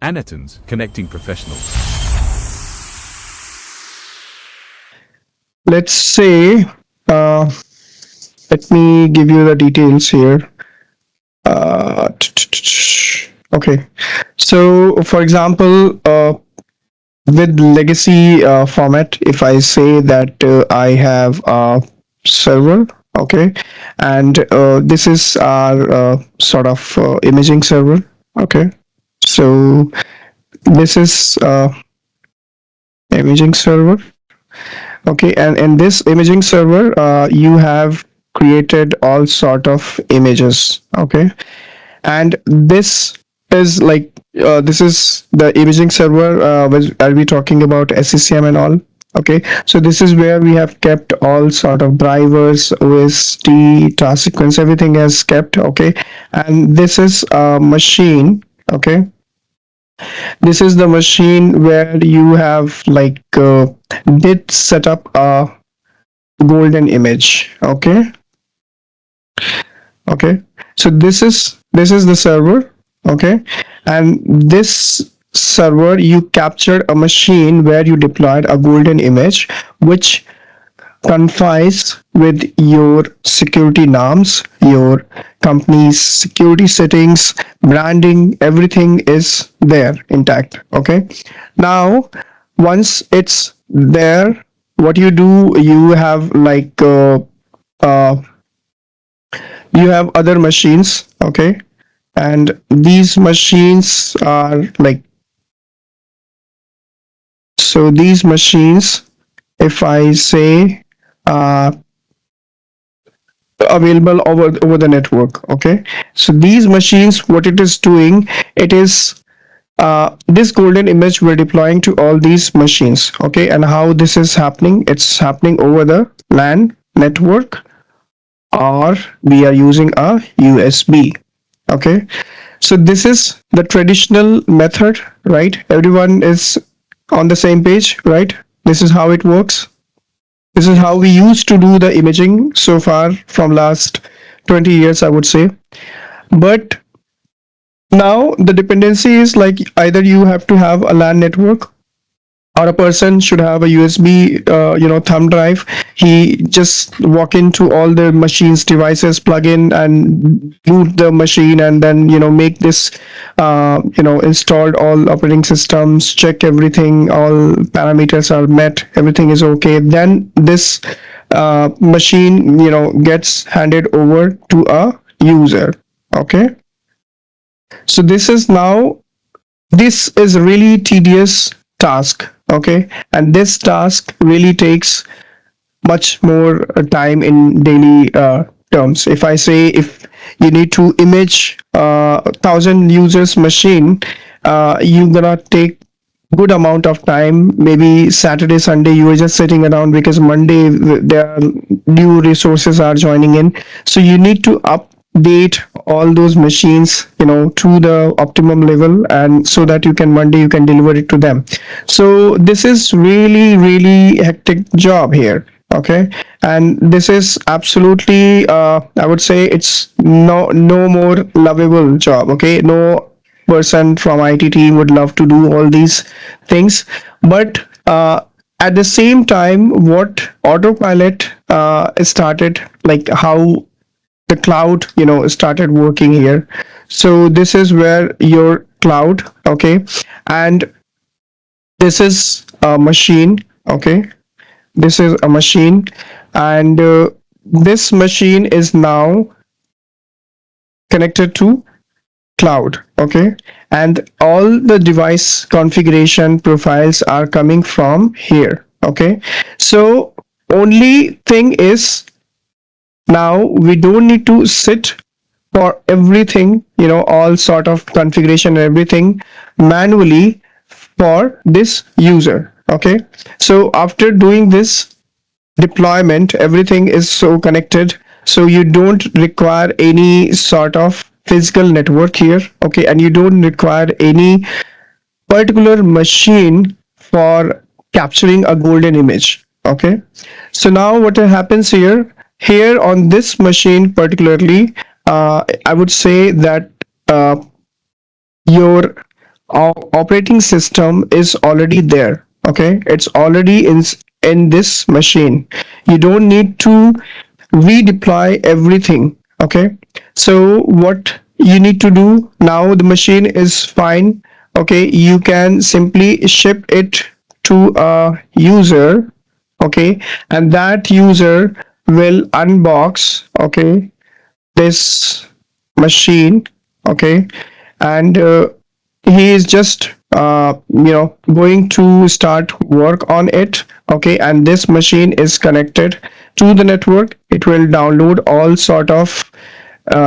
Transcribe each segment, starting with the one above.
Anetons, connecting professionals. Let's say, let me give you the details here. Okay, so for example, with legacy format, if I say that I have a server, okay, and this is our sort of imaging server, okay. So this is imaging server, okay, and in this imaging server, you have created all sort of images, okay, and this is like this is the imaging server. Are we talking about SCCM and all? Okay, so this is where we have kept all sort of drivers, OST, task sequence, everything is kept, okay, and this is a machine, okay. This is the machine where you have like did set up a golden image, okay. Okay, so this is the server, okay, and this server you captured a machine where you deployed a golden image which confines with your security norms, your company's security settings, branding, everything is there intact, okay. Now once it's there, what you do, you have like uh, you have other machines, okay, and these machines are like, so these machines, if I say uh, available over the network, okay, so these machines, what it is doing, it is this golden image we're deploying to all these machines, okay. And how this is happening, it's happening over the LAN network, or we are using a USB, okay. So this is the traditional method, right? Everyone is on the same page, right? This is how it works. This is how we used to do the imaging so far from last 20 years, I would say. But now the dependency is like either you have to have a LAN network, or a person should have a USB, thumb drive. He just walk into all the machines, devices, plug in and boot the machine, and then make this, installed all operating systems, check everything, all parameters are met, everything is okay. Then this machine, gets handed over to a user. Okay, so this is really tedious task, okay, and this task really takes much more time in daily terms. If I say, if you need to image 1,000 users machine, you're gonna take good amount of time. Maybe Saturday, Sunday, you are just sitting around because Monday there are new resources are joining in, so you need to update all those machines to the optimum level, and so that Monday you can deliver it to them. So this is really hectic job here, okay, and this is absolutely I would say it's no more lovable job, okay. No person from IT team would love to do all these things, but at the same time, what Autopilot started, like how the cloud started working here. So this is where your cloud, okay, and this is a machine, okay, this is a machine, and this machine is now connected to cloud, okay, and all the device configuration profiles are coming from here, okay. So only thing is, now we don't need to sit for everything, all sort of configuration and everything manually for this user, okay. So after doing this deployment, everything is so connected, so you don't require any sort of physical network here, okay, and you don't require any particular machine for capturing a golden image, okay. So now what happens here on this machine particularly, I would say that your operating system is already there. Okay, it's already in this machine. You don't need to redeploy everything. Okay, so what you need to do now, the machine is fine. Okay, you can simply ship it to a user. Okay, and that user will unbox, okay, this machine. Okay, and he is just going to start work on it. Okay, and this machine is connected to the network. It will download all sort of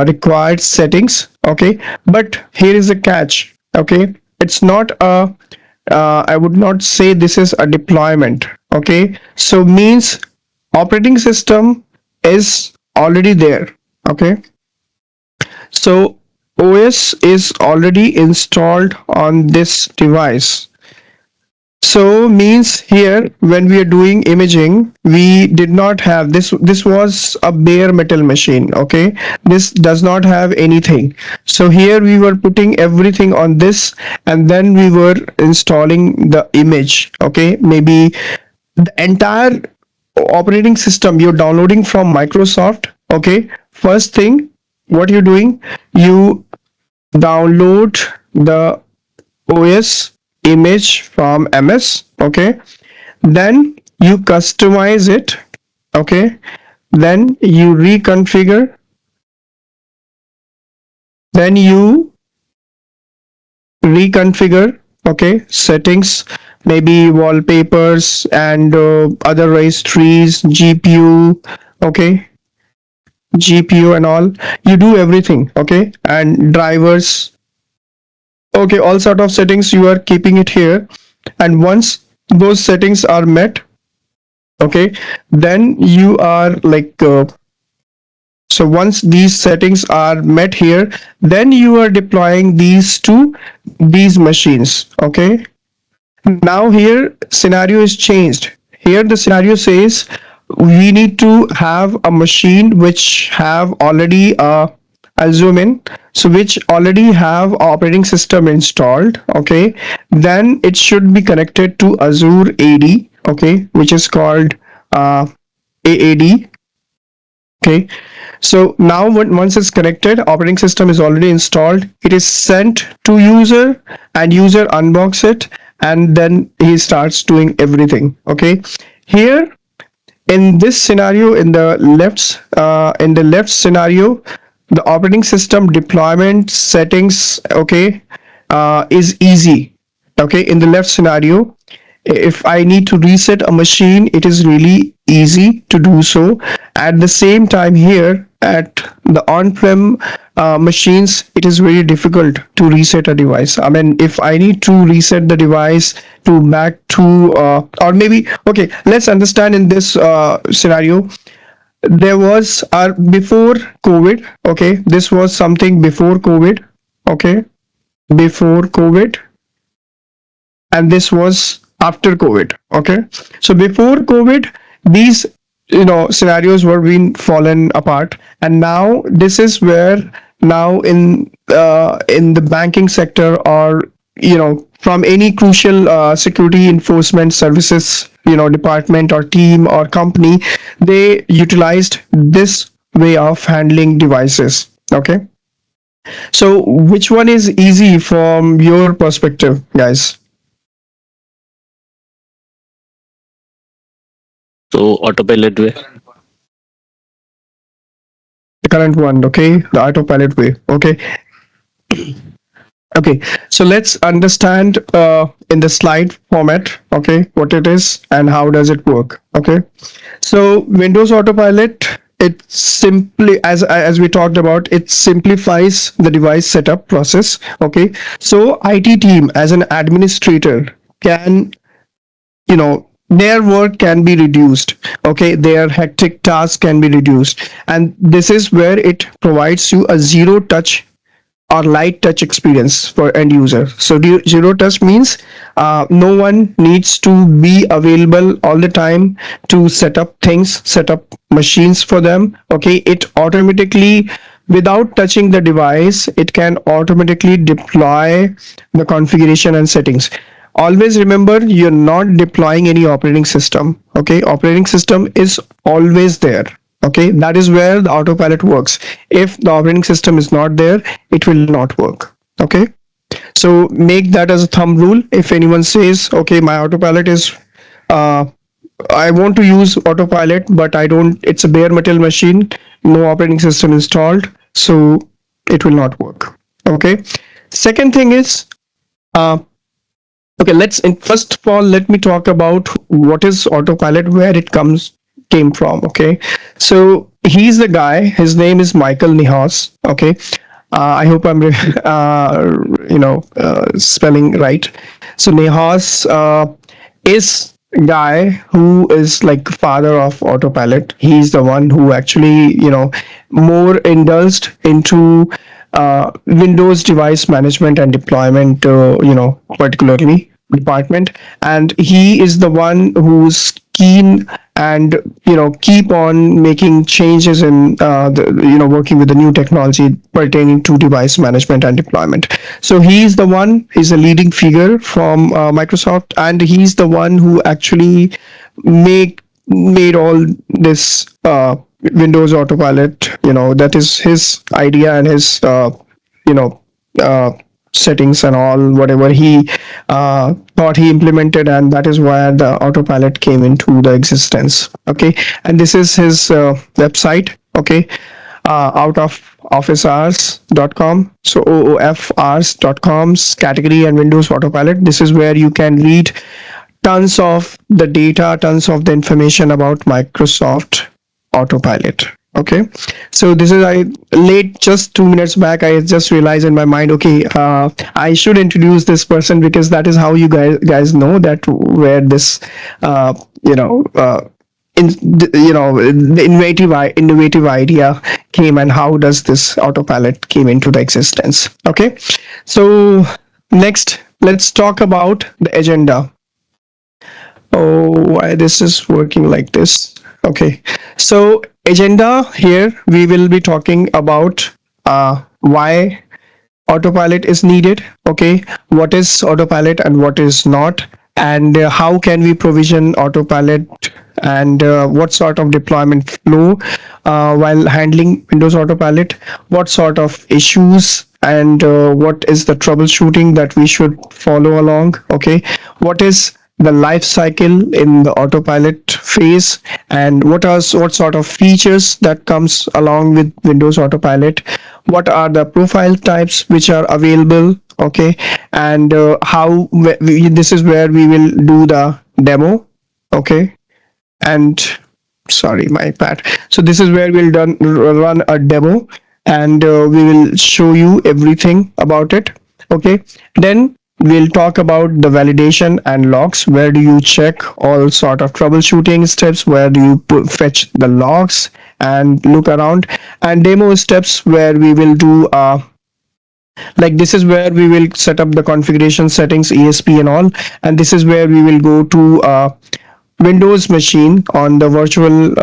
required settings. Okay, but here is a catch. Okay, it's not a I would not say this is a deployment. Okay, so means operating system is already there. Okay, so OS is already installed on this device. So means here when we are doing imaging, we did not have this. This was a bare metal machine. Okay, this does not have anything. So here we were putting everything on this, and then we were installing the image. Okay, maybe the entire operating system you're downloading from Microsoft. Okay, first thing, what you're doing, you download the OS image from MS. Okay, then you customize it. Okay, then you reconfigure, then you reconfigure. Okay, settings, maybe wallpapers and other registries, GPU. Okay, GPU and all, you do everything. Okay, and drivers. Okay, all sort of settings you are keeping it here, and once those settings are met, okay, then you are like so once these settings are met here, then you are deploying these to these machines. Okay, now here scenario is changed. Here the scenario says we need to have a machine which have already I'll zoom in, so which already have operating system installed. Okay, then it should be connected to Azure AD. Okay, which is called AAD. Okay, so now once it's connected, operating system is already installed. It is sent to user, and user unbox it, and then he starts doing everything. Okay, here in this scenario, in the left scenario, the operating system deployment settings, okay, is easy. Okay, in the left scenario, if I need to reset a machine, it is really easy to do so. At the same time, here at the on-prem machines, it is very difficult to reset a device. I mean, if I need to reset the device to back to or maybe, okay, let's understand in this scenario, there was before COVID. Okay, this was something before COVID. Okay, before COVID, and this was after COVID. Okay, so before COVID, these scenarios were being fallen apart, and now this is where now in the banking sector, or from any crucial security enforcement services department or team or company, they utilized this way of handling devices. Okay, so which one is easy from your perspective, guys? So autopilot way. The current one. Okay, the autopilot way. Okay. Okay, so let's understand in the slide format, okay, what it is and how does it work. Okay, so Windows Autopilot, it simply, as we talked about, it simplifies the device setup process. Okay, so IT team as an administrator can, their work can be reduced. Okay, their hectic task can be reduced, and this is where it provides you a zero touch or light touch experience for end user. So zero touch means no one needs to be available all the time to set up things, set up machines for them. Okay, it automatically without touching the device, it can automatically deploy the configuration and settings. Always remember, you're not deploying any operating system. Okay, operating system is always there. Okay, that is where the autopilot works. If the operating system is not there, it will not work. Okay, so make that as a thumb rule. If anyone says, okay, my autopilot is uh, I want to use autopilot, but I don't, it's a bare metal machine, no operating system installed, so it will not work. Okay. Second thing is, uh, okay, first of all, let me talk about what is autopilot, where it came from. Okay. So he's the guy, his name is Michael Nihas. Okay. I hope I'm, spelling right. So Nihas is guy who is like father of autopilot. He's the one who actually, more indulged into Windows device management and deployment, particularly department, and he is the one who's keen and keep on making changes in working with the new technology pertaining to device management and deployment. So he's a leading figure from Microsoft, and he's the one who actually made all this Windows Autopilot. That is his idea and his you know uh, settings and all, whatever he thought he implemented, and that is why the autopilot came into the existence. Okay, and this is his website. Okay, out of officehours.com. So oofhours.com's category and Windows Autopilot. This is where you can read tons of the data, tons of the information about Microsoft Autopilot. Okay, so this is, I late just 2 minutes back, I just realized in my mind, okay, I should introduce this person, because that is how you guys know that where this the innovative idea came, and how does this autopilot came into the existence. Okay, so next let's talk about the agenda. Oh, why this is working like this. Okay, so agenda, here we will be talking about why autopilot is needed. Okay, what is autopilot and what is not, and how can we provision autopilot, and what sort of deployment flow while handling Windows Autopilot, what sort of issues, and what is the troubleshooting that we should follow along. Okay, what is the life cycle in the autopilot phase, and what sort of features that comes along with Windows Autopilot, what are the profile types which are available. Okay, and this is where we will do the demo. Okay, and sorry, my bad. So this is where we'll run a demo, and we will show you everything about it. Okay, then we'll talk about the validation and logs. Where do you check all sort of troubleshooting steps? Where do you fetch the logs and look around? And demo steps, where we will do like this is where we will set up the configuration settings, ESP and all, and this is where we will go to Windows machine on the virtual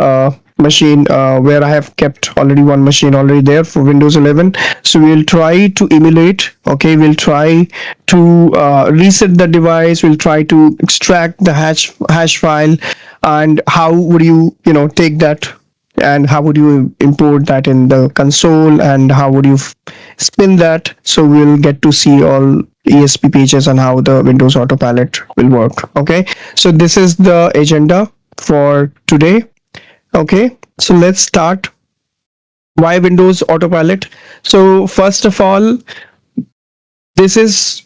machine, where I have kept already one machine already there for Windows 11. So we'll try to emulate. Okay, we'll try to reset the device. We'll try to extract the hash file, and how would you take that, and how would you import that in the console, and how would you spin that. So we'll get to see all ESP pages and how the Windows Autopilot will work. Okay, so this is the agenda for today. Okay, so let's start. Why Windows Autopilot? So first of all, this is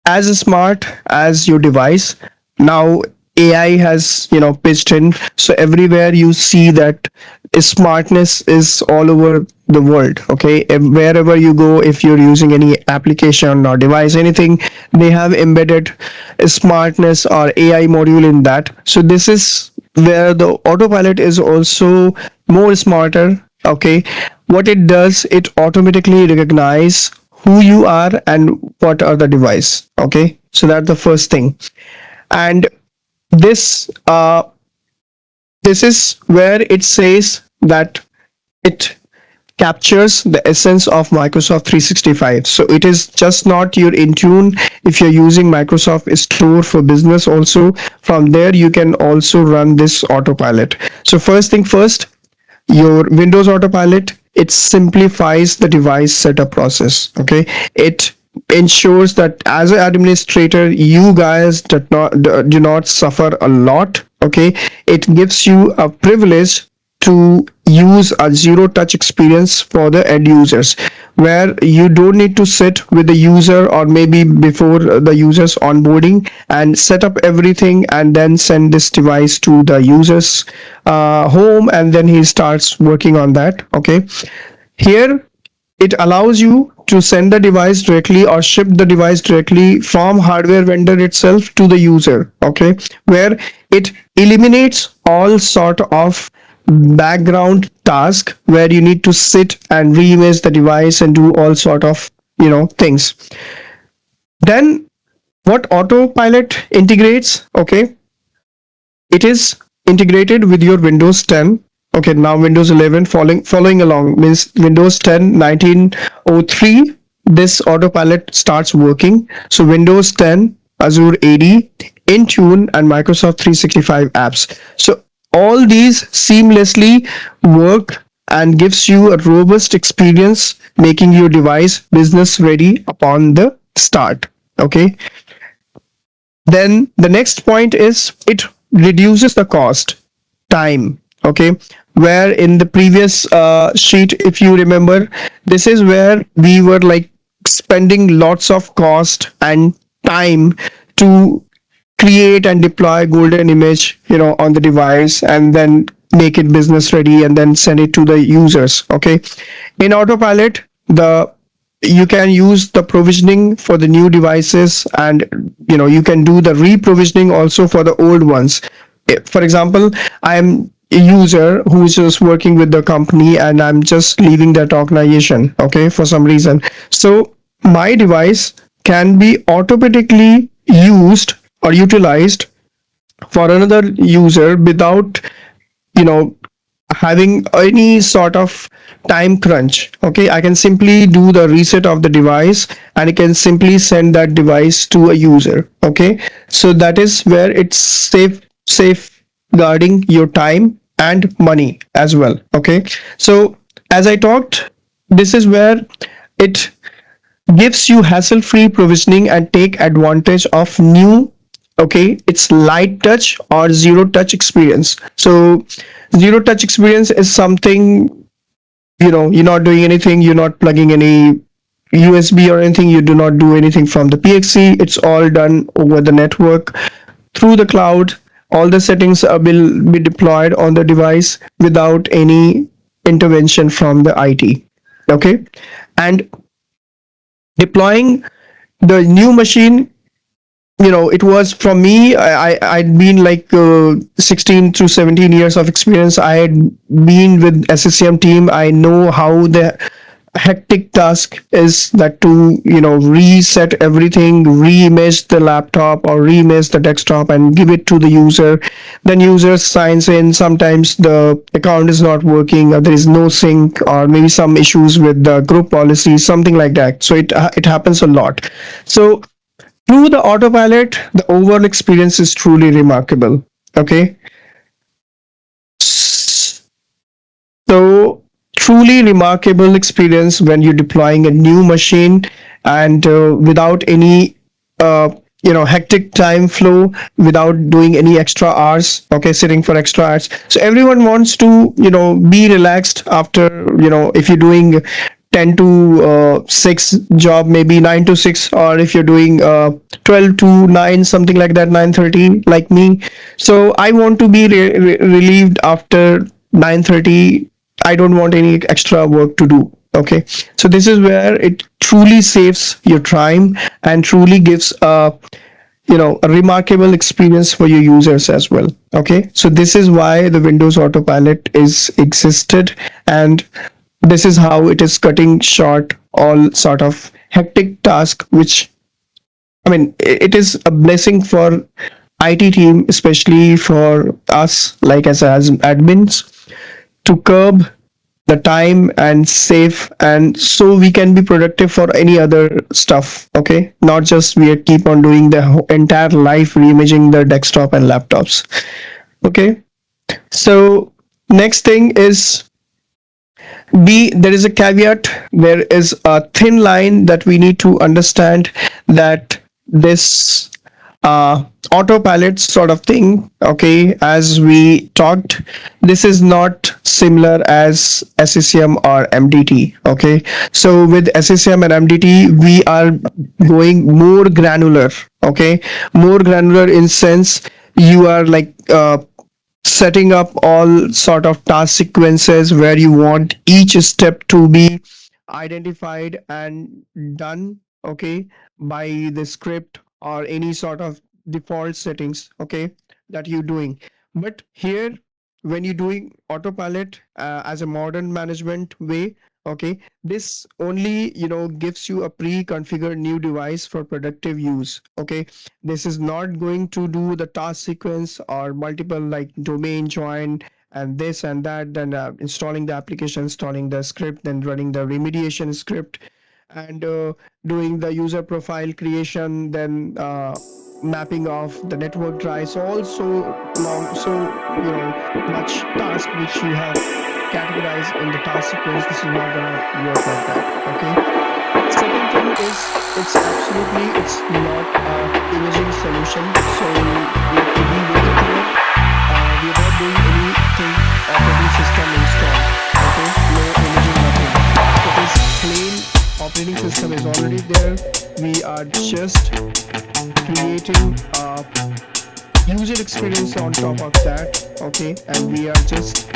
as smart as your device. Now AI has pitched in, so everywhere you see that smartness is all over the world. Okay, wherever you go, if you're using any application or device, anything, they have embedded smartness or AI module in that. So this is where the autopilot is also more smarter. Okay, what it does, it automatically recognize who you are and what are the device. Okay, so that's the first thing. And this this is where it says that it captures the essence of Microsoft 365. So it is just not your Intune. If you're using Microsoft Store for business also, from there you can also run this Autopilot. So first thing first, your Windows Autopilot, it simplifies the device setup process. Okay, it ensures that as an administrator, you guys do not suffer a lot. Okay, it gives you a privilege to use a zero touch experience for the end users, where you don't need to sit with the user or maybe before the user's onboarding and set up everything and then send this device to the user's home, and then he starts working on that. Okay, here it allows you to send the device directly or ship the device directly from hardware vendor itself to the user. Okay, where it eliminates all sort of background task where you need to sit and reimage the device and do all sort of things. Then what Autopilot integrates, okay, it is integrated with your Windows 10. Okay, now Windows 11 following along means Windows 10 1903. This Autopilot starts working. So Windows 10, Azure AD, Intune, and Microsoft 365 apps. So all these seamlessly work and gives you a robust experience, making your device business ready upon the start. Okay. Then the next point is it reduces the cost, time. Okay, where in the previous sheet, if you remember, this is where we were like spending lots of cost and time to create and deploy golden image on the device and then make it business ready and then send it to the users. Okay, in Autopilot, the you can use the provisioning for the new devices, and you can do the re-provisioning also for the old ones. For example, I'm a user who's just working with the company and I'm just leaving that organization, okay, for some reason. So my device can be automatically used or utilized for another user without having any sort of time crunch. Okay, I can simply do the reset of the device and I can simply send that device to a user. Okay, so that is where it's safeguarding your time and money as well. Okay, so as I talked, this is where it gives you hassle-free provisioning and take advantage of new, okay, it's light touch or zero touch experience. So zero touch experience is something, you're not doing anything, you're not plugging any USB or anything, you do not do anything from the PXE, it's all done over the network through the cloud. All the settings will be deployed on the device without any intervention from the IT. Okay, and deploying the new machine, it was from me. I'd been like 16 to 17 years of experience. I had been with SSCM team. I know how the hectic task is that to reset everything, re-image the laptop or re-image the desktop and give it to the user. Then user signs in. Sometimes the account is not working, or there is no sync, or maybe some issues with the group policy, something like that. So it happens a lot. So through the Autopilot, the overall experience is truly remarkable. Okay, so truly remarkable experience when you're deploying a new machine and without any hectic time flow, without doing any extra hours, okay, sitting for extra hours. So everyone wants to be relaxed after if you're doing 10 to 6 job, maybe 9 to 6, or if you're doing 12 to 9, something like that, 9:30 like me. So I want to be relieved after 9:30. I don't want any extra work to do. Okay, so this is where it truly saves your time and truly gives a remarkable experience for your users as well. Okay, so this is why the Windows Autopilot is existed, and this is how it is cutting short all sort of hectic task, which it is a blessing for IT team, especially for us like as admins, to curb the time and save, and so we can be productive for any other stuff. Okay, not just we keep on doing the entire life reimaging the desktop and laptops. Okay, so next thing is B, there is a caveat, there is a thin line that we need to understand, that this autopilot sort of thing, okay, as we talked, this is not similar as SCCM or MDT. Okay, so with SCCM and MDT we are going more granular. Okay, more granular in sense you are like setting up all sort of task sequences where you want each step to be identified and done, okay, by the script or any sort of default settings, okay, that you're doing. But here, when you're doing autopilot as a modern management way, okay, this only gives you a pre-configured new device for productive use. Okay, this is not going to do the task sequence or multiple like domain join and this and that, then installing the application, installing the script, then running the remediation script, and doing the user profile creation, then mapping of the network drives, also long, so much task which you have categorized in the task sequence. This is not gonna work like that. Okay, second thing is it's not a imaging solution. So let me be very clear, we are not doing anything operating system install. Okay, no imaging, nothing. It is plain operating system is already there. We are just creating a user experience on top of that. Okay, and we are just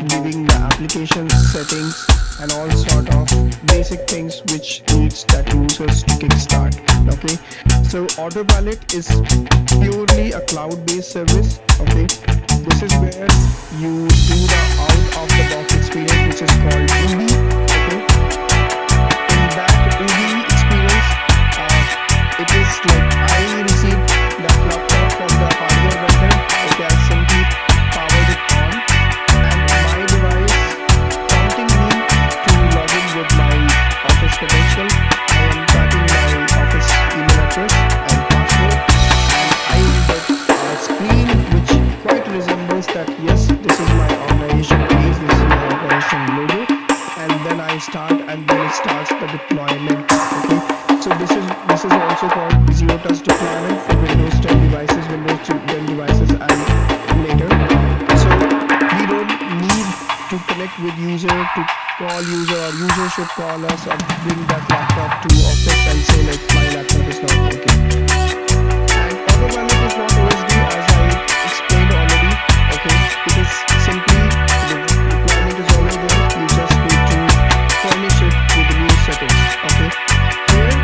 giving the application settings and all sort of basic things which needs that users to kickstart. Okay, so Autopilot is purely a cloud-based service. Okay, this is where you do the out-of-the-box experience, which is called UV. Okay, in that UV experience, it is like I received that laptop from the hardware vendor. Okay, I simply powered it on, and my device prompting me to log in with my office credential. I am typing my office email address and password, and I get a screen which quite resembles that. Yes, this is my organization page, this is my organization logo, and then I start, and then it starts the deployment. Okay, so this is also called zero touch deployment for Windows 10 devices, Windows 10 devices, and later. So we don't need to connect with user to call user, or user should call us or bring that laptop to office and say like my laptop is not working. And Autopilot is not OSD, as I explained already. Okay, it is simply the requirement is already there. You just need to furnish it with the new settings. Okay, here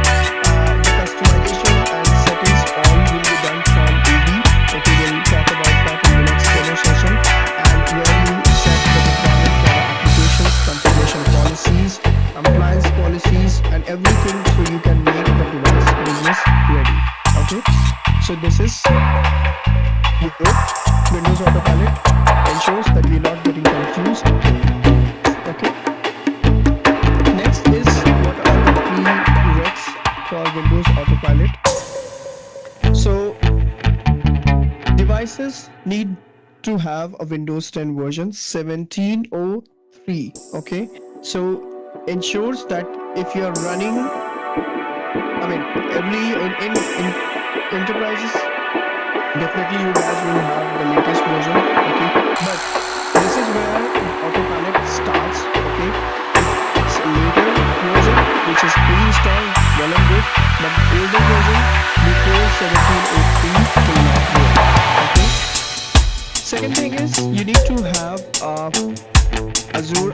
the customization and settings all will be done from AD. Okay, we'll talk about that in the next demo session, and where you set the requirement for the applications, configuration policies, compliance policies, and everything, so you can make the device business ready. Okay, so this is Windows Autopilot ensures that we're not getting confused. Okay, next is what are the prereqs for Windows Autopilot. So devices need to have a Windows 10 version 17.03. Okay, so ensures that if you are running, I mean, every in enterprises, definitely you guys will have the latest version. Okay, but this is where Autopilot starts. Okay, it's a later version which is pre-installed, well and good, but the older version before 17.03 will not work. Okay, second thing is you need to have Azure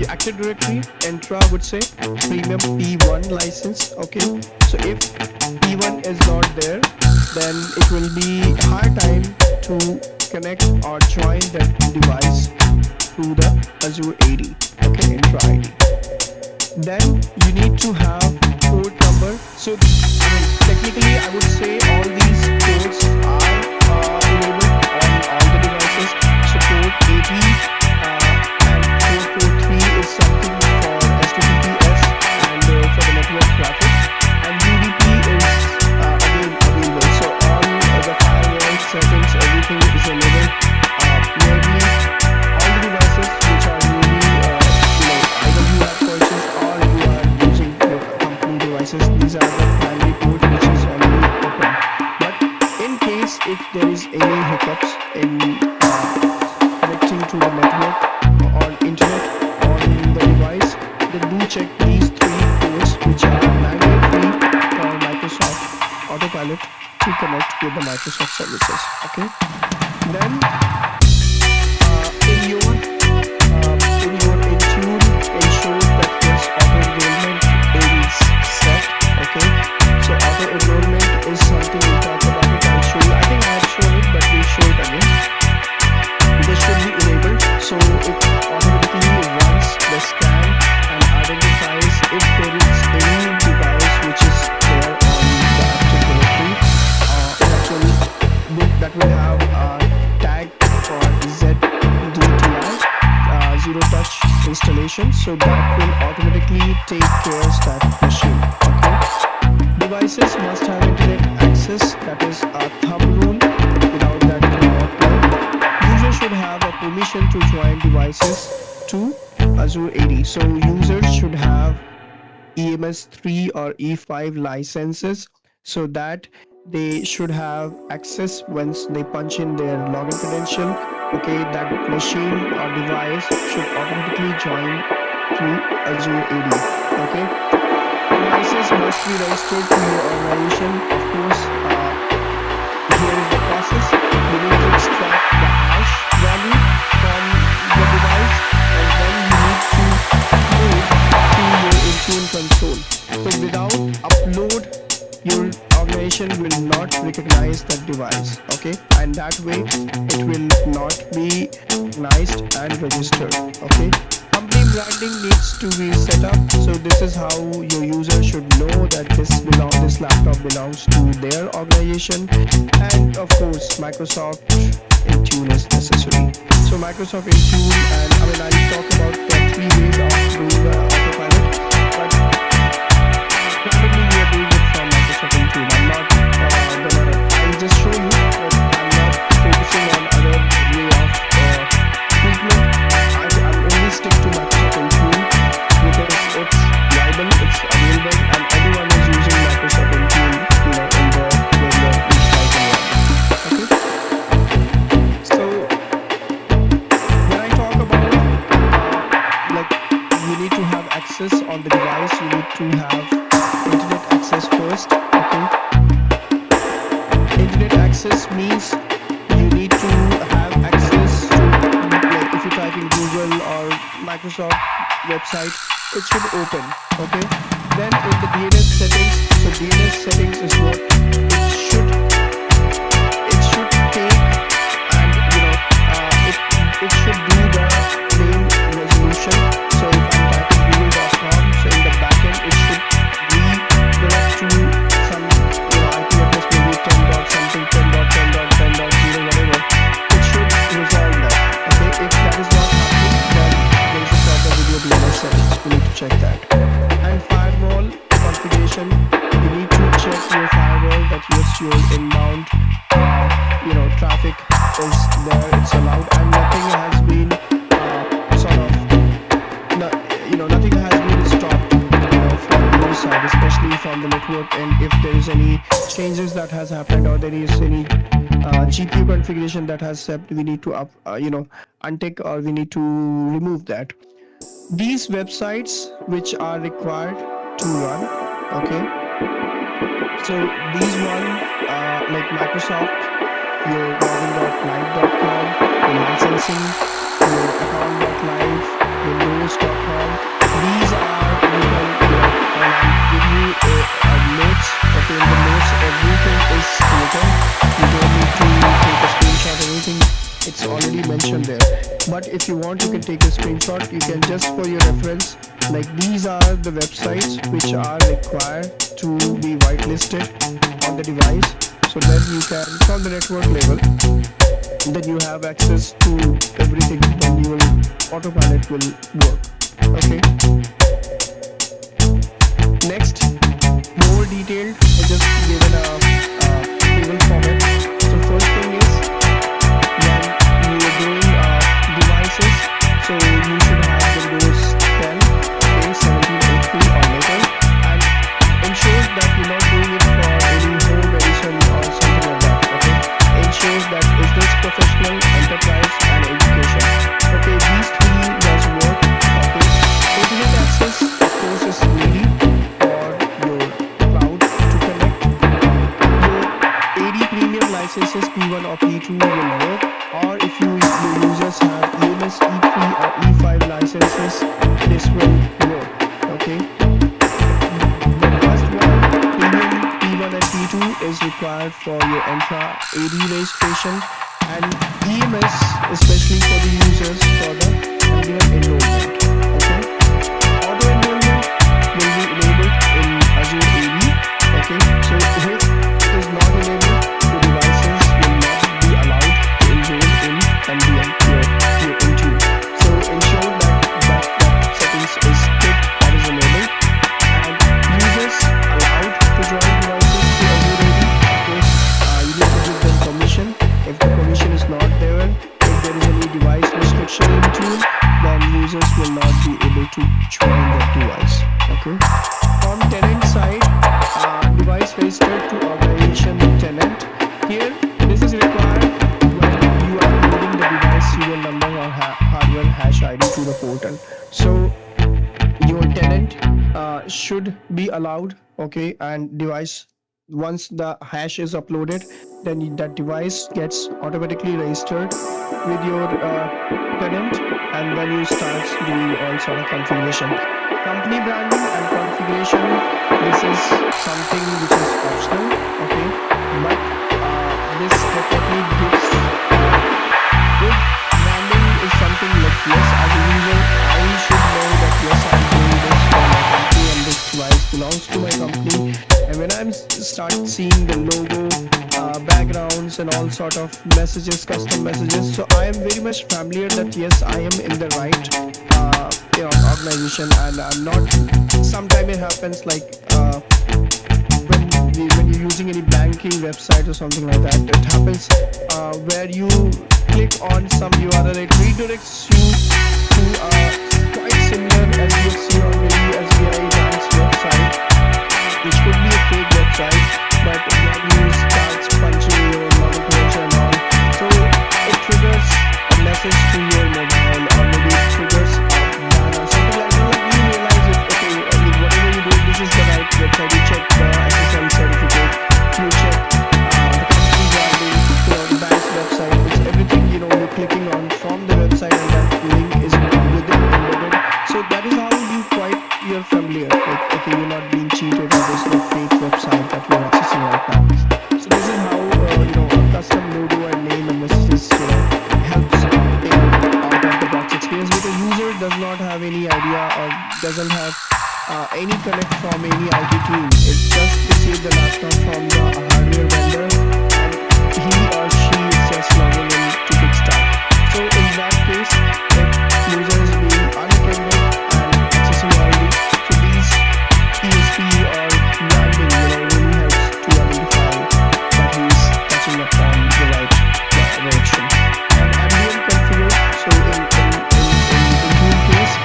Active Directory, Entra would say premium P1 license. Okay, so if P1 is not there, then it will be hard time to connect or join that device to the Azure AD. Okay, Entra ID. Then you need to have port number. So I mean, technically I would say all these ports are enabled on all the devices. So port 80 and 443 if there is any hiccups in connecting to the network or internet on the device, then do check these 3 ports which are mandatory for Microsoft Autopilot to connect with the Microsoft services. Okay, then in your Intune, ensure that this auto enrollment is set. Okay, so auto enrollment is something we talk about it. I'll show you. I think I have shown it, but we'll show it again. This should be enabled, so it automatically runs the scan and identifies if there is any device which is there on the active directory. That will have a tag for ZDTI, zero touch installation, so that will automatically take care of that machine. Okay, devices must have internet access, that is a thumb rule. Without that it will not work. User should have a permission to join devices to Azure AD, so users should have EMS3 or E5 licenses, so that they should have access once they punch in their login credential. Okay, that machine or device should automatically join through Azure AD. Okay, devices must be registered to your organization. Of course, here is the process. You need to extract the hash value from the device, and then you need to upload to your Intune console. So without upload, your organization will not recognize that device. Okay, and that way it will not be recognized and registered. Okay, company branding needs to be set up, so this is how your user should know that this laptop belongs to their organization. And of course, Microsoft Intune is necessary. So Microsoft Intune, and I'll talk about the 3 ways of doing Autopilot, but primarily we are doing it from Microsoft Intune. I'll just show you, but I'm not focusing on other way of treatment. I'll only stick to Microsoft Intune because it's viable, it's available, and everyone is using Microsoft Intune, in the regular lifecycle. Okay, so when I talk about you need to have access on the device, you need to have internet access first. Okay, internet access means you need to have access to, if you type in Google or Microsoft website, it should open. Okay, then in the DNS settings, so DNS settings is what it should take, and it should do the name resolution. So if I'm typing google.com, so in the backend it should redirect to some IP address, maybe 10.something, 10.10.10.0, whatever. It should resolve that. Okay, if that is not happening, then there is a problem with your DNS settings. We need to check that. And firewall configuration, you need to check your firewall that yes, your inbound traffic is there, it's allowed, and nothing has been nothing has been stopped from your side, especially from the network. And if there is any changes that has happened, or there is any GPU configuration that has happened, we need to untick, or we need to remove that. These websites which are required to run, okay, so these one like Microsoft, your login.live.com, your licensing, your account.live, Windows.com, these are, I'll give you notes. Okay, in the notes everything is written, you don't need to take a screenshot or anything, it's already mentioned there. But if you want, you can take a screenshot, you can just for your reference, these are the websites which are required to be whitelisted on the device, so then you can, from the network level, then you have access to everything, then your Autopilot will work. Okay, next, more detailed, I just given a table format. So first thing is, when you are doing devices, so you should have Windows 10, okay, 17.03 or later, and ensure that you're not doing it for any home edition or something like that. Okay, licenses P1 or P2 will work, or if your users have EMS E3 or E5 licenses, this will work. Okay. The first one, premium P1 and P2, is required for your Entra AD registration, and EMS especially for the users for the ambient enrollment. Okay. Auto enrollment will be enabled in Azure AD. Okay. So if it is not enabled, the devices will not be allowed to enroll in ambient your Intune. So ensure that settings is ticked, that is enabled, and users allowed to join devices to Azure AD. Of course, you need to give them permission. If the permission is not there, if there is any device restriction in Intune, then users will not be able to join that device. Okay. On tenant side, device registered to organization tenant. Here, this is required when you are loading the device serial number or hardware hash ID to the portal. So your tenant should be allowed. Okay, and device, once the hash is uploaded, then that device gets automatically registered with your tenant, and then you start doing all sort of configuration. Company branding and configuration, this is something which is optional. Okay, but this definitely gives good branding is something like, yes, as a user I should know that yes, I'm doing this for my company and this device belongs to my company. And when I'm start seeing the logo, backgrounds and all sort of messages, custom messages, so I am very much familiar that yes, I am in the right organization, and I'm not. Sometimes it happens like when you're using any banking website or something like that, it happens where you click on some URL, it redirects you to quite similar as you see on maybe SBI Bank's website, which could be a fake website, but when you start punching your nomenclature and all, so it triggers a message to your mobile, or maybe it triggers or something like that. You realize it, okay, whatever you do, this is the right website. You check the SSL certificate, you check the company branding, the bank's website, it's everything, you're clicking on from the website, and that link is within embedded. So that is how you're familiar. Like, okay, you're not being cheated, or there's no fake website that you're accessing right now. So this is how a custom logo and name and messages helps in out of the box experience, because the user does not have any idea or doesn't have any connect from any IT team. It's just received the laptop from the hardware vendor, and he or she is just logging in to kickstart. So in that case, if user is being unattended and accessing all these, so these PSP or branding really helps to identify that he is touching upon the right direction. And ambient configure, so in Intune case,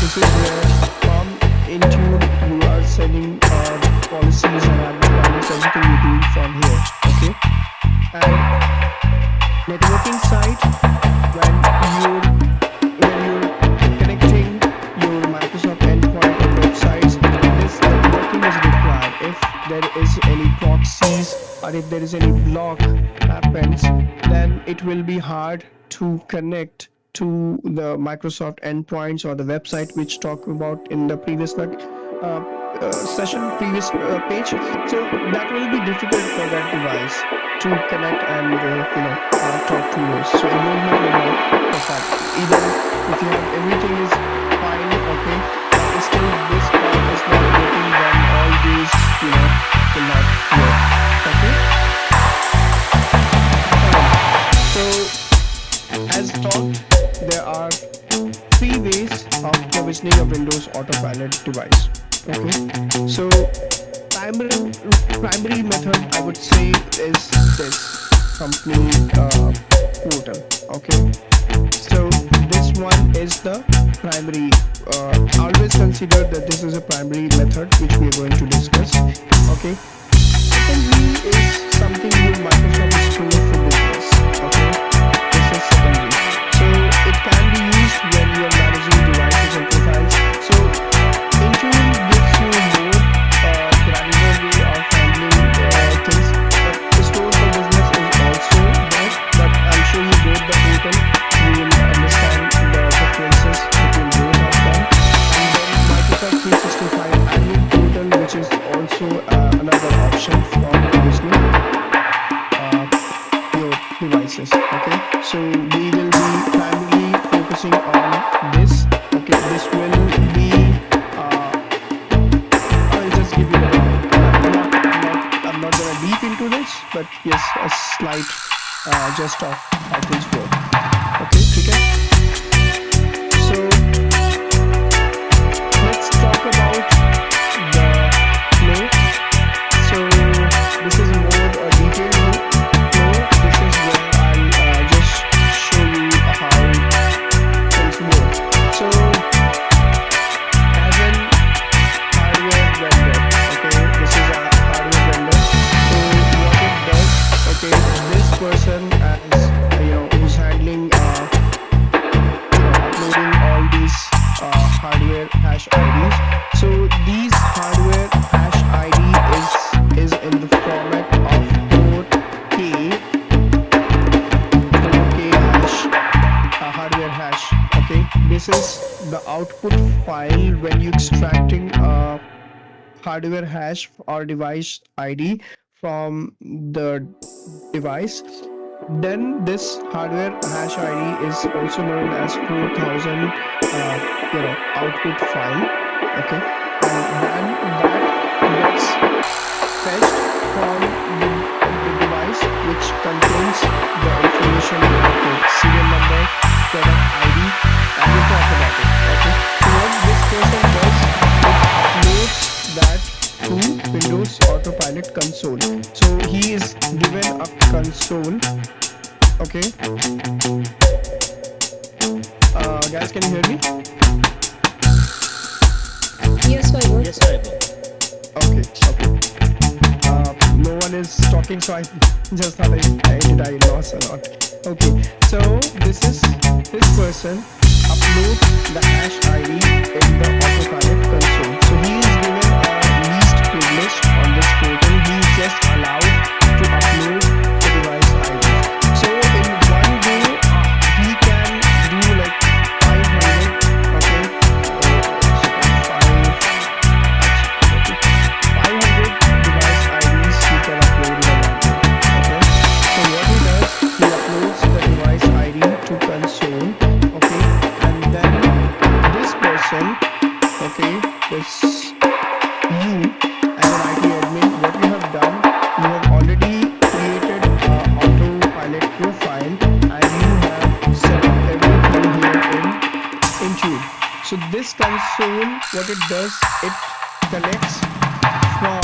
this is where from Intune you are sending policies and advertisements, everything you're doing from here. Okay. And networking side, when you're connecting your Microsoft endpoint and websites, this networking is required. If there is any proxies or if there is any block happens, then it will be hard to connect to the Microsoft endpoints or the website, which talk about in the previous previous page. So that will be difficult for that device to connect and talk to us. So enrollment will not perform. Either if you have everything is fine, okay, but still this part is not working, then all these will not work. Okay. So as talked, there are 3 ways of provisioning a Windows Autopilot device. Okay, so primary method I would say is this company portal. Okay, so this one is the primary. Always consider that this is a primary method which we are going to discuss. Okay, secondary is something your Microsoft is doing for business. Okay, this is secondary. So it can be used when you are managing devices and profiles. So Intune gives you more granular way of handling things, but the store for business is devices. Okay, so we will be primarily focusing on this. Okay, this will be I'll just give you I'm not gonna deep into this, but yes, a slight just of how things work. Okay, okay. So let's talk about the flow. So this is more a detailed flow. This is where I'll just show you how things work. So as an hardware vendor, okay, this is a hardware vendor. So what it does, okay, this person as who's handling uploading all these hardware hash IDs. So these hardware hash ID is in the format of 4K hash, hardware hash. Okay, this is the output file when you extracting hardware hash or device ID from the device. Then this hardware hash ID is also known as 4000 output file. Okay, and then that gets fetched from the device, which contains the information like serial number, product ID, and we'll talk about it. Okay, so what this person does, it loads that to Windows Autopilot console. So he is given a console. Okay, guys, can you hear me? Yes, Vaibhav. Yes, Vaibhav. Okay, okay. No one is talking, so I just thought I lost a lot. Okay, so this person uploads the hash ID in the Autopilot console. So he is given a least privilege on this portal. He is just allowed to upload the device ID. So in one go, he can do like 500. Okay, 500 device IDs he can upload in a one go. Okay, so what he does, he uploads the device ID to console. Okay, and then this person, okay, this you as an IT admin, what you have done, you have already created an Autopilot profile and you have set up everything here in Intune. So this console, what it does, it connects from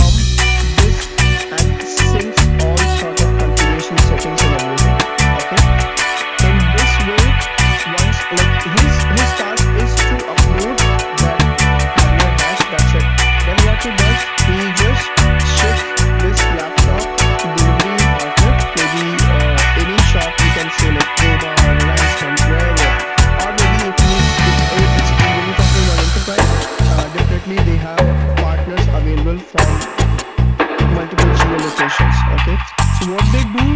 this and syncs all sort of configuration settings and everything. Okay, in this way, once like his task is to upload that hardware hash, that's it. Then what he does, he just shifts this laptop to delivery outlet, maybe any shop, you can say like Chroma or Reliance, wherever, or maybe if it's when you're talking about enterprise, definitely they have partners available from multiple geo locations. Okay, so what they do,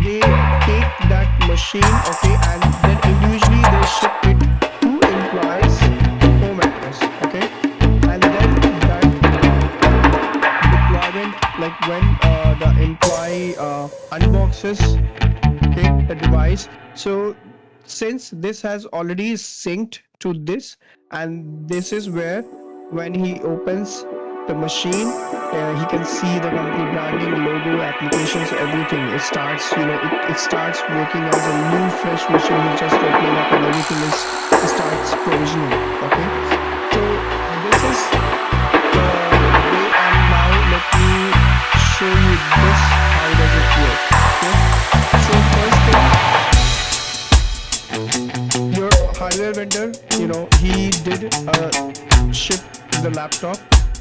they take that machine, okay, and then individually they ship it to employees' home address. Okay, and then that deployment, like when the employee unboxes, okay, the device. So since this has already synced to this, and this is where when he opens the machine, he can see the company branding, logo, applications, everything. It starts, it starts working as a new fresh machine. He's just opening up and everything it starts provisioning. Okay, so this is the way, and now let me show you this, how does it work. Okay, so first thing, your hardware vendor, he did ship the laptop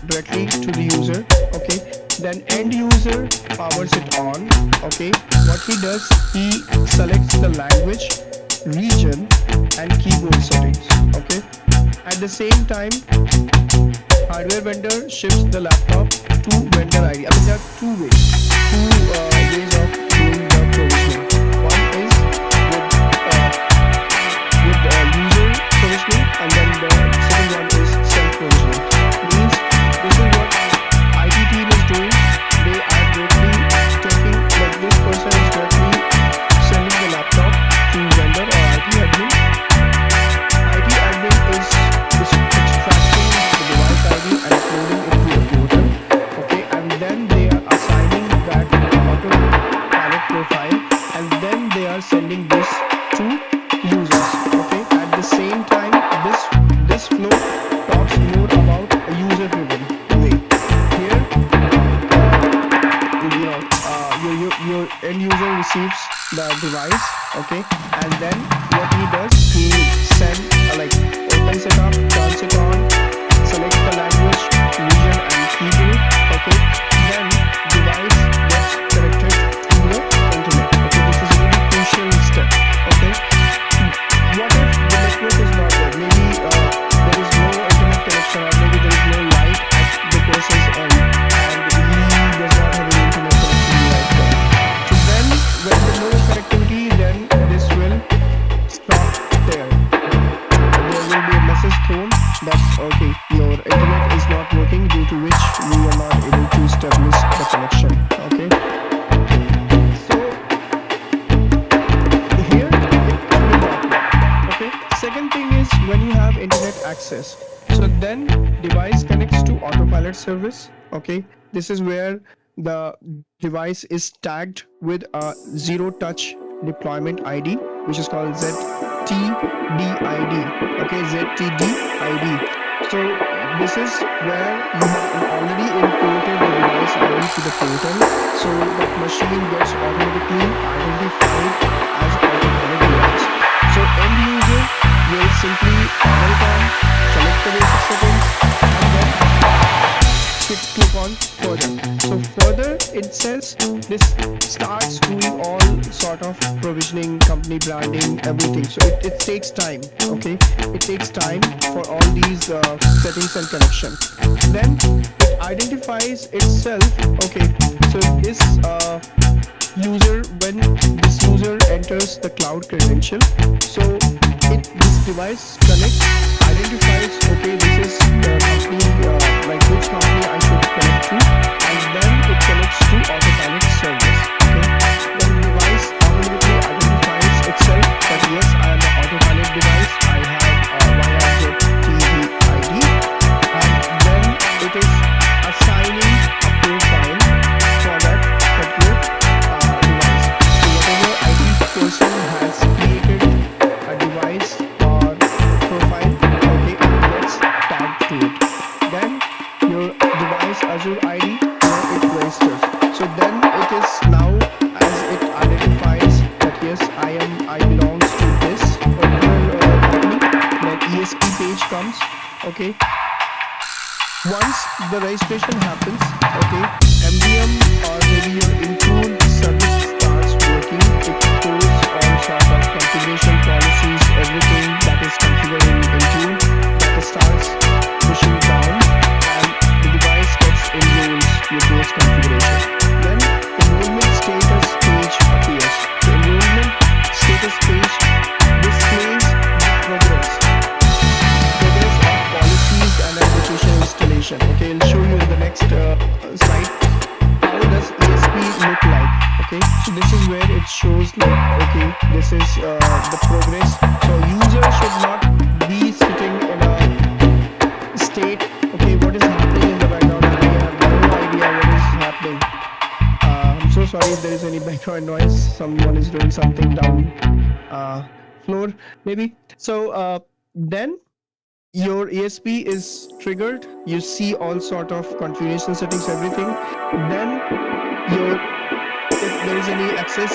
directly to the user. Okay, then end user powers it on. Okay, what he does, he selects the language, region, and keyboard settings. Okay, at the same time, hardware vendor ships the laptop to vendor ID. I mean, there are two ways of doing the provisioning. One is with user provisioning, and then the second one is self provisioning. Means this is what IT team is doing. They are directly taking, like this person is directly sending and then they are sending this to users. Okay, at the same time, this flow talks more about a user driven way. Here, your end user receives the device, okay, and then what he does, he send like opens it up, turns it on, select the language, region and keyboard, okay, then device gets connected to the internet. Okay, this is a really crucial step. Okay, what if the network is not there? Maybe there is no internet connection, or maybe there is no light at the person's end, and he does not have an internet connectivity right there. So then, when there is no connectivity, then this will stop there. There will be a message thrown that okay, your internet is not working, due to which we are not able to establish the connection. Okay. So here it will not work. Okay. Second thing is when you have internet access. So then device connects to Autopilot service. Okay. This is where the device is tagged with a zero touch deployment ID, which is called ZTDID. Okay, ZTDID. So this is where you have already imported the device ID to the portal, so that machine gets automatically identified as Autopilot device. So end user will simply power it on, select the basic settings, and then click on further. So further it says this starts doing all sort of provisioning, company branding, everything. So it takes time. Okay, it takes time for all these settings and connection. Then it identifies itself. Okay, so this user, when this user enters the cloud credential, so this device connects, identifies, okay, this is the company, like which company I should connect to, and then it connects to Autopilot service. Okay, then device automatically identifies itself that yes, I am an Autopilot device, I have YRZ ID, and then it is assigning a profile for that particular device. So whatever ID person has created a device or profile, okay, it gets tagged to it. Then your device Azure ID, it registers. So then it is now, as it identifies that yes, I belongs to this particular company, then ESP page comes. Okay, once the registration happens, okay, MDM or maybe your Intune service starts working. It shows all sort of configuration policies, everything that is configured in Intune, that starts pushing down, and the device gets enrolled with those configuration. Then enrollment status page appears. The enrollment status page displays the progress of policies and application installation. Okay, I'll show you in the next slide how does ESP look like. Okay, so this is where it shows like, okay, this is the progress. So user should not be sitting in a state, okay, what is happening in the background, I have no idea what is happening. I'm so sorry if there is any background noise, someone is doing something down floor maybe. So then your ESP is triggered, you see all sort of configuration settings, everything. Then if there is any access,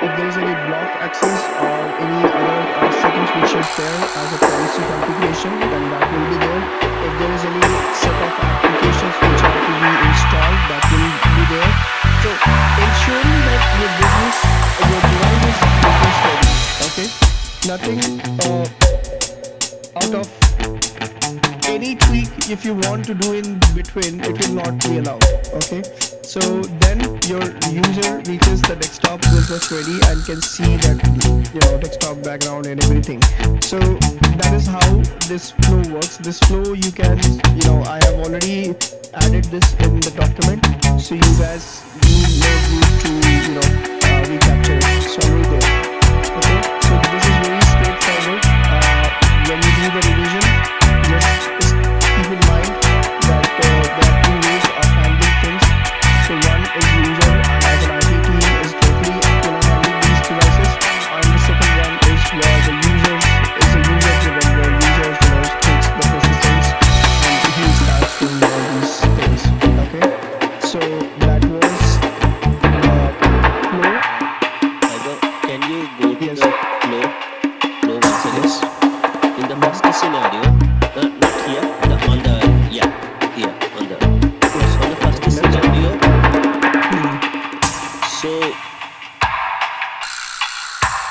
if there is any block access or any other settings which is there as a policy configuration, then that will be there. If there is any set of applications which have to be installed, that will be there. So ensuring that your device is business ready. Okay, nothing out of any tweak if you want to do in between, it will not be allowed. Okay, so then your user reaches the desktop business ready and can see that, desktop background and everything. So that is how this flow works. This flow you can, I have already added this in the document, so you guys need to recapture it. So already there. Okay, so this is very straightforward. When you do the revision, just keep in mind that there are two ways of handling things. So one is user as an IT team is totally handling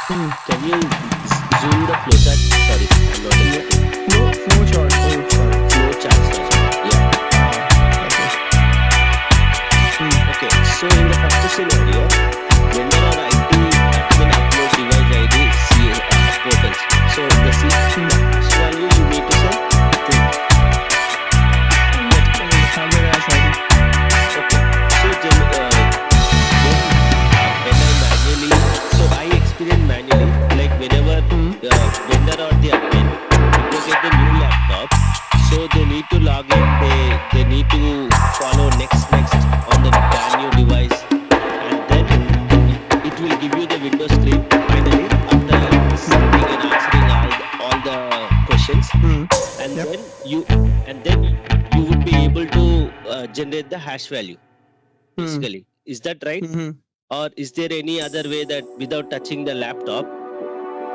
Can you zoom the flowchart? Sorry, I'm not able to. No, flowchart. Oh, sorry. Flowchart, sorry. Yeah. Okay. Okay. So in the first scenario, vendor or IT admin upload device ID portals. So the hash value you need to set to Hardware hash ID. okay. So I experience manually, like whenever vendor or the admin, if they get the new laptop, so they need to log in, they need to follow next on the brand new device, and then it will give you the Windows screen finally after something and answering all the questions, and Yep. then you would be able to generate the hash value basically. Is that right? Or is there any other way that without touching the laptop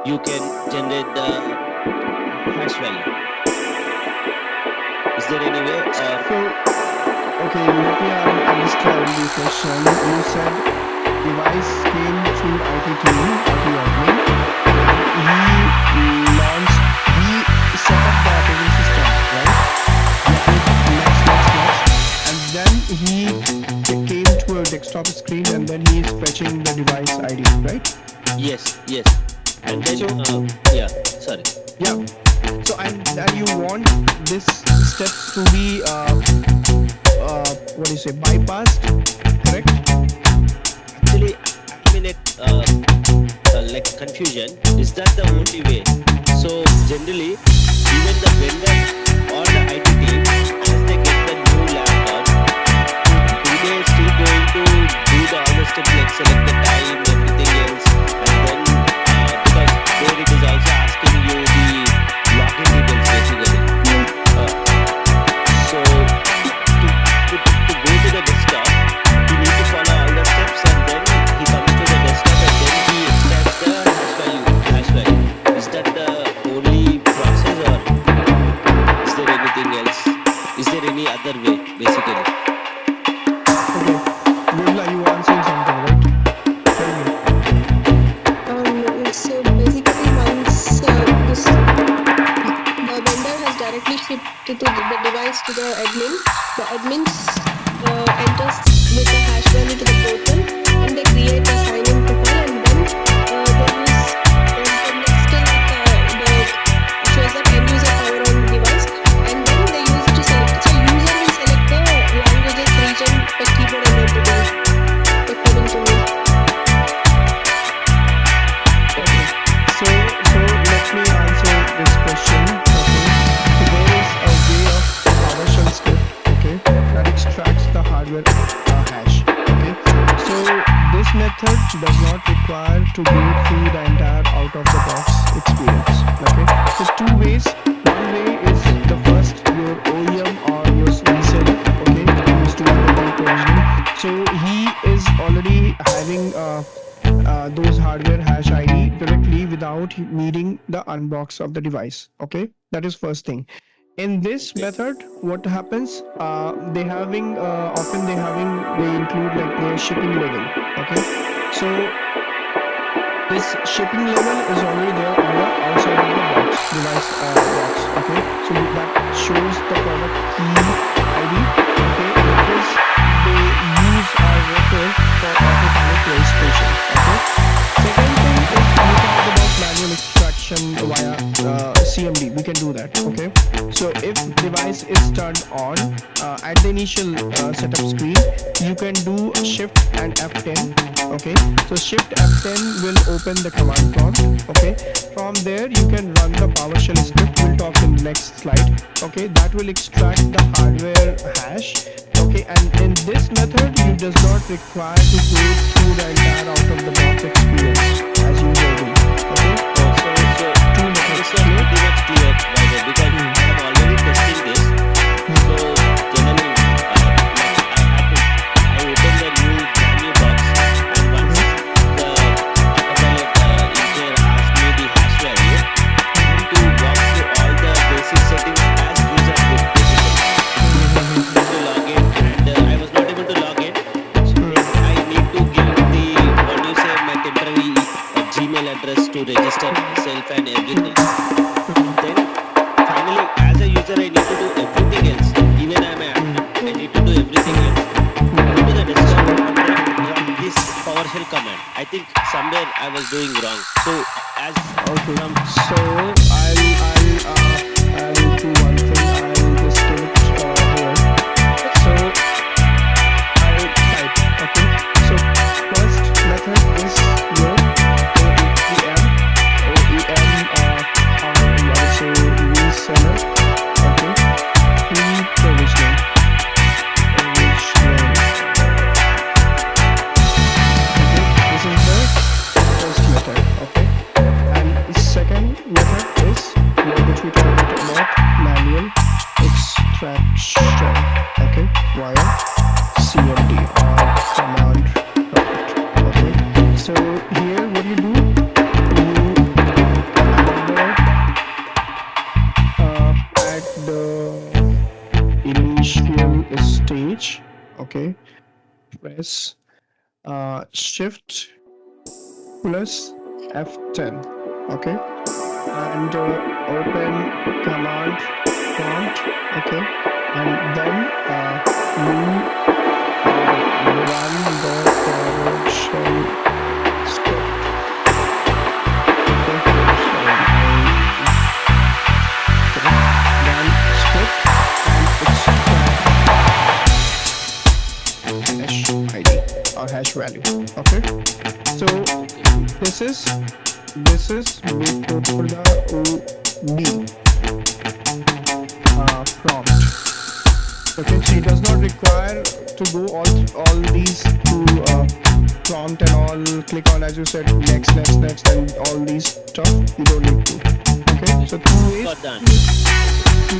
you can generate the hash value? Is there any way? So, okay, let me understand the question. You said device came through IT team, IT admin. He set up the operating system, right? And then he came to a desktop screen, and then he is fetching the device ID, right? Yes. And then yeah, sorry. Yeah. So and you want this step to be what do you say, bypassed, correct? Actually, I'm in like confusion. Is that the only way? So generally, even the vendor or the IT team, as they get the new laptop, do they still going to do the all the steps like select the time, everything else, and then because there it is also asking you the login details basically. So to go to the desktop, you need to follow all the steps, and then he comes to the desktop, and then he extracts the hash value. Is that the only process, or is there anything else? Is there any other way basically? Okay, Vimla, you were answering something, right? Tell me. So basically, once the vendor has directly shipped the device to the admin enters with the hash value to the portal, and they create a sign-in profile, and then they use the next thing shows that end user power on the device, and then they use to select. So user will select the languages, region, the keyboard, and everything according to me. Okay. So let me answer this question. Okay. So there is a way of PowerShell script, okay, that extracts the hardware hash. Okay. So this method does not require to go through the entire out-of-the-box experience. Okay. So two ways. One way is the first, your OEM or your reseller, okay, who's doing the provisioning. So he is already having those hardware hash ID directly without needing the unbox of the device. Okay, that is first thing. In this method, what happens? They include like their shipping level. Okay, so this shipping level is already there on the outside of the device box. Okay, so that shows the product key ID. Okay, that is they use our record for Autopilot registration. Okay. Second thing is we talked about manual extraction via CMD. We can do that. Okay. So if device is turned on at the initial setup screen, you can do Shift and F10. Okay. So Shift F10 will open the command prompt. Okay. From there you can run the PowerShell script. We'll talk in the next slide. Okay. That will extract the hardware hash. Okay, and in this method, you does not require to go through the entire out-of-the-box experience as usual. Okay, So two methods. this was pretty much clear, by the way, because I'm already testing this. So generally, I open the brand new box, and once the Autopilot engineer asks me the hash value, I need to walk through all the basic settings as user would basically. To log in, and I was not able to log in. So I need to give the what do you say my temporary somewhere I was doing wrong. So as Okay, from so I'll do one thing. I'll just give it here. So I'll type. Okay. So first method is your OEM. I would say reseller. Okay. Pre-provisioning. Provisioning. Okay. This is the first method. Okay. And the second method is which we talked about manual extraction. Okay. Via CMD or command prompt. Okay. So here what you do, at the initial stage, okay, press shift plus F10, okay, and open command prompt, okay, and then you run the PowerShell script. Okay, sorry, run script and extract hash ID or hash value. Okay, so this is before the OB prompt. Okay, so it does not require to go all these to prompt and all, click on, as you said, next and all these stuff. You don't need to. Okay, so two ways. got done. Two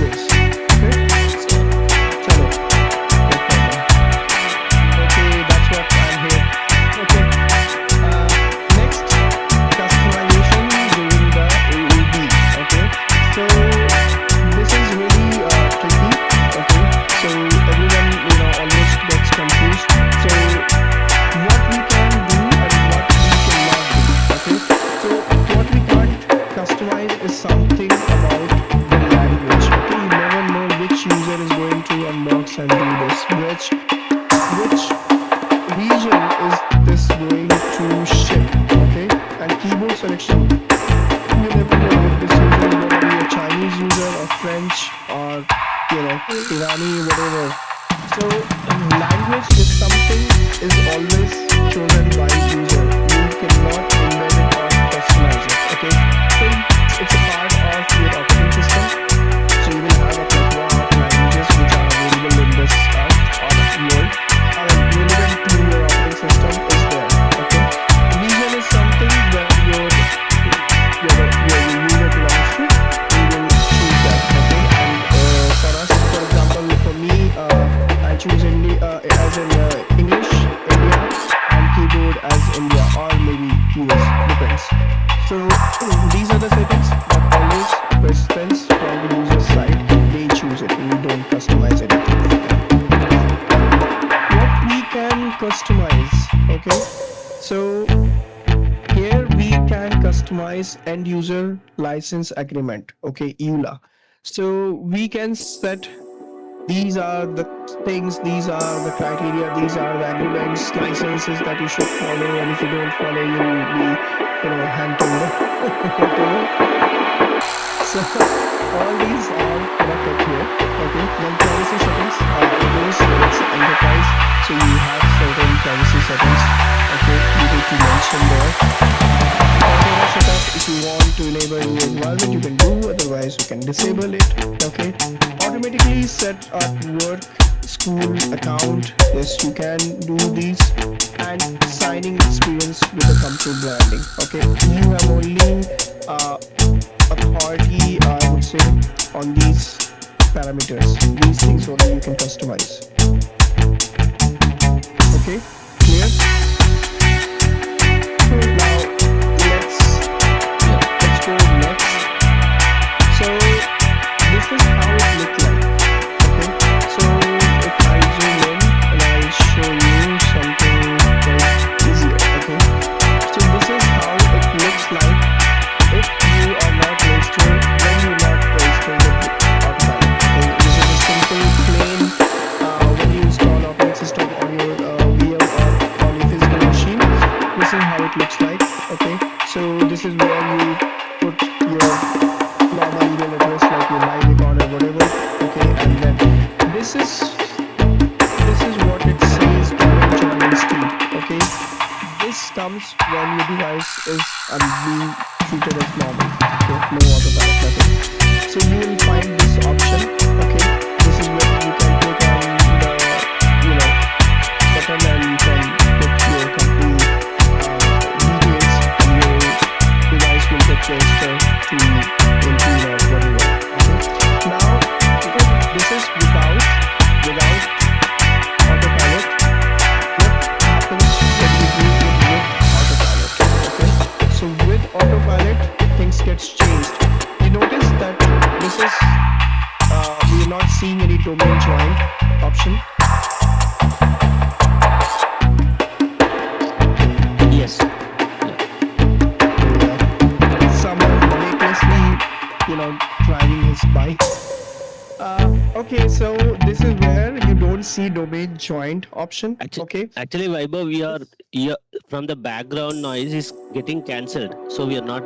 ways. Okay, chalo. No problem. Okay, that's what I'm here. Okay, next, customization during the AEB. Okay, so this is really tricky. Okay, so everyone almost gets confused. So what we can do and what we cannot do. Okay, so what we can't customize is something about the language. Okay, you never know which user is going to unbox and do this. Which region is this going to ship? Okay, and keyboard selection. You never know if this user is going to be a Chinese user or French or Irani, whatever. So language is something is always chosen by user. You cannot embed it or customize it. Okay, so it's a part of your operating system. So you will have a plethora of languages which are available in this world, are relevant to your operating system is there. Okay, region is something where your user belongs to. You will choose that. Okay, and for us, for example, for me, I choose India as in English, India, and keyboard as India or maybe US, depends. So these are the settings that always precedence from the user side. They choose it. We don't customize it. What we can customize, okay? So here we can customize end user license agreement, okay, EULA. So we can set these are the things, these are the criteria, these are the agreements, licenses that you should follow, and if you don't follow, you will be, hand to So all these are connected here. Okay, then privacy settings. Those it's enterprise, so you have certain privacy settings. Okay, you need to mention there. Container setup. If you want to enable your environment, you can do. Otherwise, you can disable it. Okay, automatically set up work, school account. Yes, you can do these, and signing experience with the company branding. Okay, you have only authority, I would say, on these parameters. These things only you can customize. Okay, clear? So now let's go next. So this is how it looks like. Okay, so if I zoom in and I'll show you something very easier. Okay, so this is how it looks like if you are not registered, when you're not registered with Autopilot. Okay, this is a simple plain when you install operating system on your VM or looks like. Okay, so this is where you put your normal email address like your live account or whatever. Okay, and then this is what it says domain join state. Okay, this comes when your device is being treated as normal. Okay, no autopilot nothing. So you will find this option. Okay, this is where you can click on the button and you can put your company details and your device will get transferred to Intune or whatever. Okay, now this is without autopilot. What happens when you do it with autopilot? Okay, so with autopilot things gets changed. You notice that this is we are not seeing any domain join option. Yes. Someone recklessly driving his bike. Okay, so this is where you don't see domain joined option. Okay, Actually, Vaibhav, we are from the background noise is getting cancelled, so we are not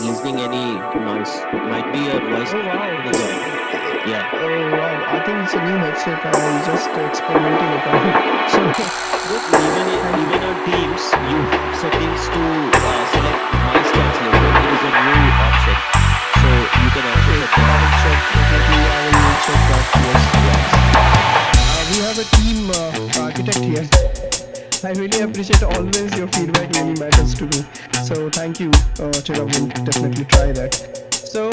listening any noise. Might be your voice. oh wow, Yeah. oh wow, I think it's a new headset. I'm just experimenting it out. So Even on Teams, you have settings to select noise cancellation. It is a new option, so you can also set that. I will check definitely. I will check that. Yes. We have a team architect here. I really appreciate always your feedback. Really matters to me. So thank you, Chira. Will definitely try that. So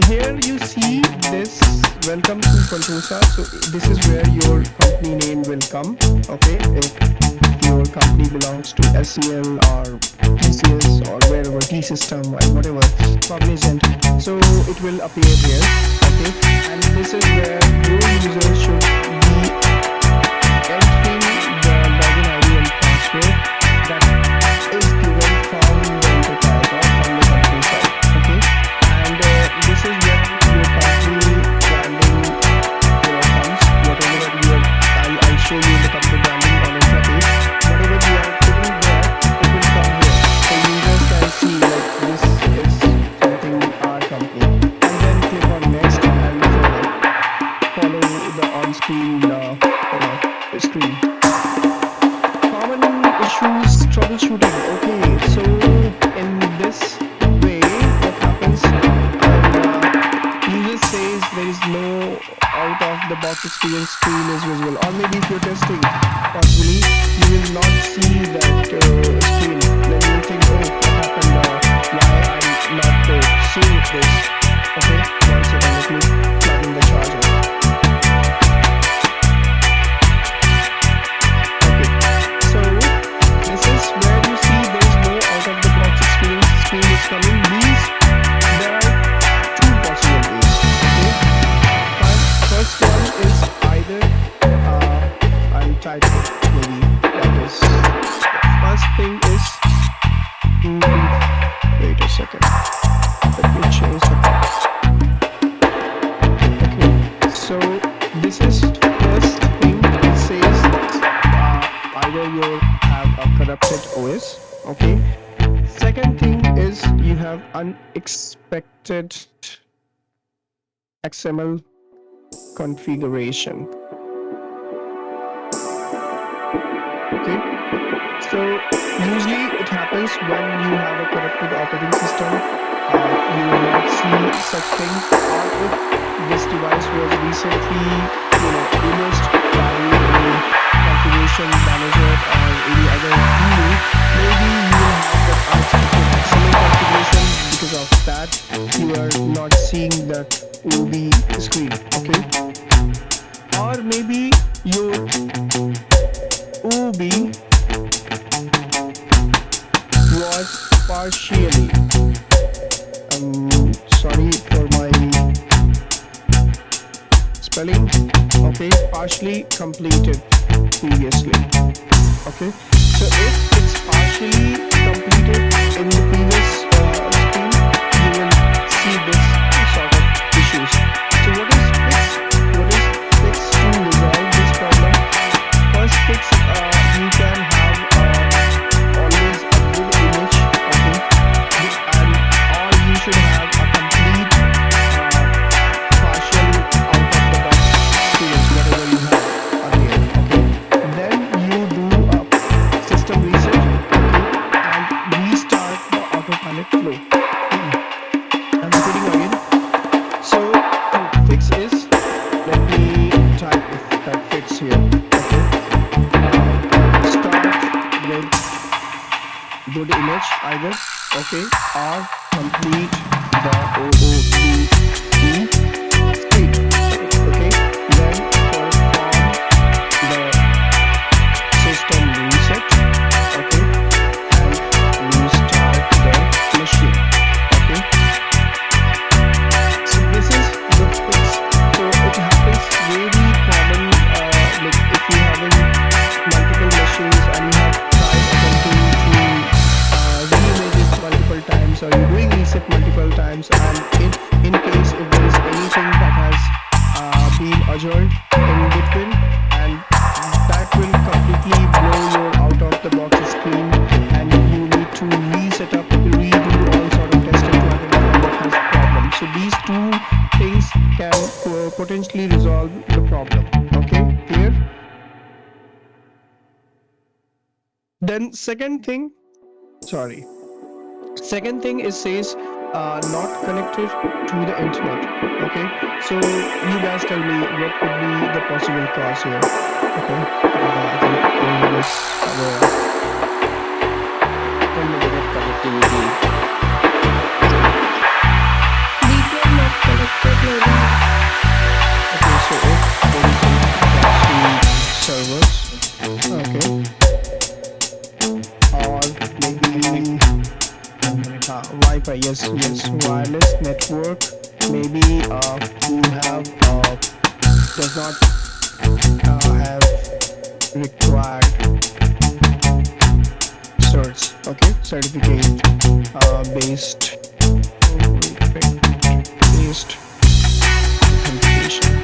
here you see this welcome to Contosa. So this is where your company name will come. Okay, if your company belongs to SCL or TCS or wherever, T-System or whatever, Cognizant. So it will appear here. Okay, and this is where your user should be entering the login ID and password that is given from the enterprise or from the company side. Okay, and this is where your company branding comes. Whatever that I'll show you the company branding on infra page. Whatever you are putting there, it will come here. So users can see like this is something our company. And then click on next and follow the on-screen screen. Common issues troubleshooting. Okay, so in this way, what happens when user says there is no out-of-the-box experience screen is visible, or maybe if you're testing, possibly you will not see that screen. Then you think, oh, what happened? Why I'm not seeing this? Okay, one second, let me plug in the charger. Coming these, there are two possible ways. Okay, first one is either I'll type it maybe that is first thing is wait a second, let me change the okay, so this is first thing. It says either you have a corrupted OS. Okay, second thing is you have unexpected XML configuration. Okay, so usually it happens when you have a corrupted operating system. You will not see such thing, or if this device was recently released by a configuration manager or any other tool, maybe you will have that unexpected XML configuration. Because of that, you are not seeing that OB screen. Okay, or maybe your OB was partially sorry for my spelling. Okay, partially completed previously. Okay, so if it's partially completed in the previous screen, you will see this sort of issues. So what is fixed to resolve this problem? First fix, you can have always a good image autopilot flow. I'm repeating again. So fix is, let me type if that fits here. Okay. Start with good image either. Okay. Or complete the OODE screen. Okay. Then perform the system reset. Okay. And restart the machine. Okay. So this is the fix. So it happens very common, like if you having multiple machines and you have tried attempting to reimage it multiple times, or you're doing reset multiple times, and if in case if there is anything that has been adjourned in between, and that will completely blow your out of the box screen, and you need to reset up, redo all sort of testing to identify what has problem. So these two things can potentially resolve the problem. Okay, clear? Then second thing is says not connected to the internet. Okay, so you guys tell me what could be the possible cause here. Okay, I think everyone is aware. Unlimited connectivity. VPN not connected maybe. Okay, so if there is a servers, okay, or maybe Wi-Fi, yes, wireless network, maybe you have does not have required certs, okay, certificate based authentication.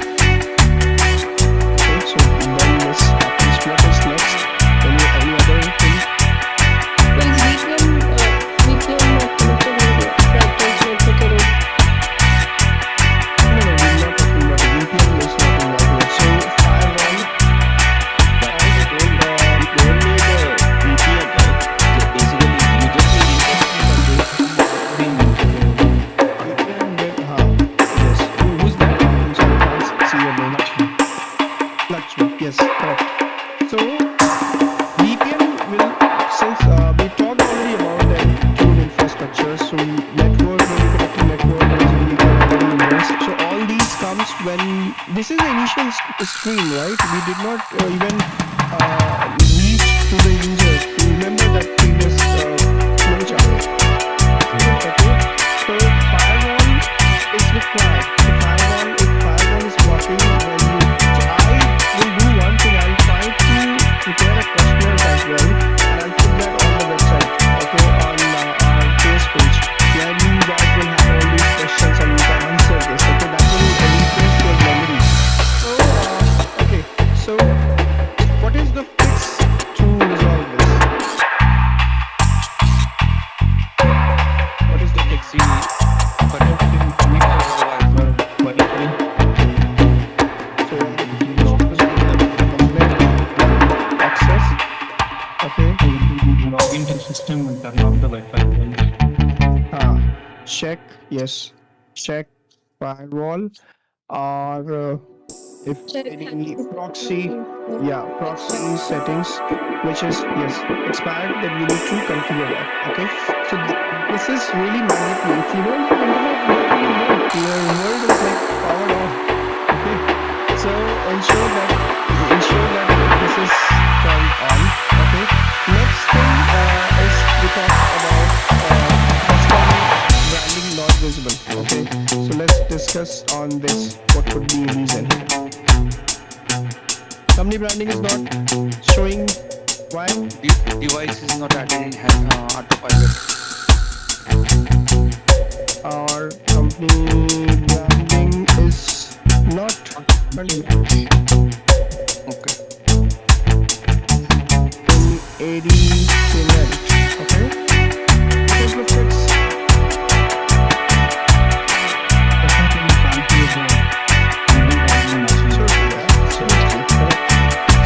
Okay, so when this happens, what is next? Any other thing? Well, VPN not connected maybe. That is network error. No, we're not talking about the VPN is not in that way. So firewall, You don't need a VPN, right? So basically, you just need VPN with yes. Who's that? I'm sorry, can't see your name. Lakshmi, yes, correct. So VPN will, since we talked already about the Intune infrastructure, so network, when you connect to network, as we already know. So all these comes when this is the initial screen, right? We did not even reach to the user. Remember that previous flowchart. Okay, so firewall is required. The firewall, if firewall is working, when you, so I will do one thing. I'll try to prepare a questionnaire as well, and I'll put that on the website. Okay, on our face page, where you guys will have all these questions and you can answer this. Okay, that will refresh your memory. So okay, so what is the fix to resolve this? What is the fix? So access. Okay. Log into system and turn off the Wi-Fi. Check, yes, check firewall, or if Check any access proxy, network. yeah, proxy settings, which is, yes, expired, then you need to configure that. Okay, so this is really mandatory. If you don't have internet, what do you do? Your world is like powered off. Okay, so ensure that this is turned on. Okay, next thing is we talk about custom branding not visible. Okay, so let's discuss on this. What could be reason here? Company branding is not showing. Why? Device is not added in autopilot. Our company branding is not running Okay. in AD payment. Okay, what is the fix?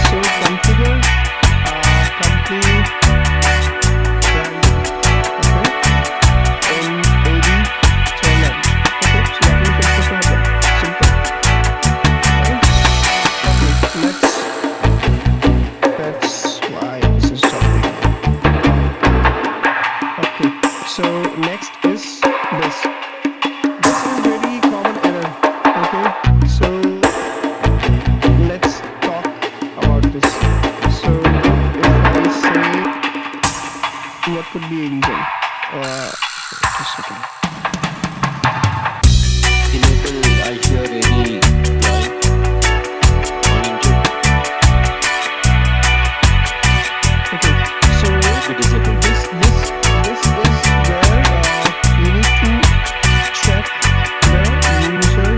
So configure company branding. Okay. So next is this. This is very common error. Okay, so let's talk about this. So if I say, what could be a reason? Just a second. Enable Azure AD join on Intune. Okay, so Be disabled. this is where you need to check the user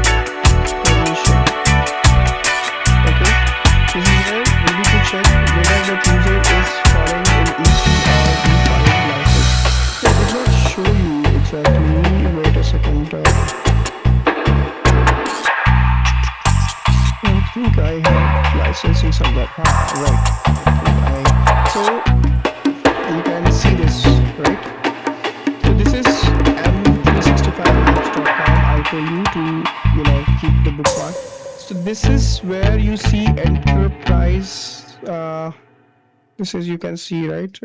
permission. Okay, this is where we need to check whether the user is following in E3 or E5 license. I did not show you exactly. Wait a second. I think I have licensing somewhere. Right. So you can see this, right? So this is m365apps.com. I told you to, keep the bookmark. So this is where you see enterprise. This is, you can see, right?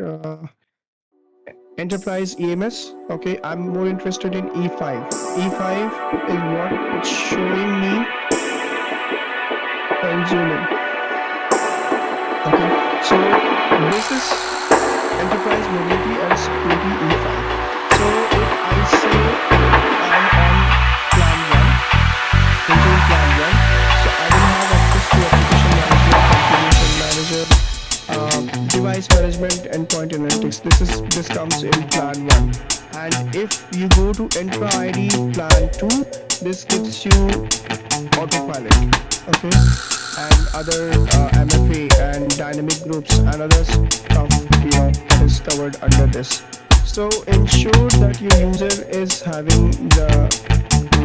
Enterprise EMS. Okay, I'm more interested in E5. E5 is what it's showing me. And zoom in. Okay, so this is enterprise mobility and security E5. So if I say I'm on plan 1, Intune plan 1, so I will have access to application manager, configuration manager, device management, endpoint analytics. This comes in plan 1. And if you go to Entra ID plan 2, this gives you Autopilot. Okay, and other MFA and dynamic groups and other stuff that is covered under this. So ensure that your user is having the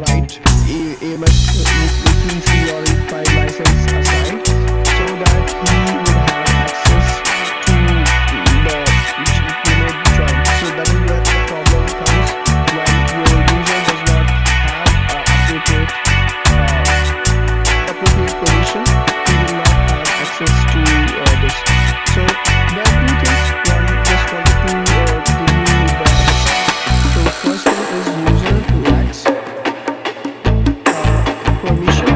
right AMS E3 or E5 license assigned, so that he would have access to the join. So that is where the problem comes when your user does not have appropriate permission. He will not have access to this. So there are two things. One, just wanted to give you the. So the first thing is user lacks permission.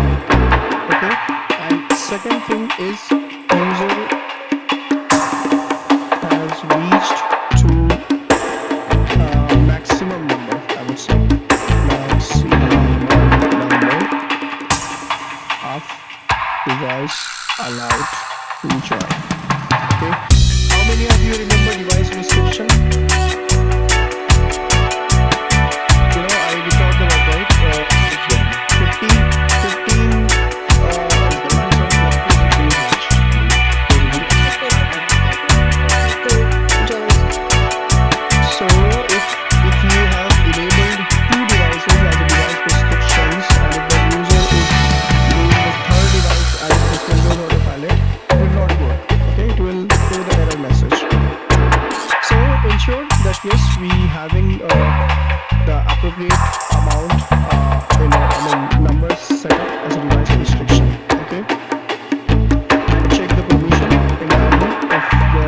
Okay, and second thing is user has reached to maximum number. I would say maximum number of device allowed to join. Okay, how many of you remember device restriction? I talked about, right? 15 So if you have enabled 2 devices as a device restrictions, and if the user is using the third device as this Windows Autopilot, it will not work. Okay, it will throw the error message. So ensure that yes, we having the appropriate amount numbers set up as a device restriction. Okay, and check the permission environment. If the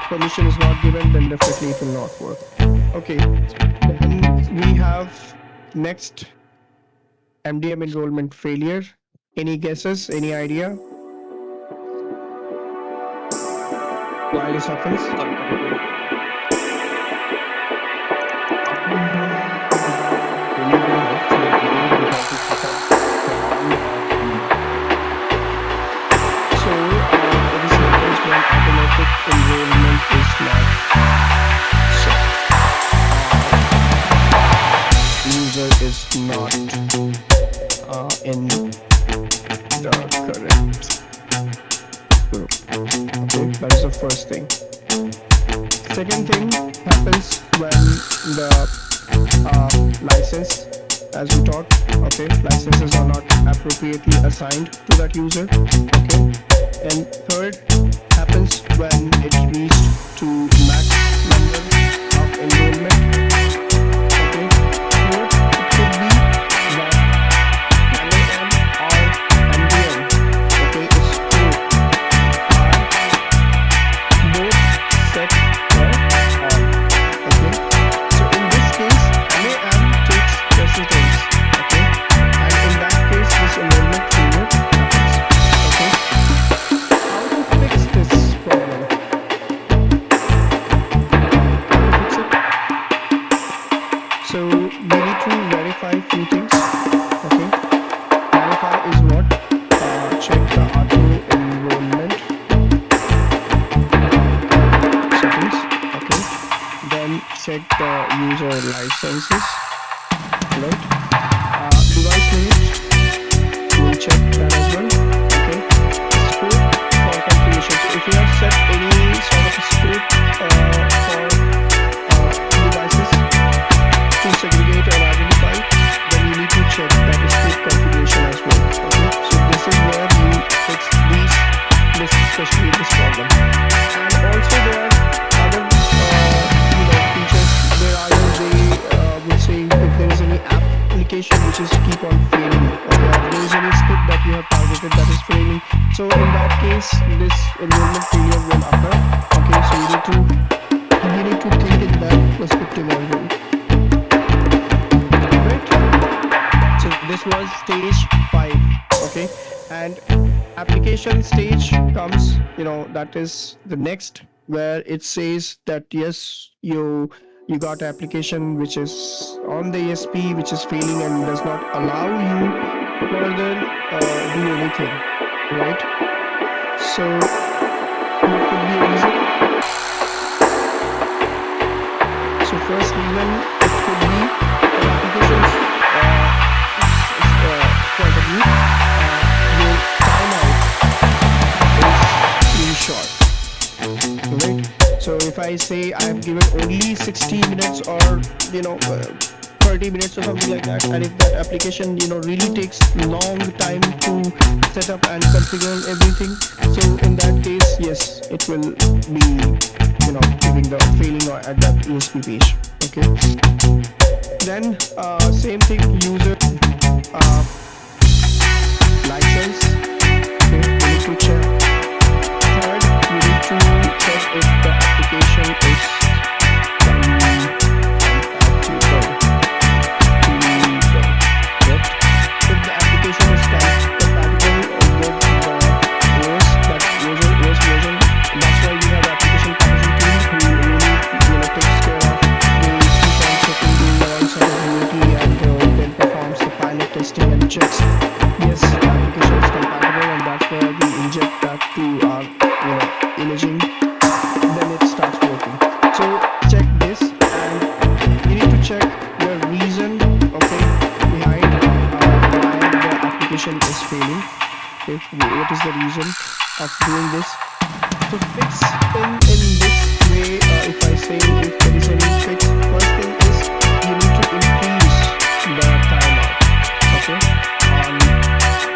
permission is not given, then definitely it will not work. Okay, then we have next MDM enrollment failure. Any guesses? Any idea why this happens? So this happens when automatic enrollment is not set. User is not in the correct group. Okay, that is the first thing. Second thing happens when the license, as we talked, okay, licenses are not appropriately assigned to that user. Okay, and third happens when it reached to max number of enrollment. Okay, fourth, it could be that LAM or MDM, okay, is true, are both set or on. Okay, so in this user licenses, right? Device limit, we'll check that as well. Okay. Scope for configuration. So if you have set any sort of a scope for devices to segregate or identify, then you need to check that scope configuration as well. Okay. So this is where you fix this especially this problem. And also there are other features. There are they would say if there is any application which is keep on failing, okay, or there is any script that you have targeted that is failing, so in that case this enrollment failure will occur. Okay, so you need to think in that perspective already. Right? So this was stage 5. Okay, and application stage comes, that is the next, where it says that yes, you got an application which is on the ESP which is failing and does not allow you further do anything, right? So what could be a reason? So first reason, it could be an application's point of view, your timeout is really short, right? So if I say I have given only 60 minutes or 30 minutes or something like that, and if that application really takes long time to set up and configure everything, so in that case, yes, it will be giving the failing or at that ESP page. Okay. Then same thing, user license. Okay, you need to check. Third, you need to check if the application is compatible. If the application is compatible with the OS version, that's why we have application packaging team who really takes care of the keep on checking the all sort of UAT and then performs the pilot testing and checks yes, the application is compatible, and that's where we inject that to our imaging, then it starts working. So check this, and you need to check the reason, okay, behind why the application is failing. Okay, what is the reason of doing this? So fix in this way, if I say if there is any fix, first thing is you need to increase the timeout, okay, on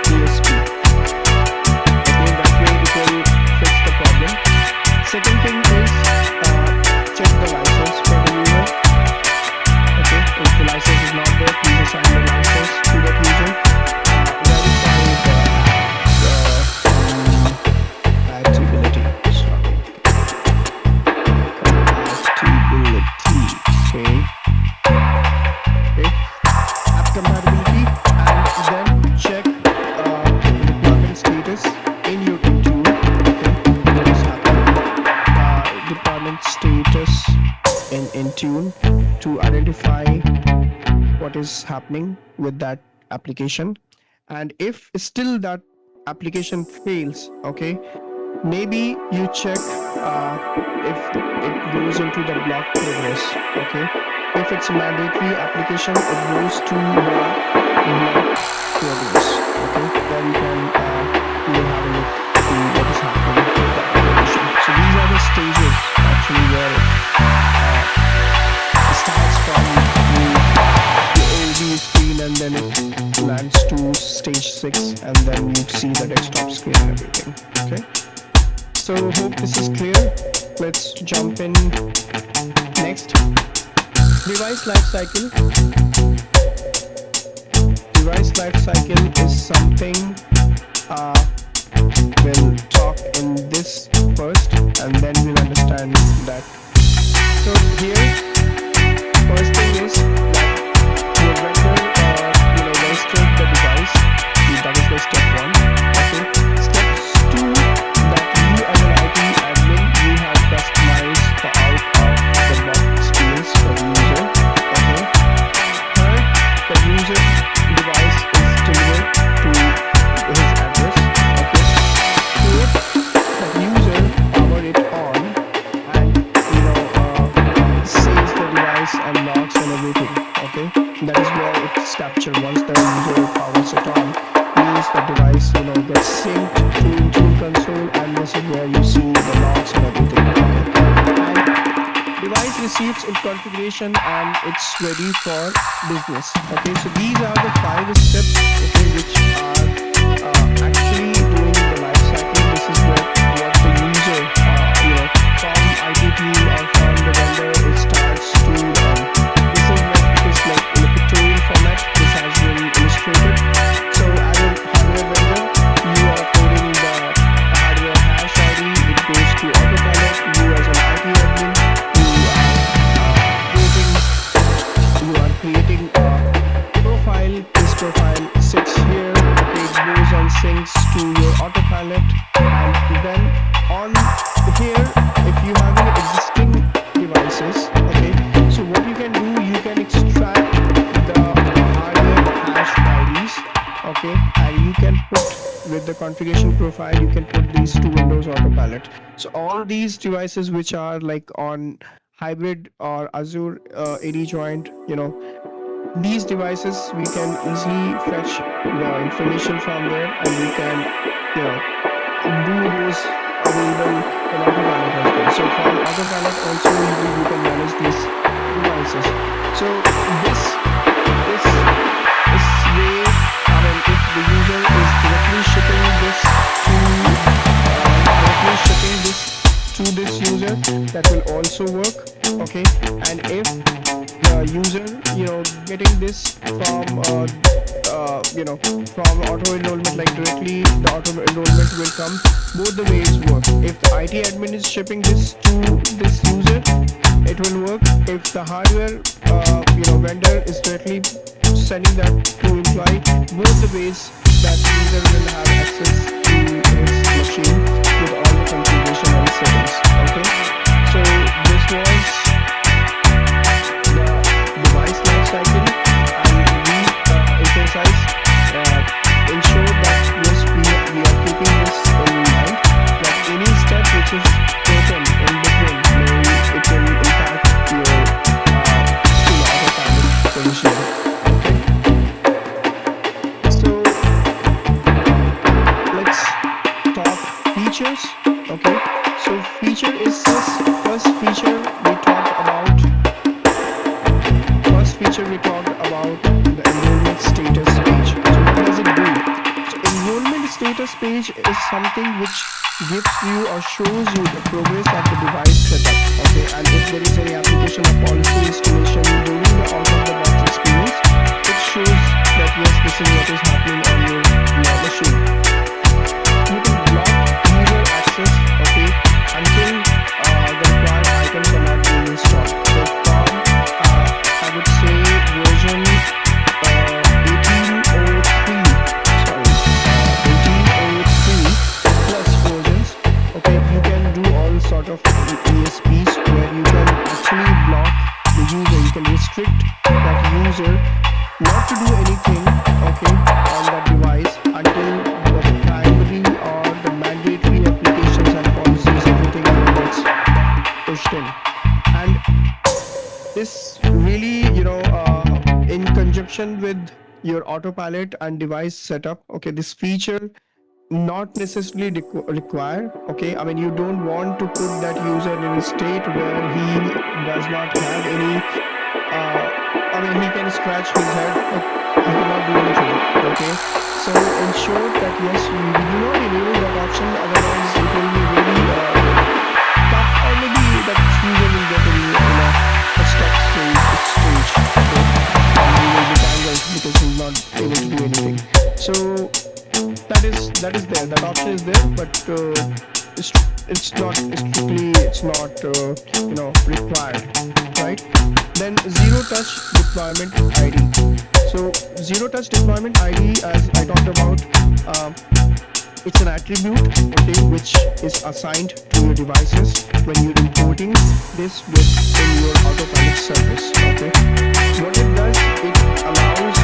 ESP. Okay, that way it will fix the problem. Second thing is check the license for the user. Okay, if the license is not there, please assign the license to that user. Verify the compatibility. Okay. App compatibility, and then check deployment status in your Intune. Okay, what is happening? Deployment status in Intune to identify what is happening with that application, and if still that application fails, okay, maybe you check if it goes into the block progress. Okay, if it's a mandatory application, it goes to the block progress. Okay, then you can have a look to what is happening with the application. So these are the stages actually where it starts from the AV screen and then it lands to stage 6, and then you see the desktop screen and everything. Okay, so hope this is clear. Let's jump in next. Device lifecycle. Device lifecycle is something we'll talk in this first, and then we'll understand that. So here, first thing is that your vendor registered the device. That is the step 1. Okay. Steps 2, that you as an IT admin, you have customized the out of the box experience for the user. Okay. Third, the user device is delivered to his address. Okay. Fourth, the user power it on and saves the logs and everything. Okay, that is where it's captured. Once the user powers it on, means the device gets synced to Intune console, and this is where you see the logs and everything. Okay, and device receives in configuration and it's ready for business. Okay, so these are the 5 steps, okay, which are actually doing the life cycle. This is what the user from IT team or from the vendor it starts to this is what it is like in a pictorial format. This has been illustrated. So as a hardware vendor, you are uploading the hardware hash ID, it goes to Autopilot. You as an IT admin, you are creating a profile. This profile sits here, it goes and syncs to your Autopilot, and then on here, if you have any existing devices, okay, so what you can do, you can extract the hardware hash IDs, okay, and you can put with the configuration profile, you can put these to Windows Autopilot. So all these devices which are like on hybrid or Azure AD joint, these devices we can easily fetch the information from there, and we can do those available in Autopilot as well. So from Autopilot also you can manage these devices. So this way, I mean, if the user is directly shipping this to this user, that will also work. Okay, and if the user getting this from from auto enrollment, like directly the auto enrollment will come, both the ways work. If the IT admin is shipping this to this user, it will work. If the hardware vendor is directly sending that to employee, both the ways that user will have access to his machine with all the configuration and settings. Okay, so this was the device lifecycle, and we emphasize ensure that yes, we are keeping this in mind, that any step which is taken in between, it will impact your Autopilot position. Okay, so let's talk features. Okay, so feature is this first feature we talked about the enrollment status page. So what does it do? So enrollment status page is something which gives you or shows you the progress of the device setup. Okay, and if there is any application or policy installation during the out-of-the-box experience, it shows that yes, this is what is happening on your machine. You can block user access, okay, until the required items are not being installed. So from I would say version 1803 plus versions, okay, you can do all sort of ESPs where you can actually block the user. You can restrict that user not to do anything, okay, on that device until the primary or the mandatory applications and policies, everything gets pushed in. And this really in conjunction with your Autopilot and device setup, okay, this feature not necessarily require, okay, I mean, you don't want to put that user in a state where he does not have any I mean, he can scratch his head but he cannot do anything. Okay, so ensure that yes, you do not enable that option, otherwise it will be really tough, or maybe that user will get in a stuck stage, okay, and he will be tangled because he's not able to do anything. So that is there, that option is there, but it's not strictly, it's not required, right? Then zero touch deployment ID. So zero touch deployment ID, as I talked about, it's an attribute, okay, which is assigned to your devices when you're importing this within your Autopilot service. Okay, what it does, it enables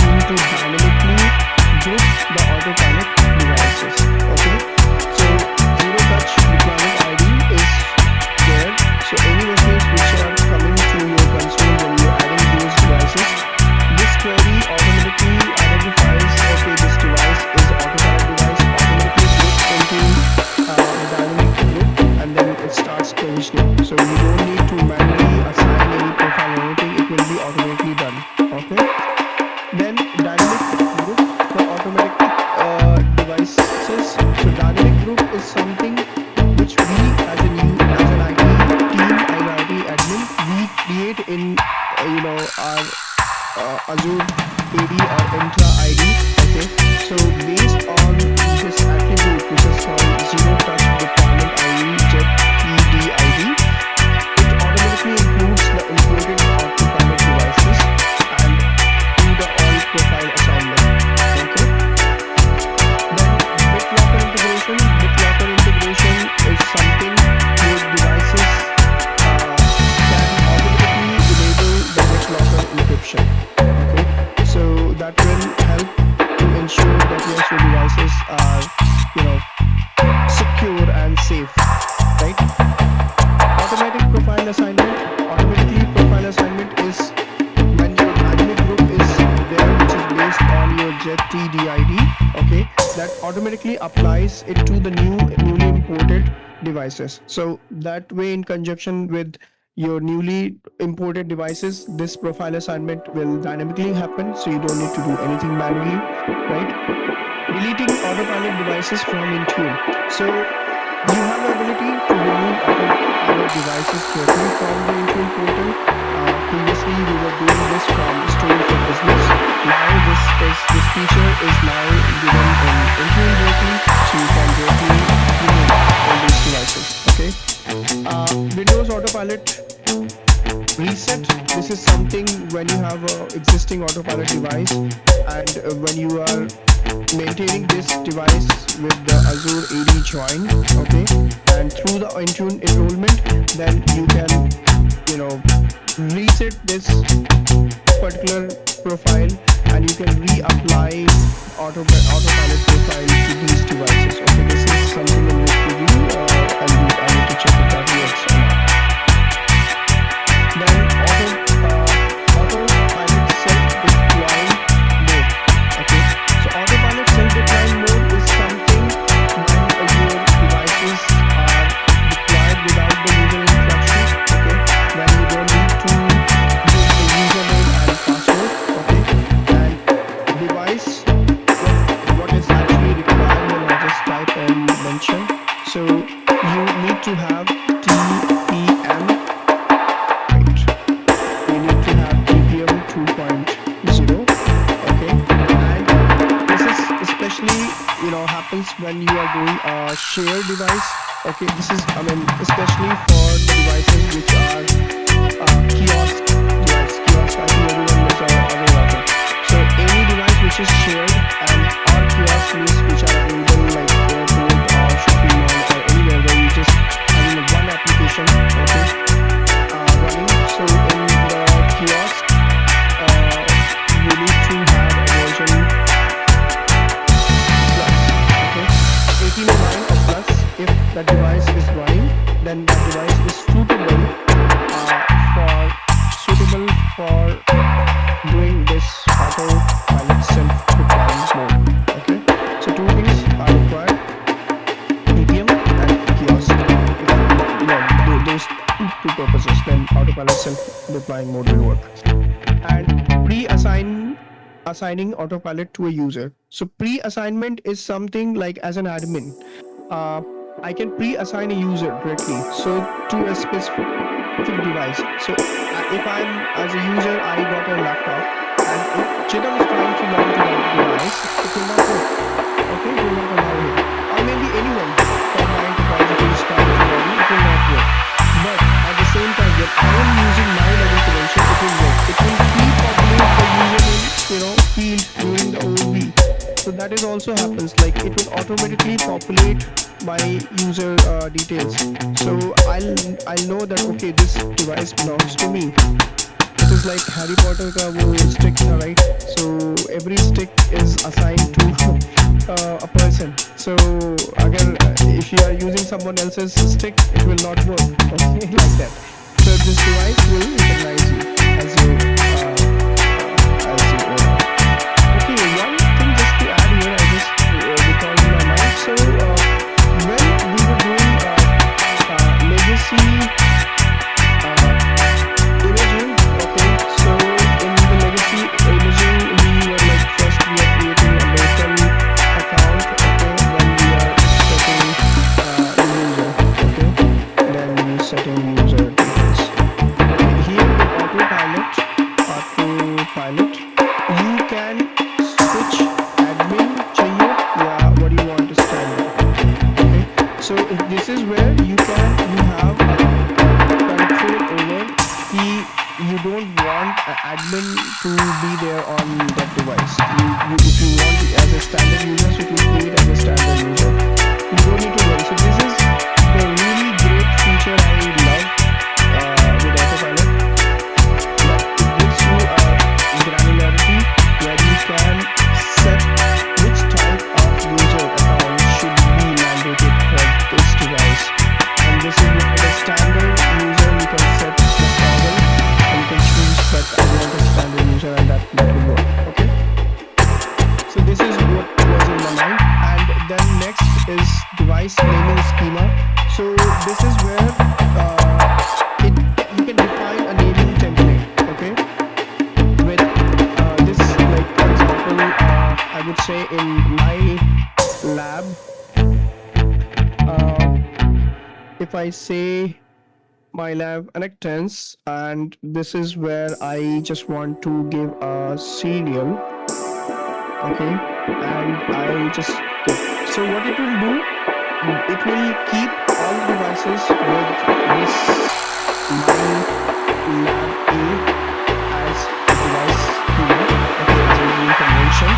you to dynamically group the Autopilot devices. Okay, so zero touch deployment ID is there. So any machines which are coming to your console in our Azure AD or Intra ID. Okay, so based on this attribute, which is called zero touch deployment ID jet TDID, it automatically includes the imported Autopilot devices and do the all profile assignment. Okay, then BitLocker integration. BitLocker integration is something your devices can automatically enable the BitLocker encryption. Okay, so that will help to ensure that yes, your devices are secure and safe, right? Automatic profile assignment. Automatically profile assignment is when your admin group is there, which is based on your JetTDID. Okay, that automatically applies it to the newly imported devices. So that way, in conjunction with your newly imported devices, this profile assignment will dynamically happen, so you don't need to do anything manually, right? Deleting Autopilot devices from Intune. So you have the ability to remove Autopilot devices directly from the Intune portal. Previously, we were doing this from Store for Business. Now this feature is now given in Intune directly, so you can directly remove all these devices. Okay. Windows Autopilot reset. This is something when you have an existing Autopilot device and when you are maintaining this device with the Azure AD join, okay, and through the Intune enrollment, then you can reset this particular profile and you can reapply Autopilot profile to these devices. Okay, this is something I need to do and I need to check if that works or not. Then Autopilot self-deploying mode. Okay, so Autopilot self-deploying mode is something when your devices are deployed without the user instructions. Okay, when you don't need to use the username and password. Okay, and device what is actually required when I just type and mention. So you need to have TPM. You need to have TPM 2.0. Okay, and this is especially happens when you are doing a shared device. Okay, this is especially for the devices which are kiosk device. Kiosk, I think everyone is aware of it. So any device which is shared and our kiosk means which are available like airport or shopping mall or anywhere where you just having one application. Okay, running. So in the kiosk, you need to have a version plus. Okay, 1809 or plus. If the device is running, then the device is suitable for doing this Autopilot self-deploying mode. Okay, so two things are required: ATM and kiosk. If those two purposes, then Autopilot self-deploying mode will work. And assigning Autopilot to a user. So pre-assignment is something like as an admin, I can pre-assign a user directly, so to a specific device. So if I'm as a user, I got a laptop, and if Chidam is trying to log to that device, it will not work. Okay, it will not allow him, or maybe anyone from my enterprise if is trying to log in, it will not work. But at the same time, when I am using my login credential, it will work. It will pre-populate the username, field during the OOB. So that is also happens, like it will automatically populate my user details. So I'll know that okay, this device belongs to me. It is like Harry Potter ka wo stick tha, right? So every stick is assigned to a person. So if you are using someone else's stick, it will not work. Okay, like that. So this device will recognize you as your owner. Okay, one thing just to add here, I just recalled in my mind. So when we were doing legacy imaging, okay, so in the legacy imaging, we were like first we are creating a local account, okay, then we are setting user, okay, then setting user details. Here with want an admin to be there on that device. If you want as a standard user, so it will create as a standard user. You don't need to worry. So this is the really great feature I love with Autopilot. That it gives you a granularity where you can set which type of user account should be mandated for this device. And this is where the standard user you can set the toggle and you can choose that I want a standard user and that will work. Okay. So this is what was in my mind. And then next is device naming schema. So this is where you can define a naming template. Okay. With this, like for example, I would say in my lab, if I say my lab connectance, and this is where I just want to give a serial. Okay, and I just so what it will do, it will keep all the devices with this my lab A as a device schema, okay, as a naming convention,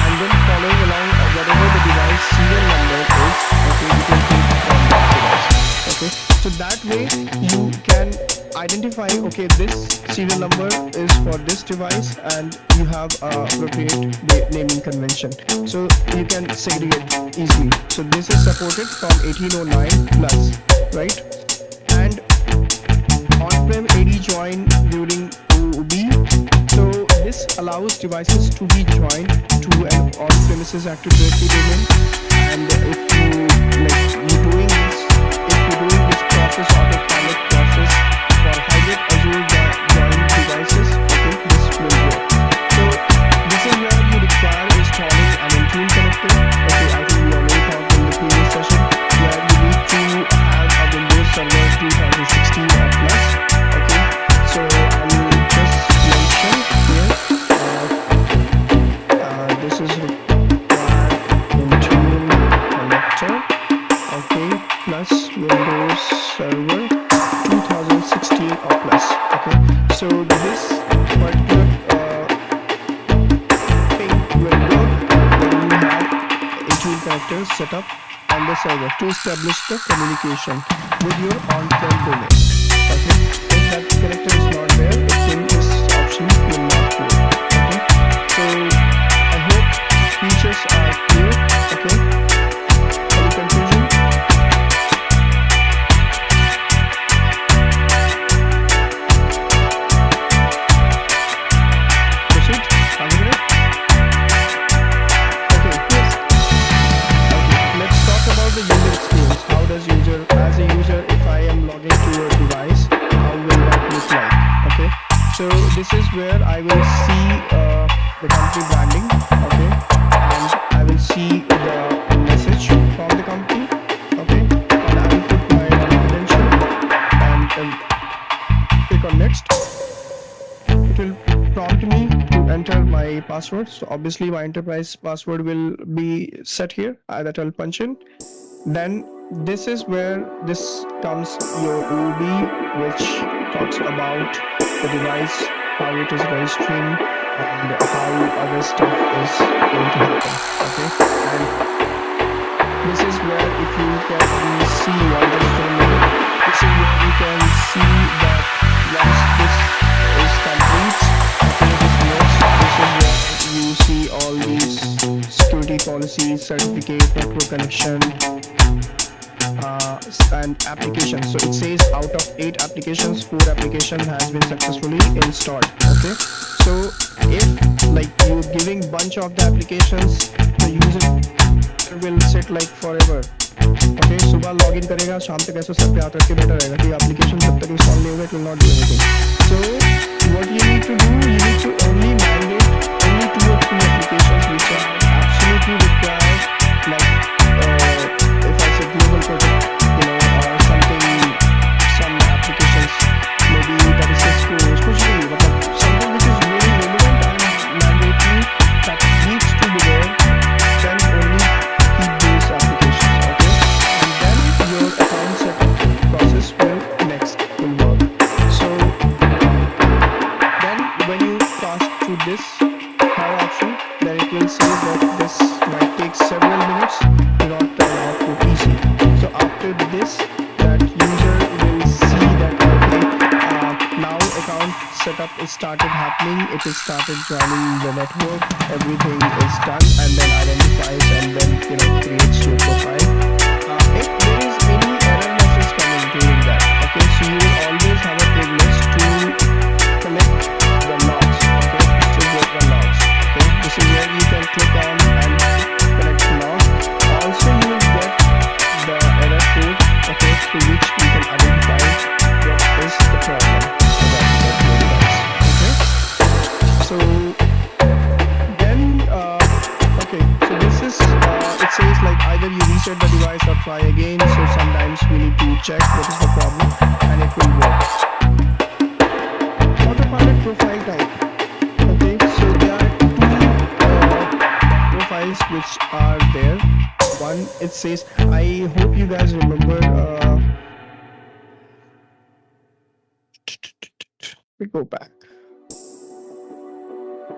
and then following along whatever the device serial number is, okay, it will keep from that device. Okay, so that way you can identify, okay, this serial number is for this device and you have a appropriate naming convention, so you can segregate easily. So this is supported from 1809 plus, right? And on-prem AD join during OOB, so this allows devices to be joined to an on-premises Active Directory domain. And if you're doing this process, Autopilot process for hybrid Azure joined devices, okay, this will work. So this is where you require installing an Intune connector. Okay, I think we already talked in the previous session where you need to have a Windows Server 2016 or plus. Okay, so I'll just mention here this is required Intune connector. Okay, plus Windows Server 2016 or plus. Okay, so this particular thing will work when you have Intune connectors set up on the server to establish the communication with your on-prem domain. Okay, if that connector is not there, then this option will not work. Okay, so I hope features are clear. Okay, any confusion? Proceed. Are we ready? Okay, yes. Okay, let's talk about the user experience. How does as a user, if I am logging to a device, how will that look like? Okay, so this is where I will see the company branding. Okay, and I will see the message from the company. Okay, and I will put my credential and click on next. It will prompt me to enter my password. So obviously my enterprise password will be set here that I'll punch in. Then this is where this comes your OOB, which talks about the device, how it is registering, and how other stuff is going to happen. Okay, and this is where if you can see on the screen, this is where you can see that once this is complete, okay, this works. This is where you see all these security policies, certificate, network connection, and applications. So it says out of 8 applications, 4 application has been successfully installed. Okay, so if like you're giving bunch of the applications, the user will sit like forever. Okay, सुबह login करेगा, शाम तक ऐसे सब पे हाथ रख के बैठा रहेगा कि application जब तक install नहीं होगा, it will not do anything. So what you need to do, you need to only mandate only 2 or 3 applications which are absolutely required, like if I say global project, or something, some applications, maybe that is Cisco, especially, but something which is really relevant and mandatory that needs to be there, then only keep these applications. Okay, and then your account setup process will work. So then to this power option, then it will say that this might take several minutes to not turn off your PC. So after this, that user will see that okay, now account setup is started happening, it is started joining the network, everything is done, and then identifies and then creates your profile. If there is any error message coming during that, okay, so you will always have a privilege to collect the logs. Okay, this is what the logs. Okay, this is where you can click on and collect the log. Also, you will get the error code, okay, to which you can identify what is the problem. Okay, so then okay, so this is it says like either you reset the device or try again. So sometimes we need to check what is the problem and it will work. Autopilot profile type. Okay, so there are two profiles which are there. One, it says, I hope you guys remember we go back.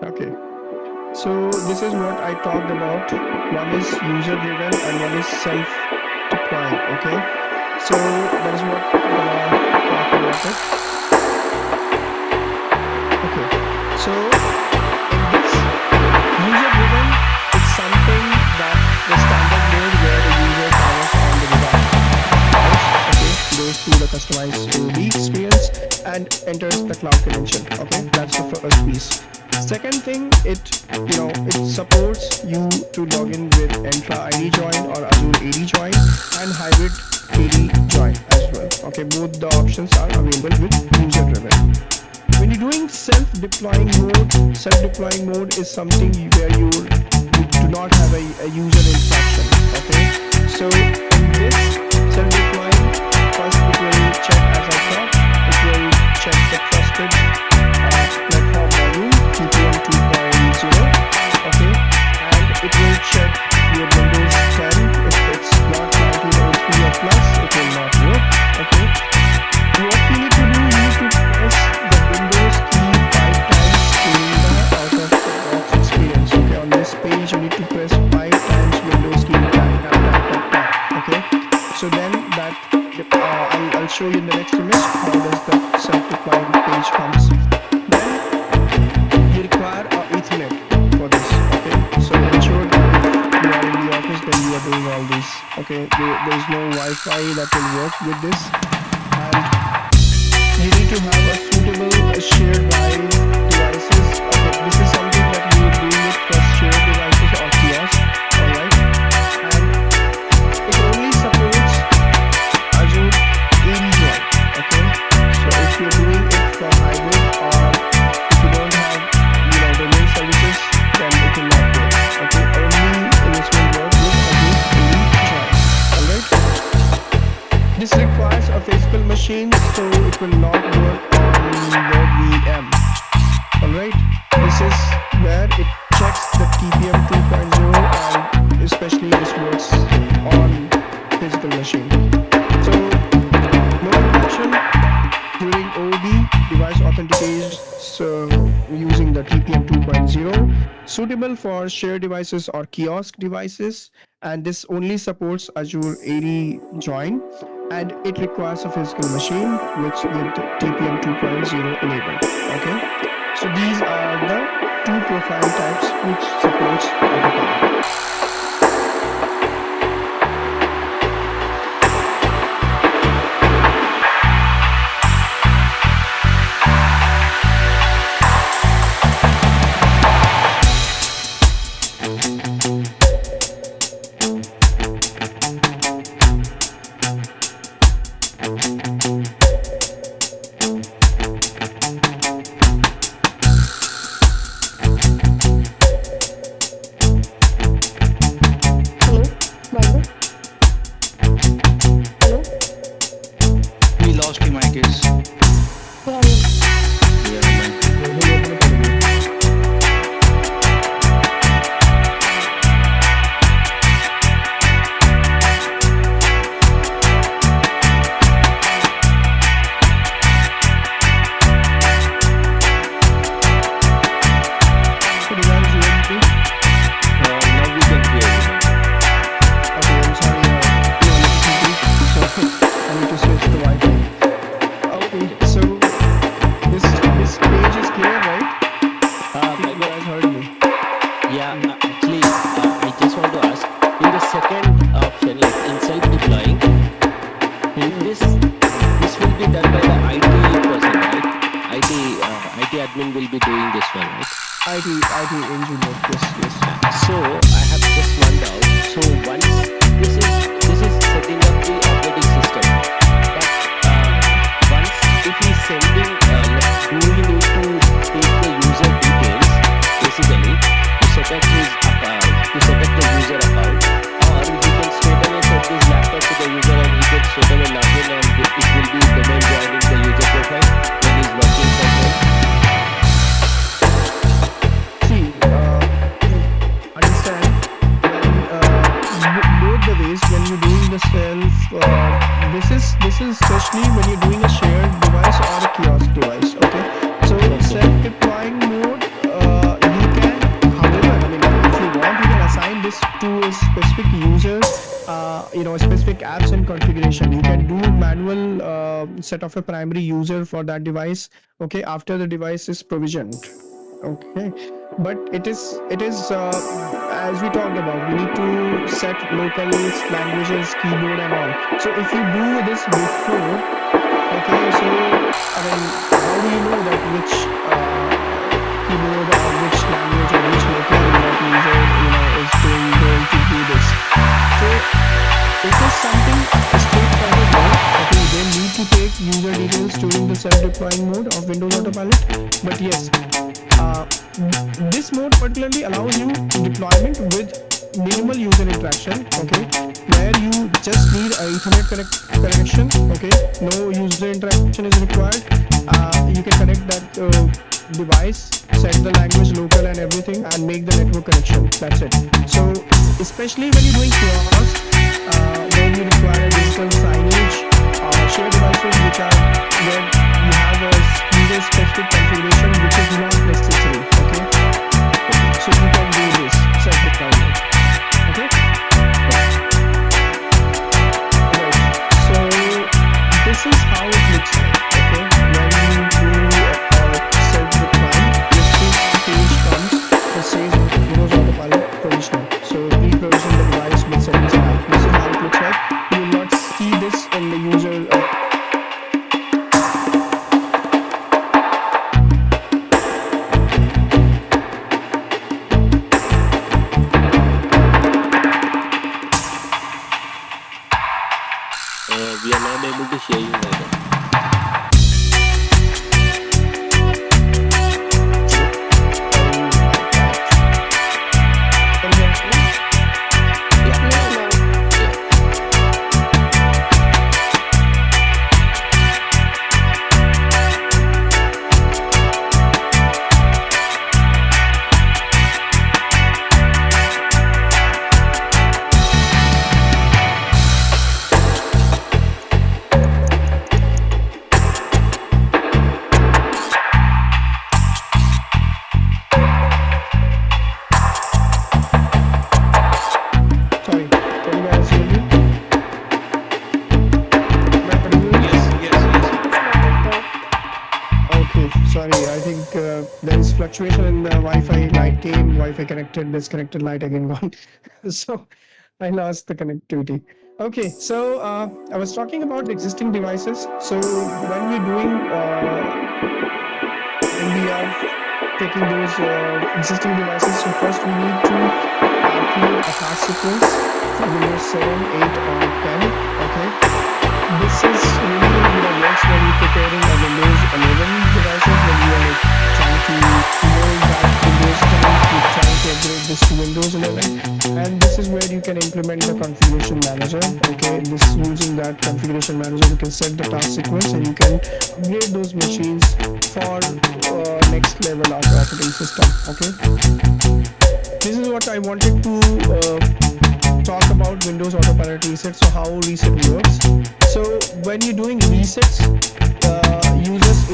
Okay, so this is what I talked about. One is user driven and one is self deploying. Okay, so that is what talk about it. Okay, so in this user driven, it's something that the standard mode where the user powers on the device. Okay, goes through the customized OB experience and enters the cloud credential. Okay, that's the first piece. Second thing, it supports you to log in with Entra ID join or Azure AD join and hybrid AD join as well. Okay, both the options are available with user driven. When you're doing self-deploying mode is something where you do not have a user interaction. Okay, so in this self-deploying, first it will check, as I thought, it will check the trusted platform volume TPM 2.0. Okay, and it will check your Windows 10. If it's not 1903 or plus, it will not work. Okay, what you need to do, you need to press the Windows key 5 times during the out-of-the-box experience. Okay, on this page you need to press 5 times Windows key tap. Okay, so then that I'll show you in the next image how does the self-deploying page comes. Then you require Ethernet for this. Okay, so ensure that if you are in the office then you are doing all this. Okay, there is no Wi-Fi that will work with this, and you need to have a suitable shared drive devices. Okay, this is something that you will do with shared devices or kiosk. Alright, and it only supports Azure AD join. Okay, so if you're doing it from hybrid or if you don't have domain services, then it will not work. Okay, only this will work with Azure AD join. Alright, this requires a physical machine, so it will not work on your VM. Alright, this is where it checks the TPM 2.0 and especially this works on physical machine. So mode detection during OD device authentication, so using the TPM 2.0, suitable for shared devices or kiosk devices, and this only supports Azure AD join, and it requires a physical machine which with TPM 2.0 enabled. Okay, so these are the two profile types which supports Autopilot. well, right? IT engineer. Yes. So I have just one doubt. So once this is setting up the operating system, but once if he's sending, do we need to take the user details basically to set up his to set up the user account, or we can straight away set this laptop to the user and he can straight away log in and it will be domain joining the user profile when he's working from home. See, understand both the ways when you're doing the self. This is especially when you're doing a shared device or a kiosk device. Okay, so self-deploying mode, you can, however, I mean, if you want, you can assign this to a specific user. Specific apps and configuration. You can do manual set of a primary user for that device. Okay, after the device is provisioned. Okay, but it is as we talked about, we need to set locals, languages, keyboard and all. So if you do this before, okay, so I mean, how do you know that which keyboard or which language or which local that user is going to do this? So it is something straightforward mode. Okay, you don't need to take user details during the self-deploying mode of Windows Autopilot. But yes, this mode particularly allows you deployment with minimal user interaction. Okay, where you just need a Ethernet connection. Okay, no user interaction is required. You can connect that device, set the language, local and everything, and make the network connection. That's it. So especially when you're doing kiosk, when you require digital signage, shared devices which are where you have a user specific configuration which is not necessary. Okay, so you can do this self-deployment. Okay, right. So this is how it looks like. Okay, when you do self-deployment, this page comes that says Windows Autopilot provisioning. So pre-provision the device with settings app. This is how it looks like. You will not see this in the user. We are not able to hear you right now. Fluctuation in the Wi-Fi, light came, Wi-Fi connected, disconnected, light again gone. So I lost the connectivity. Okay, so I was talking about the existing devices. So when we're doing, when we are taking those existing devices, so first we need to create a task sequence for Windows 7, 8 or 10. Okay, this is really works when you're preparing a Windows 11 devices, when you are trying to mold that Windows 10, you're trying to upgrade this to Windows 11, and this is where you can implement the configuration manager. Okay, using that configuration manager, you can set the task sequence and you can upgrade those machines for next level of operating system. Okay, this is what I wanted to talk about Windows Autopilot reset. So how reset works. So when you're doing resets, users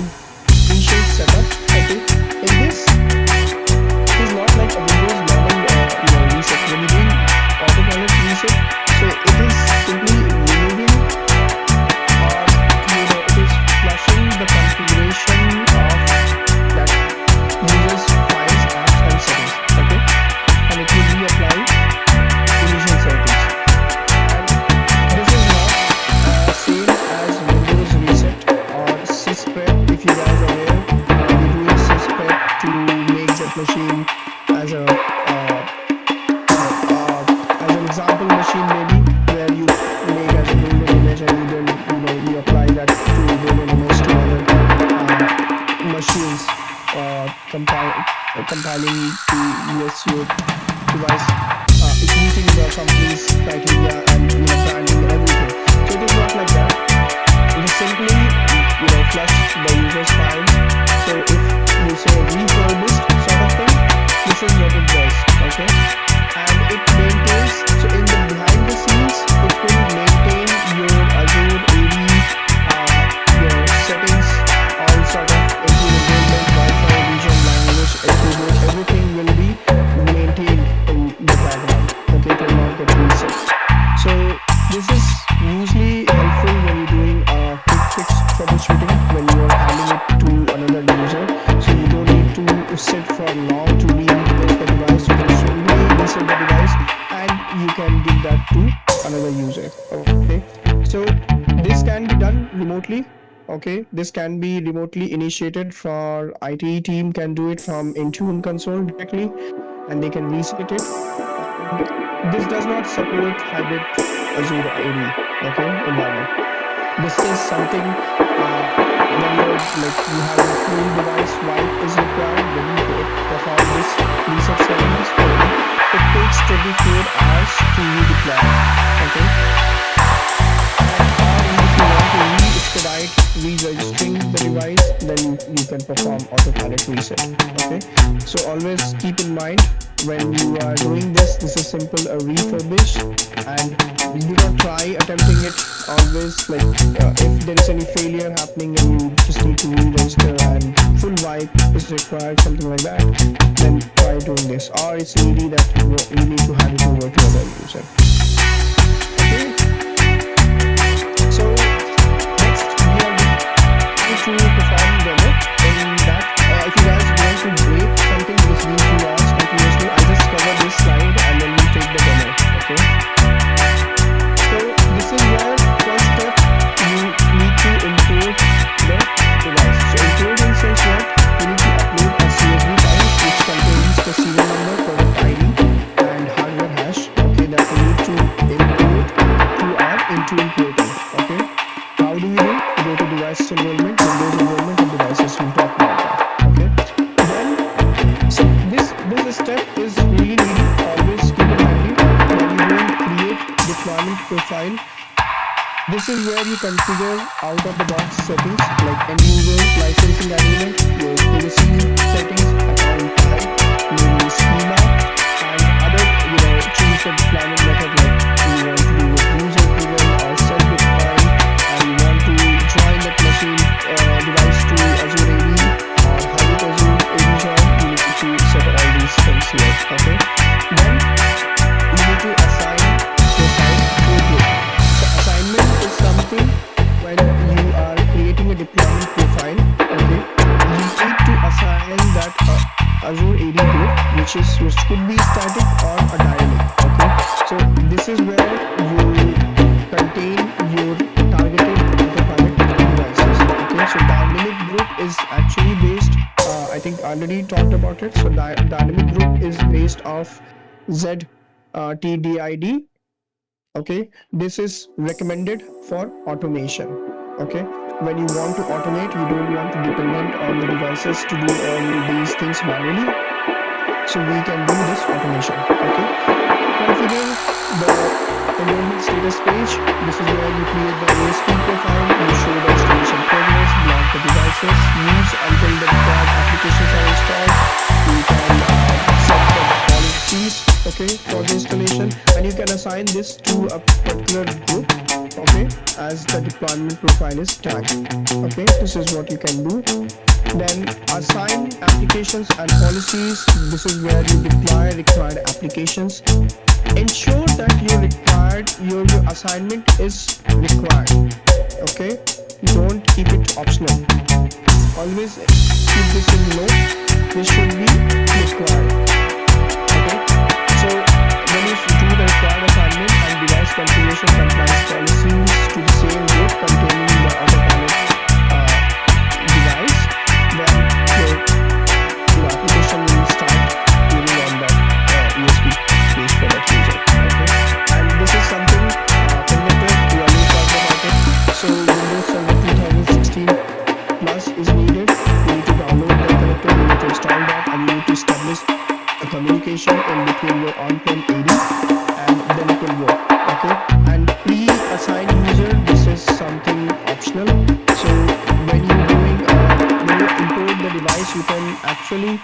initial setup. Okay, in this it is not like a Windows normal reset. When you're doing Autopilot reset, so it is simply removing or it is flushing the configuration of that user's files, apps and settings. Okay, and it will reapply initial settings. And this is not same as Windows reset or sysprep. If you guys are aware, we're doing sysprep to private machine as a as an example machine, maybe where you make as a golden image and you then you apply that to golden image to other machines, compiling to yes your device meeting the company's criteria and branding and everything. So it is not like that. It is simply flush the user's files. So if you say refurbished sort of thing, this is what it does. Okay, and it maintains. So in the behind the scenes, it will maintain your Azure AD, your settings, all sort of environment, Wi-Fi, region, language, everything will be maintained in the background. Okay, it will not get reset. So this is usually helpful when you're doing quick fix troubleshooting, when you are handing it to another user. So you don't need to sit for long to reset the device. You can simply reset the device and you can give that to another user. Okay, so this can be done remotely. Okay, this can be remotely initiated. For IT team can do it from Intune console directly, and they can reset it. This does not support hybrid Azure AD, okay, environment. This is something when you're you have a full device wipe is required, then you perform this reset settings. It takes 24 hours to redeploy. Okay. And if you want to re-expedite re-registering the device, then you can perform autopilot reset. Okay. So always keep in mind, when you are doing this is simple a refurbish, and do not try attempting it always if there is any failure happening and you just need to re-register and full wipe is required, something like that, then try doing this, or it's needy that you need to hand it over to other user. Okay, so next we are going to perform demo. In that if you guys want to break something this needs to last continuously, I just cover this slide and then we take the demo. Okay, so this is where first step you need to import the device. So import instance what you need to upload a CSV file which contains the serial number, product ID and hardware hash. Okay, that we need to import to our Intune portal. Okay, how do we do? We go to device enrollment, Windows enrollment and devices. We'll talk about that. Okay, then so this step is really needy. Always keep it handy when you do create deployment profile. This is where you configure out of the box settings like end user, licensing agreement, your privacy settings, account type, namely schema, and other choose the deployment method like you want to do with user driven or self defined, and you want to join that machine device to Azure AD or hybrid Azure AD join. You need to set all these things here. Okay, then you need to assign profile to group. So assignment is something when you are creating a deployment profile. Okay, you need to assign that Azure AD group, which could be static or a dynamic. Okay, so this is where you contain your targeted autopilot devices. Okay, so dynamic group is actually based. I think I already talked about it. So dynamic group is based off ZTDID. Okay, this is recommended for automation. Okay, when you want to automate, you don't want to dependent on the devices to do all these things manually, so we can do this automation. Okay, configure the enrollment status page. This is where you create the ASP profile, you show the installation progress, block the devices, use until the required applications are installed. You can set the policies, okay, for the installation, and you can assign this to a particular group, okay, as the deployment profile is tagged. Okay, this is what you can do. Then assign applications and policies. This is where you deploy required applications. Ensure that your assignment is required. Okay, don't keep it optional. Always keep this in low. This should be required. Okay, so when you do the required assignment and device configuration compliance policies to the same group containing the autopilot device, then your application will start to establish a communication in between your on-prem AD, and then it will work. Okay, and pre-assigned user, this is something optional. So when you import the device, you can actually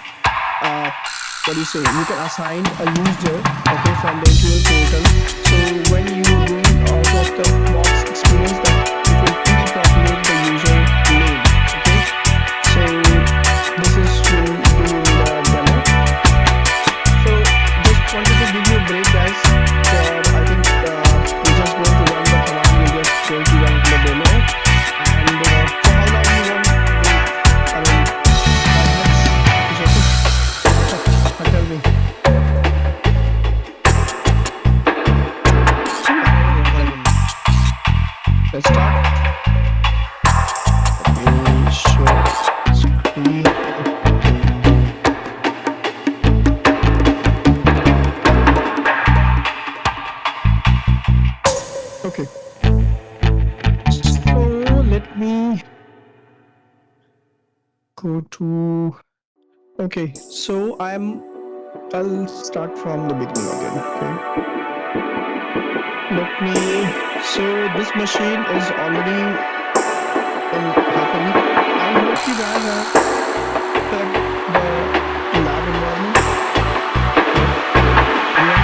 what do you say? You can assign a user, okay, from the Intune portal. So when you doing out of the box experience, that it will pre-populate the user name. Okay, so this is will do in the demo. So just wanted to give you a break, guys. I think we're just going to run the command. We're just going to run the demo. And so how long you want? I mean, 5 minutes is okay. Tell me. Let's start. Let me show screen. Okay. So let me go to. Okay. So I'll start from the beginning again. Okay. Let me. So this machine is already happening. I hope you guys have checked the lab environment. Yeah.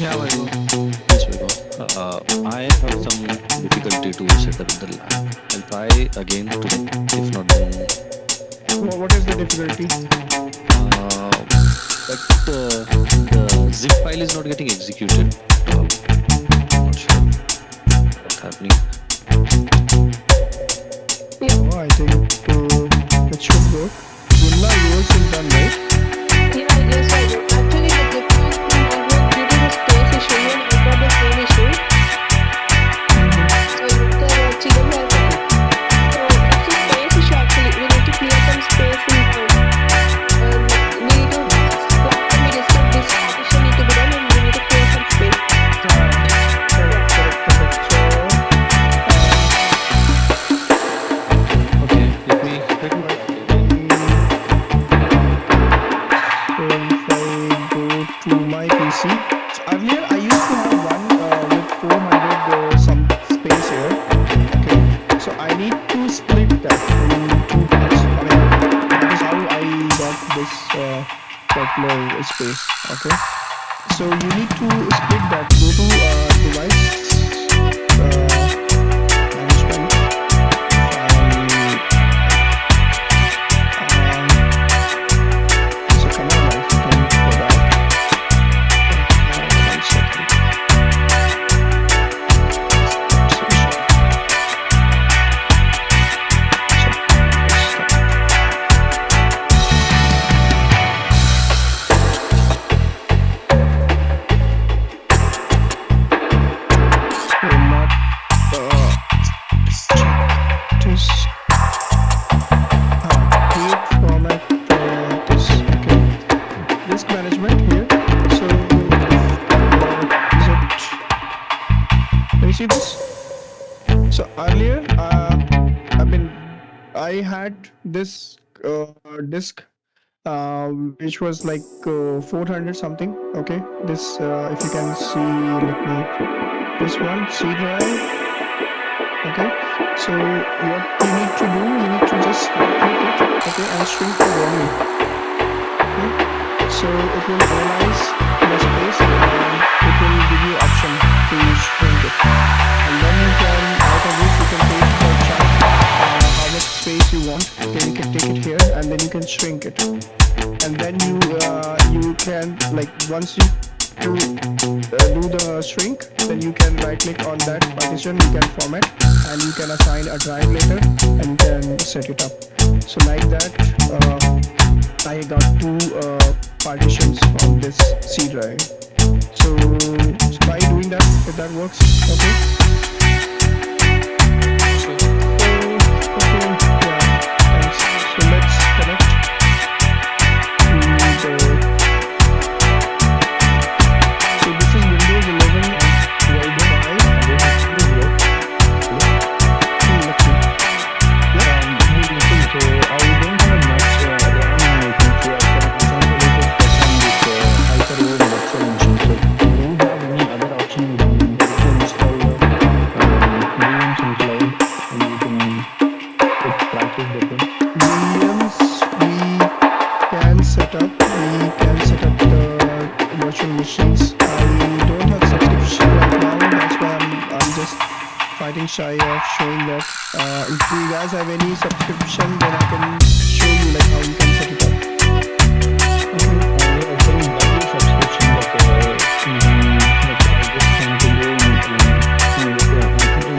Yeah, I will. Yes, we go. I have some difficulty to set up the lab. I'll try again today. If not, then What is the difficulty? like the zip file is not getting executed. I'm not sure what's happening. Oh, I think it should work. Vimla, yours is done, right? Yeah, yes, I do. Actually, the difference due to the space issue, and I got the same issue. So, the children are so that's a space issue actually. We need to clear some space in we need to platform it is this partition need to be done, and we need to clear some space. Correct. Okay, let me So if I go to my PC, so earlier I used to have one with 400 some space here. Okay, so I need to split that in 2 parts. I mean, that is how I got this particular space. Okay, so you need to split that. Go to device management. So come on, guys, you can go back. One second. Create format this. Okay, disk management here. So is it? Can you see this? So earlier, I had this disk which was like 400 something. Okay, this if you can see, let me this one C drive. Okay, so what you need to do, you need to just click it, okay, and shrink the volume. Okay, so it will analyze the space and it will give you option to shrink it, and then you can, out of this you can take the chart, how much space you want. Okay, you can take it here and then you can shrink it, and then you can, like, once you do the shrink, then you can right click on that partition, you can format, and you can assign a drive later and you can set it up. So like that, I got 2 partitions from this C drive. So try doing that if that works. Okay. Okay, yeah, thanks. So let's connect to the. So this is Windows 11 and Wi-Fi. showing that. If you guys have any subscription, then I can show you like how you can set it up. Okay. I think that is subscription, but I just want to go in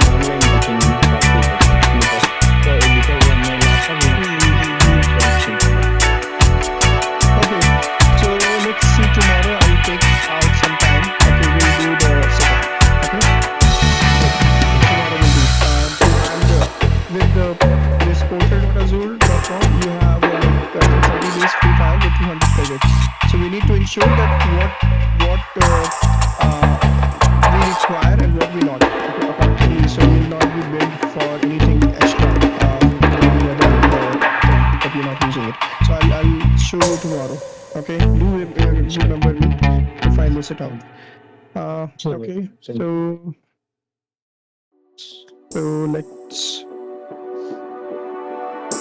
online booking practice because on my laptop we have subscription. Okay, so let's see tomorrow. I'll take out some time. Okay, we'll do the setup. Okay, tomorrow we'll do. And with this portal.azure.com, you have 30 days free trial with 200 credits. So we need to ensure that what we require and what we not. Okay, apparently, so we will not be billed for anything extra. Any other thing that we're not using it. So I'll show you tomorrow. Okay, do remember me if I miss it out. Sure. Okay, Sure. so let's.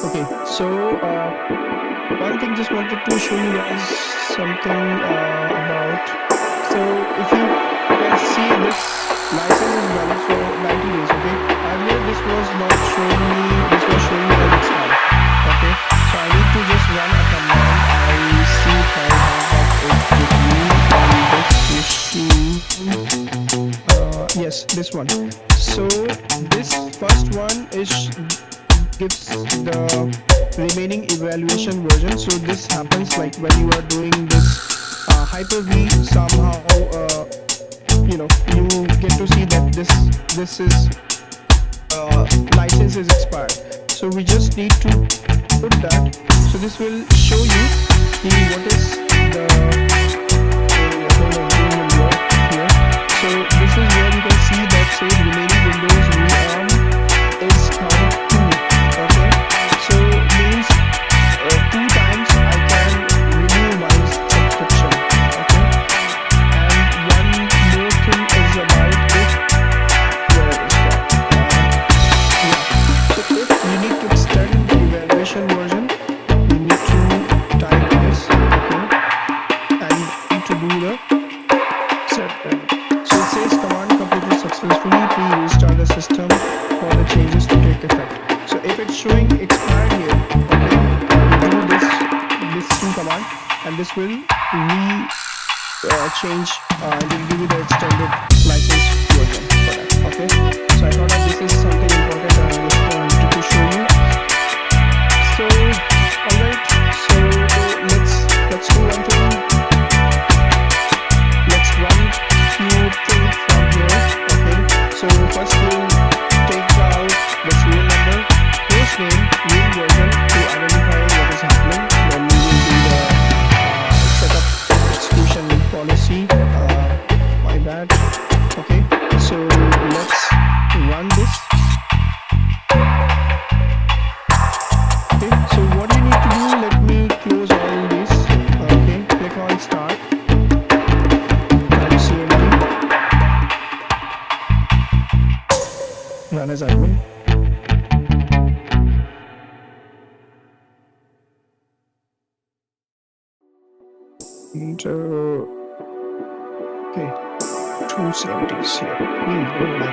Okay, so one thing just wanted to show you guys something about. So if you can see, this license is valid for 90 days. Okay, earlier this was not showing me. This was showing me that it's valid. Okay, so I need to just run a command. I see if I have it with me on this machine. Yes, this one. So this first one gives the remaining evaluation version. So this happens like when you are doing this Hyper-V, somehow you get to see that this is license is expired. So we just need to put that. So this will show you what is the here. So this is where you can see that says remaining Windows VM is count 2. Okay, so means 2 times I can renew my subscription. Okay, and one more thing is about this. Where is that? Yeah. So if you need to extend the evaluation version, you need to type this. Okay, and you need to do the set. So it says command completed successfully. Please restart the system for the changes to take effect. So if it's showing expired here, okay, you do this command, and this will change and it will give you the extended license version for that. Okay, so I thought that this is something important and I just wanted to show you. So alright, so let's do one thing. Let's run few things from here. Okay, so first we'll take out the serial number, host name, real version to identify what is happening. Then we will do the setup execution policy. My bad. Okay, so let's run this. Okay, so what you need to do, let me close all this. Okay, click on start. Run as admin. And okay, 270s here. Oh my god.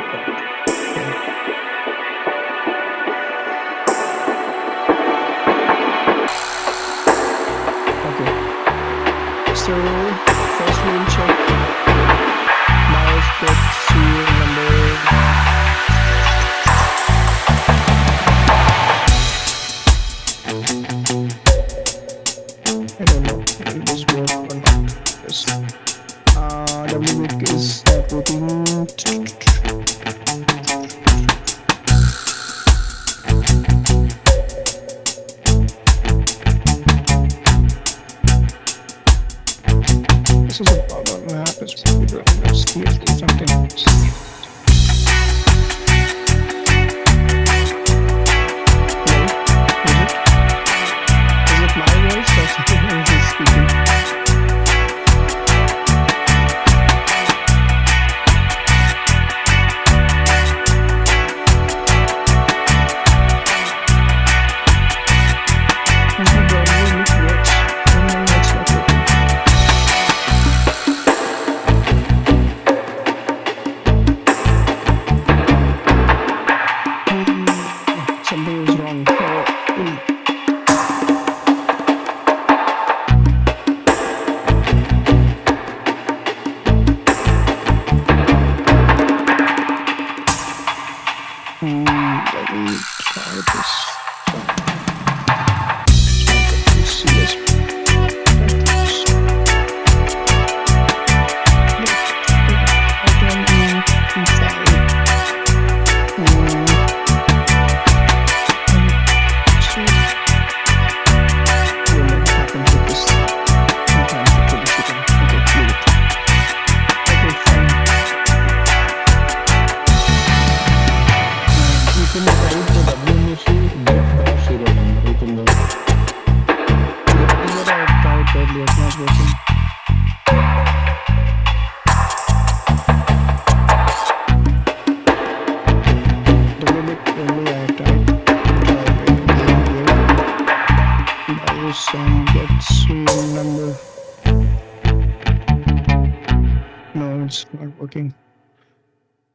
Okay. So first we'll check mouse put serial number. I don't know. Will this work or not? Yes. WWIC is not working. let me try this. Working.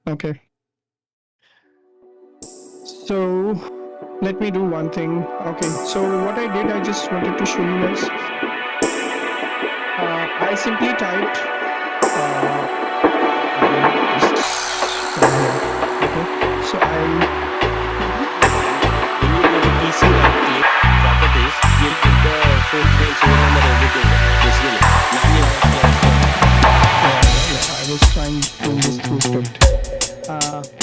Okay. So let me do one thing. Okay. So what I did, I just wanted to show you guys. I simply typed. Okay. So I. When you go to PC and click properties, you'll put the phone page, phone number, everything. Basically, I was trying to do this through script.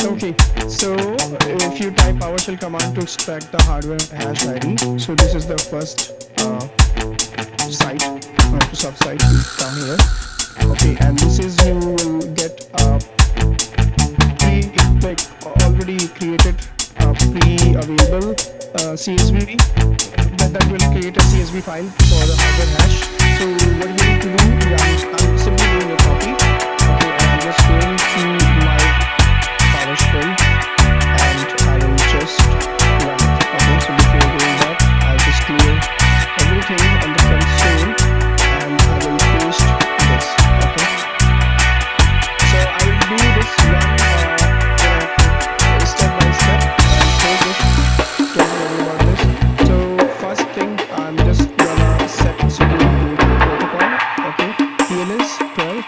Okay, so if you type PowerShell command to extract the hardware hash ID, so this is the first site, Microsoft site down here. Okay, and this is you will get like already created pre-available CSV that will create a CSV file for the hardware hash. So what you need to do, I'm simply doing a copy. Okay, and I'm just going to my PowerShell and I will just run it. Okay, so before doing that, I'll just clear everything on the console and I will paste this. Okay, so I will do this one step by step and show this, tell you about this. So first thing, I'm just gonna set the security protocol. Okay, TLS 12.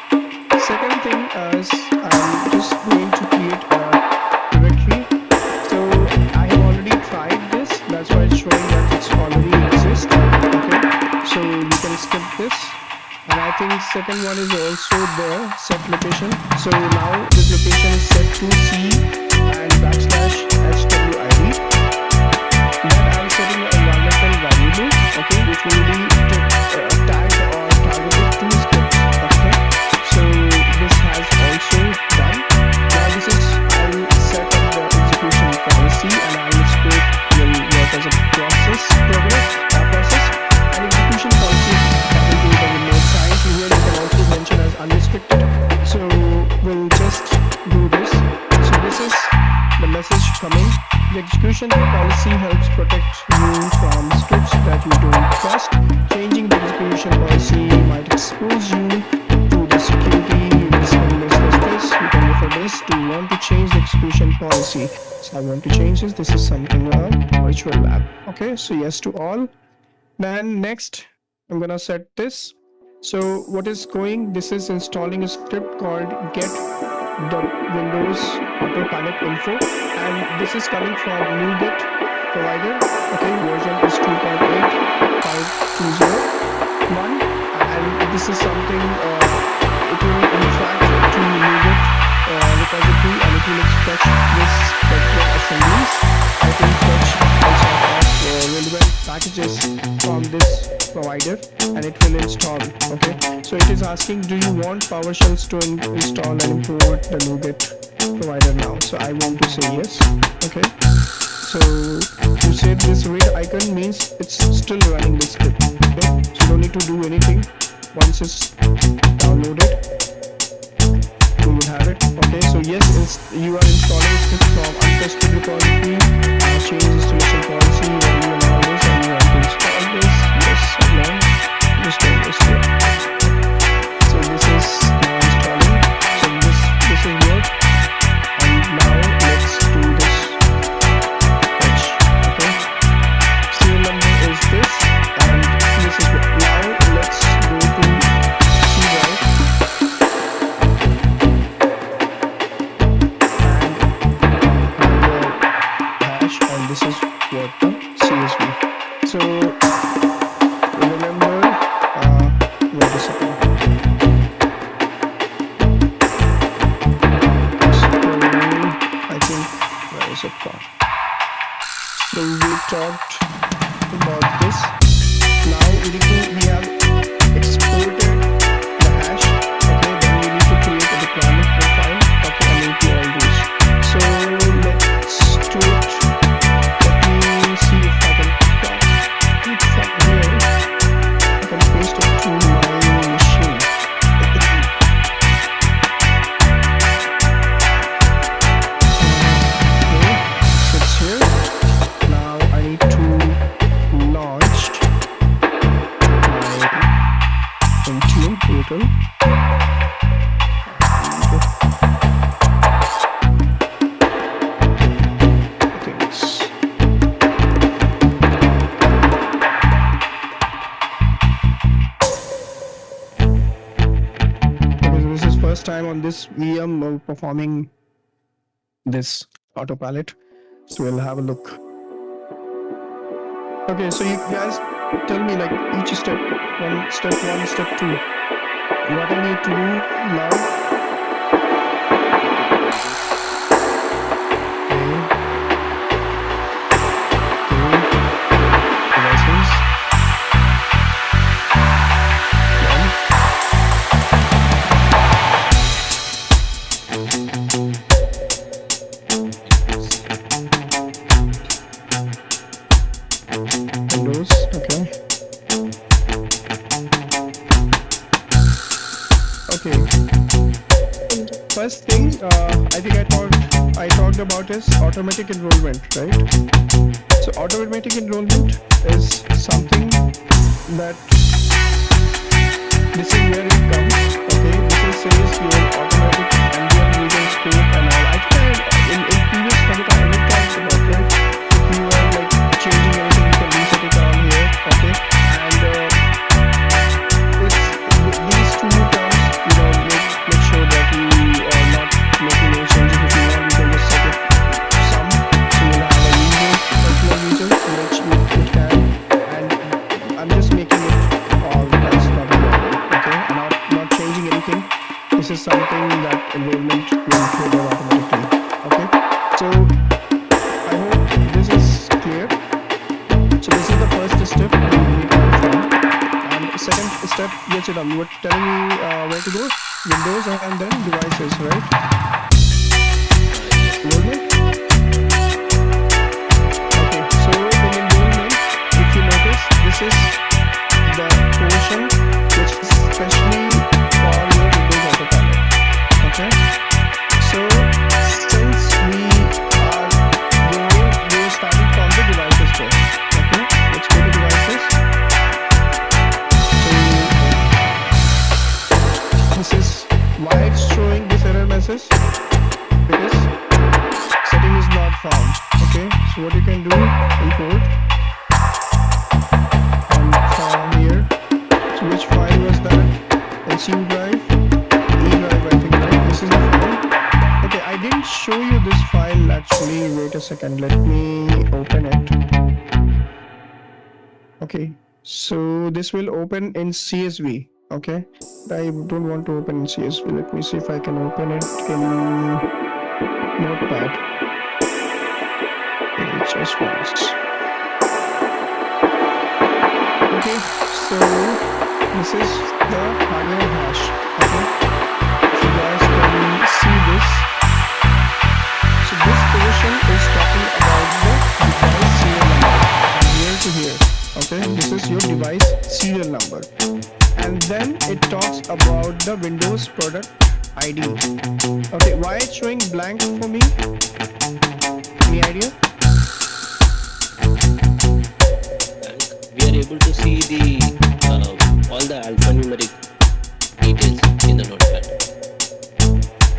Second thing is I'm just going to create a directory. So I have already tried this, that's why it's showing that it's already exists. Okay, so you can skip this. And I think second one is also there, set location. So now this location is set to C and /HWID. Then I'm setting an environmental variable, okay, which will be tagged or targeted to scripts. Okay, so this has also done. Now this is I'll set up the execution policy and I'll scope will work as a process, and execution policy that will be the remote side. Here you can also mention as unrestricted. So we'll just do this. So this is the message coming. The execution policy helps protect you from scripts that you don't trust. Changing the execution policy might expose you to the security risk and this. You can refer this. Do you want to change the execution policy? So I want to change this. This is something virtual lab. Okay, so yes to all. Then next, I'm gonna set this. So what is going? This is installing a script called get the Windows Autopilot info, and this is coming from NuGet provider. Okay, version is 2.8.520.1, and this is something it will interact to NuGet repository and it will extract this particular assemblies. I think fetch also of relevant packages from this provider and it will install. Okay, so it is asking, do you want PowerShells to install and import the NuGet provider now? So I want to say yes. Okay, so you said this read icon means it's still running the script. Okay, so you don't need to do anything. Once it's downloaded, we will have it. Okay, so yes, you are installing script from untested repository, change installation policy, value and all this, and you want to install this. Yes, no, just do this here. So this is now installing. So this is work, and now let's do this fetch. Okay, serial number is this, and this is what. Now let's go to C drive. hash, and this is what the CSV. So remember, wait a second. So I think where is it gone? So we talked about this. Now we have exported the hash. Okay, then we need to create a deployment profile. Okay, and into all these. So let's do it. Let me see if I can copy it from here. I can paste it to my machine. Okay, so it's here. Now I need to launch my Intune portal. Things. Because this is first time on this VM performing this autopilot, so we'll have a look. Okay, so you guys tell me like each step, step one, step two. What I need to do now. Devices. Windows, okay. Okay. First thing, I think I talked about is automatic enrollment, right? So automatic enrollment is something that this is where it comes. Okay, this is says your automatic ambient user scope and all. I think in previous topic I already talked about, right? If you are like changing anything, you can reset it on here. Okay, and these two terms, make sure that you are not making any changes. If you want, you can just set it some, so you'll have a user, particular user, which you can, and I'm just making it all as public. Okay, and not changing anything. This is something that enrollment will trigger automatically. Okay, so I hope this is clear. So this is the first step we need to perform, and second step, yes, you were telling me where to go. Windows and then devices, right? Enrollment. Okay, so in enrollment, if you notice, this is the portion which is especially for your Windows Autopilot. Okay, so since we're starting from the devices first. Okay, let's go to devices. So this is why it's showing this error message, because setting is not found. Okay, so what you can do, import and from here. So which file was that? NCU drive, E drive, I think, right? This is the file. Okay, I didn't show you this file actually. Wait a second, let me open it. Okay, so this will open in CSV. Okay, I don't want to open in CSV. Let me see if I can open it in Notepad. Just once. Okay, so this is the hardware hash. Okay, so you guys can see this. So this position is talking about the device serial number from here to here. Okay, this is your device serial number. And then it talks about the Windows product ID. Okay, why it's showing blank for me? Any idea? We are able to see the all the alphanumeric details in the notepad.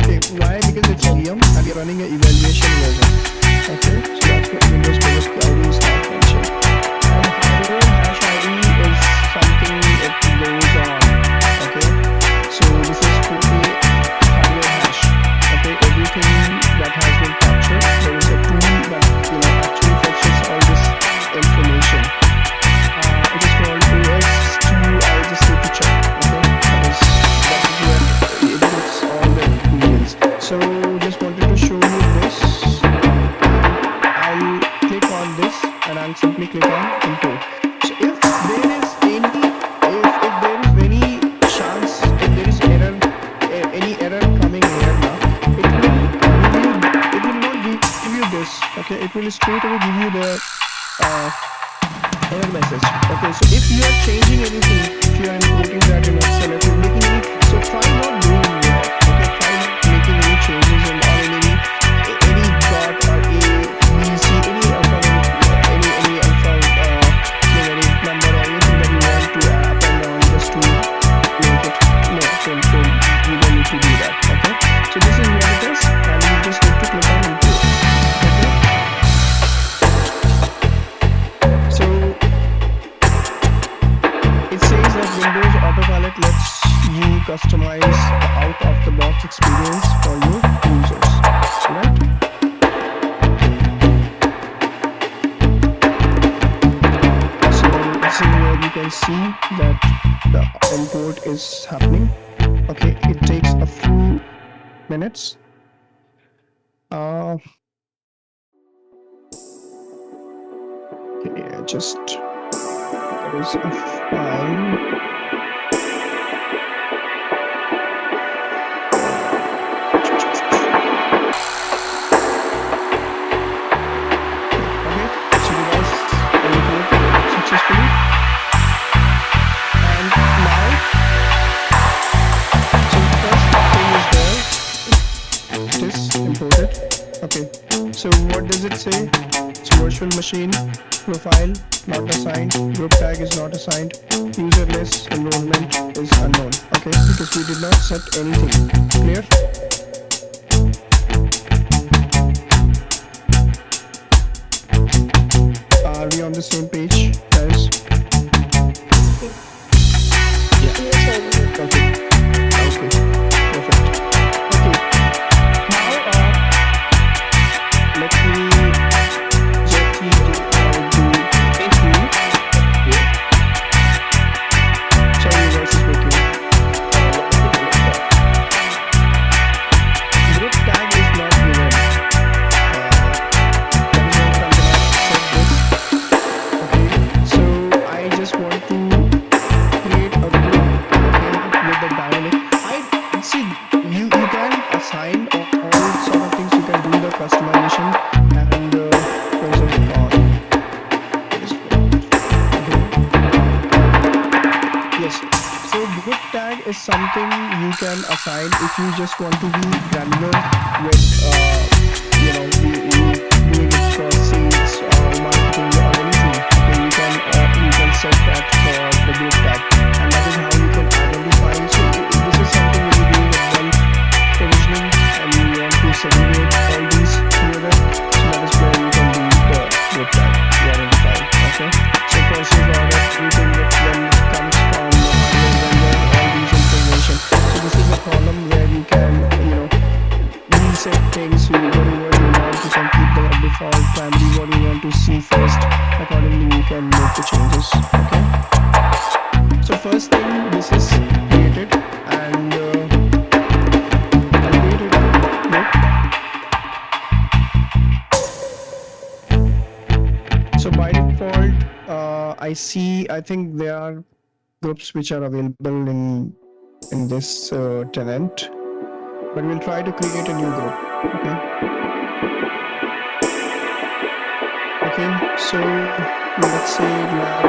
Okay, why? Because it's VM and you're running an evaluation version. Okay, so that's what Windows product ID is not mentioned. And hardware hash ID is something that goes on. Okay, so this is for the hardware hash. Okay, everything that has been captured, there is a tool that actually and simply click on import. So if there is any chance, if there is any error coming here now, it will not give you this. Okay, it will straight away give you the error message. Okay, so if you are changing anything, if you are importing that in Excel, if you're making any, so try not doing that. Okay, try not making any changes in or in any dot or a b c any alpha numeric number or anything that you want to append on just to make it. No, so you don't need to do that. Okay, so this is what it is, and you just need to click on import. Okay, so it says that Windows Autopilot lets you customize the out-of-the-box experience for your users, right? So this is where you can see that the import is happening. Okay, it takes a few minutes. Okay, just there is a file. Successfully, and now so first thing is there, it is imported. Okay, so what does it say? It's virtual machine, profile not assigned, group tag is not assigned, user list enrollment is unknown. Okay, because we did not set anything. Clear? Are we on the same page, guys? Yes, sir. Okay. Okay. Perfect. Okay. Now, let me get you to Intune. Sorry, your voice is breaking. Group tag is not given. So I just want to create a group, okay, with the dynamic. I see you can assign all sort of things. You can do the customization and there's a yes. So group tag is something you can assign if you just want to be granular with you doing it for sales or marketing or anything. Okay, you can set that for the group tag, and that is how you can identify. So this is something when you're doing a bulk provisioning and you want to segregate all these together. So that is where you can do the group tag to identify. Okay, so purchase order, everything that when comes from the hardware vendor, all these information. So this is a column where you can reset things. Whatever you want, you can keep them at default. Primary, what you want to see first. Accordingly, you can make the changes. Okay. So first thing, this is created and I created a group. So by default, I think there are groups which are available in this tenant, but we'll try to create a new group. Okay. Okay, so let's say lab,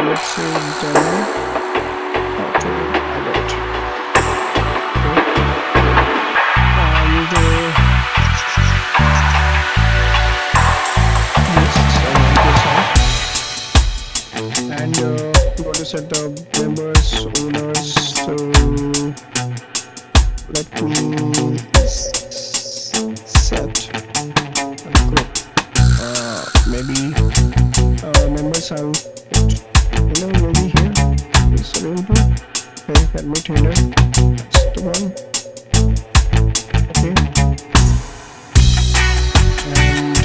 let's say demo Autopilot. Okay. And yes, I want this out. And we want to set the members, owners. So let me set a group. Maybe members I'll put, maybe here is available. Okay, admit header, that's the one. Okay, and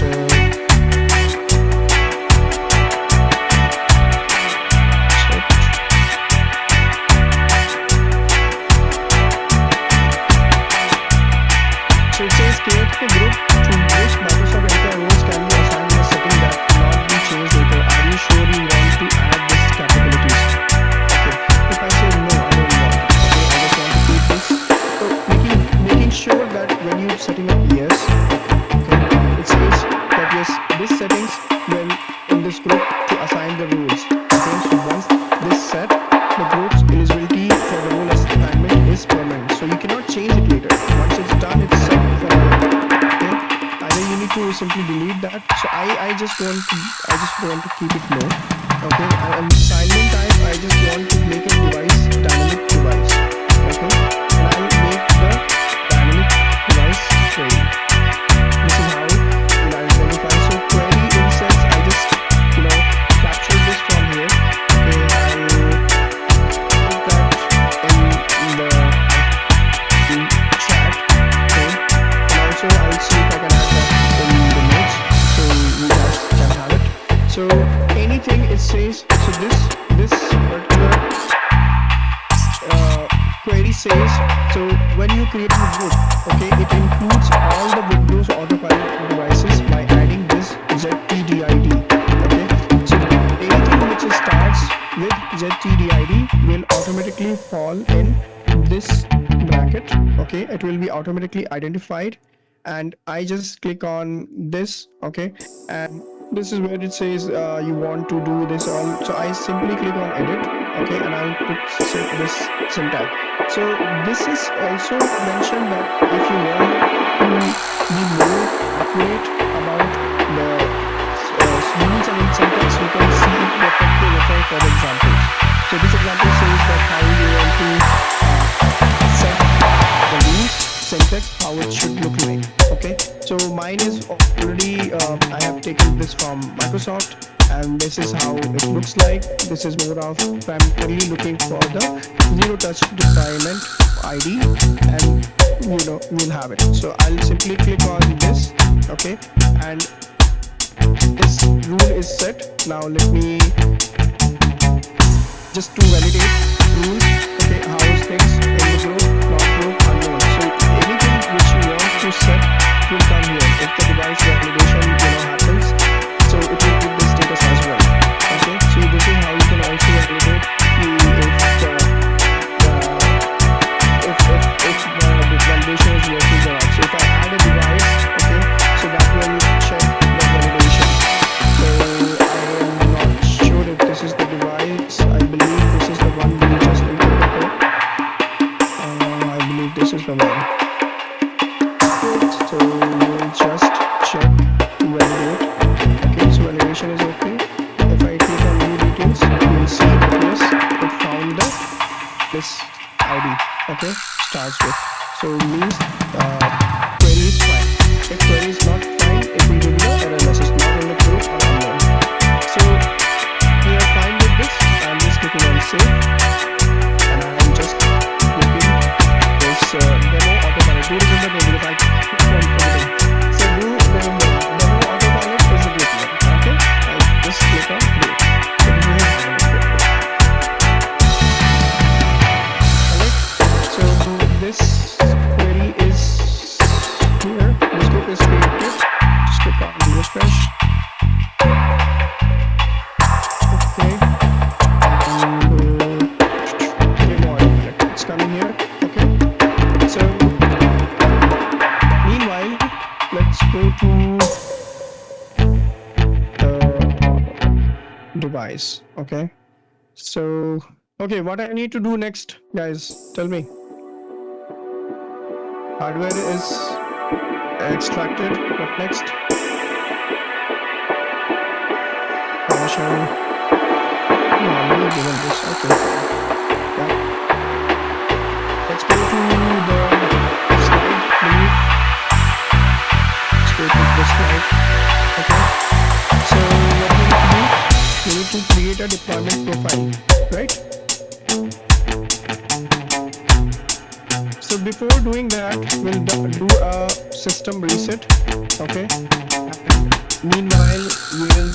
set. So it says create a group to which Microsoft Entra roles can be assigned in a setting that not I just want to keep it low. Okay, and assignment type I just want to make it device dynamic device. Okay, and I'll make the dynamic device query. This is how I'll identify. So query instance, I just capture this from here. Okay, I'll put that in the chat. Okay, and also I'll see if I can add that in the notes so you guys can have it. So anything it says, so this particular query says, so when you create a group, okay, it includes all the Windows Autopilot devices by adding this ZTDID. Okay, so anything which starts with ZTDID will automatically fall in this bracket. Okay, it will be automatically identified, and I just click on this. Okay, and this is where it says you want to do this all. So I simply click on edit. Okay, and I'll put this syntax. So this is also mentioned that if you want to be more accurate about the rules and syntax, you can see refer for the examples. So this example says that how you want to set the rules, syntax, how it should look like. Okay, so mine is already I have taken this from Microsoft, and this is how it looks like. This is more of primarily looking for the zero touch deployment ID, and we'll have it. So I'll simply click on this. Okay, and this rule is set. Now let me just to validate rules. Okay, how's things in the group, not group, unknown. So anything which you want to set will come here. If the device validation happens, so it will give the status as well. Okay, so this is how you can also validate if the validation is working or not. So if I add a device, okay, so that will check the validation. So I am not sure if this is the device. I believe this is the one we just implemented. I believe this is the one. So we'll just check validate. Okay, so validation is okay. If I click on new details, you will see yes, it found this ID. Okay, starts with. So means query is fine. If query is not fine, it will give you the error message, not in the group or unknown. So we are fine with this. I'm just clicking on save, and I'm just clicking this demo autopilot. Do remember the name, because I click on everything. So do remember, demo autopilot is a great one. Okay, I just click on create. So we have alright. So this query is here. This group is created. Just click on refresh. Okay. And it's coming here. Okay. So meanwhile, let's go to the device. Okay. So okay, what I need to do next, guys? Tell me. Hardware is extracted. What next? PowerShell. No, I'm already given this. Okay. Yeah. Let's go to the slide. Let's go to the slide. Okay. So what we need to create a deployment profile, right? So before doing that, we'll do a system reset. Okay. And meanwhile, we will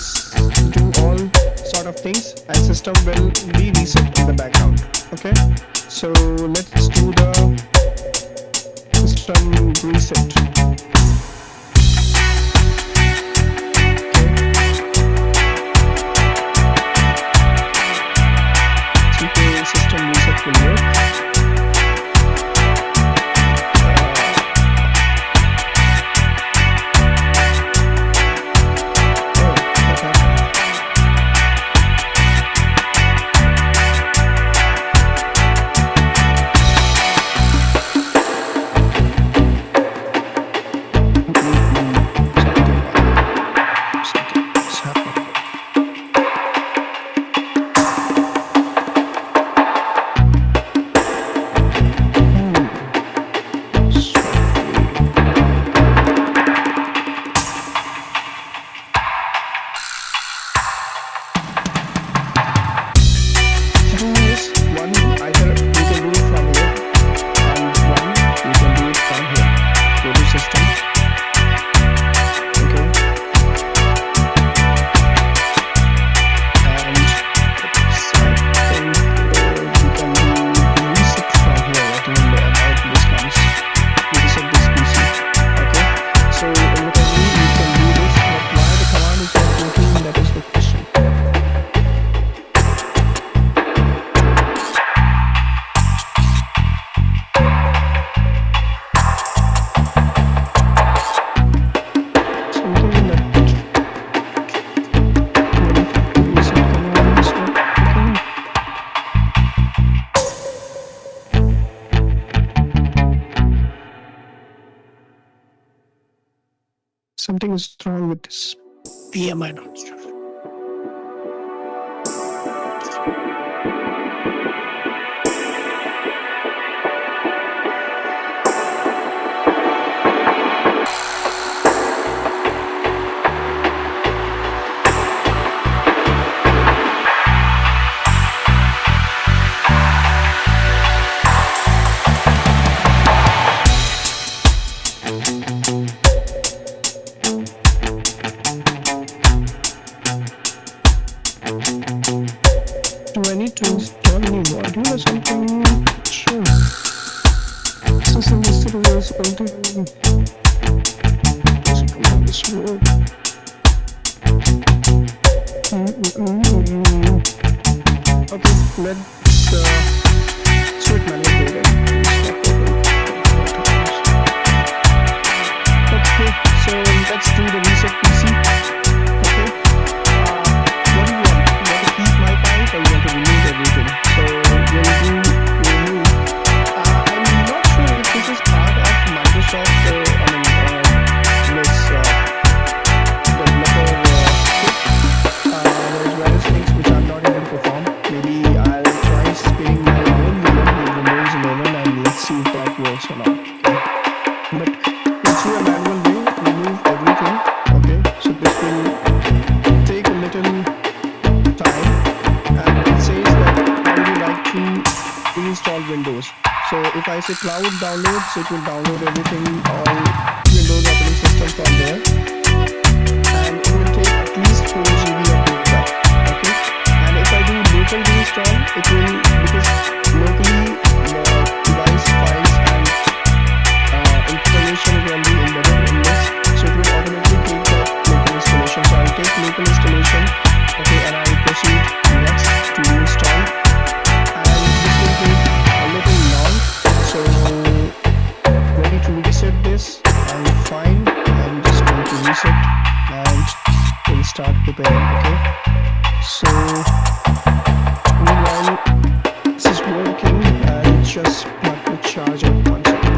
do all sort of things, and system will be reset in the background. Okay. So let's do the system reset. Okay. System reset will work. something is wrong with this PMI not stuff. Do I need to install any module or something? Sure. System listed over something. This work. Okay, let's switch manager data. Okay, so let's do the reset PC. Okay. What do you want? You want to keep my files or you want to remove everything? So we'll do remove. I'm not sure if this is part of Microsoft. This developer kit. There's various things which I'm not able to perform. Maybe I'll try spinning my own Windows 11 and let's see if that works or not. Okay. But it's through a manual way, remove everything. Okay, so this will take a little time, and it says that how would you like to install Windows. So if I say cloud downloads, it will download everything, all Windows operating system from there, and it will take at least 4 GB of data. Okay, and if I do local reinstall, it will, because locally the device files and information will be embedded in this, so it will automatically take the local installation. So I'll take local installation, okay, and I'll proceed next to install, and this will take a little long. So ready to reset this, I'm fine. I'm just going to reset and we'll start preparing. Okay, so meanwhile this is working, I'll just plug the charger 1 second.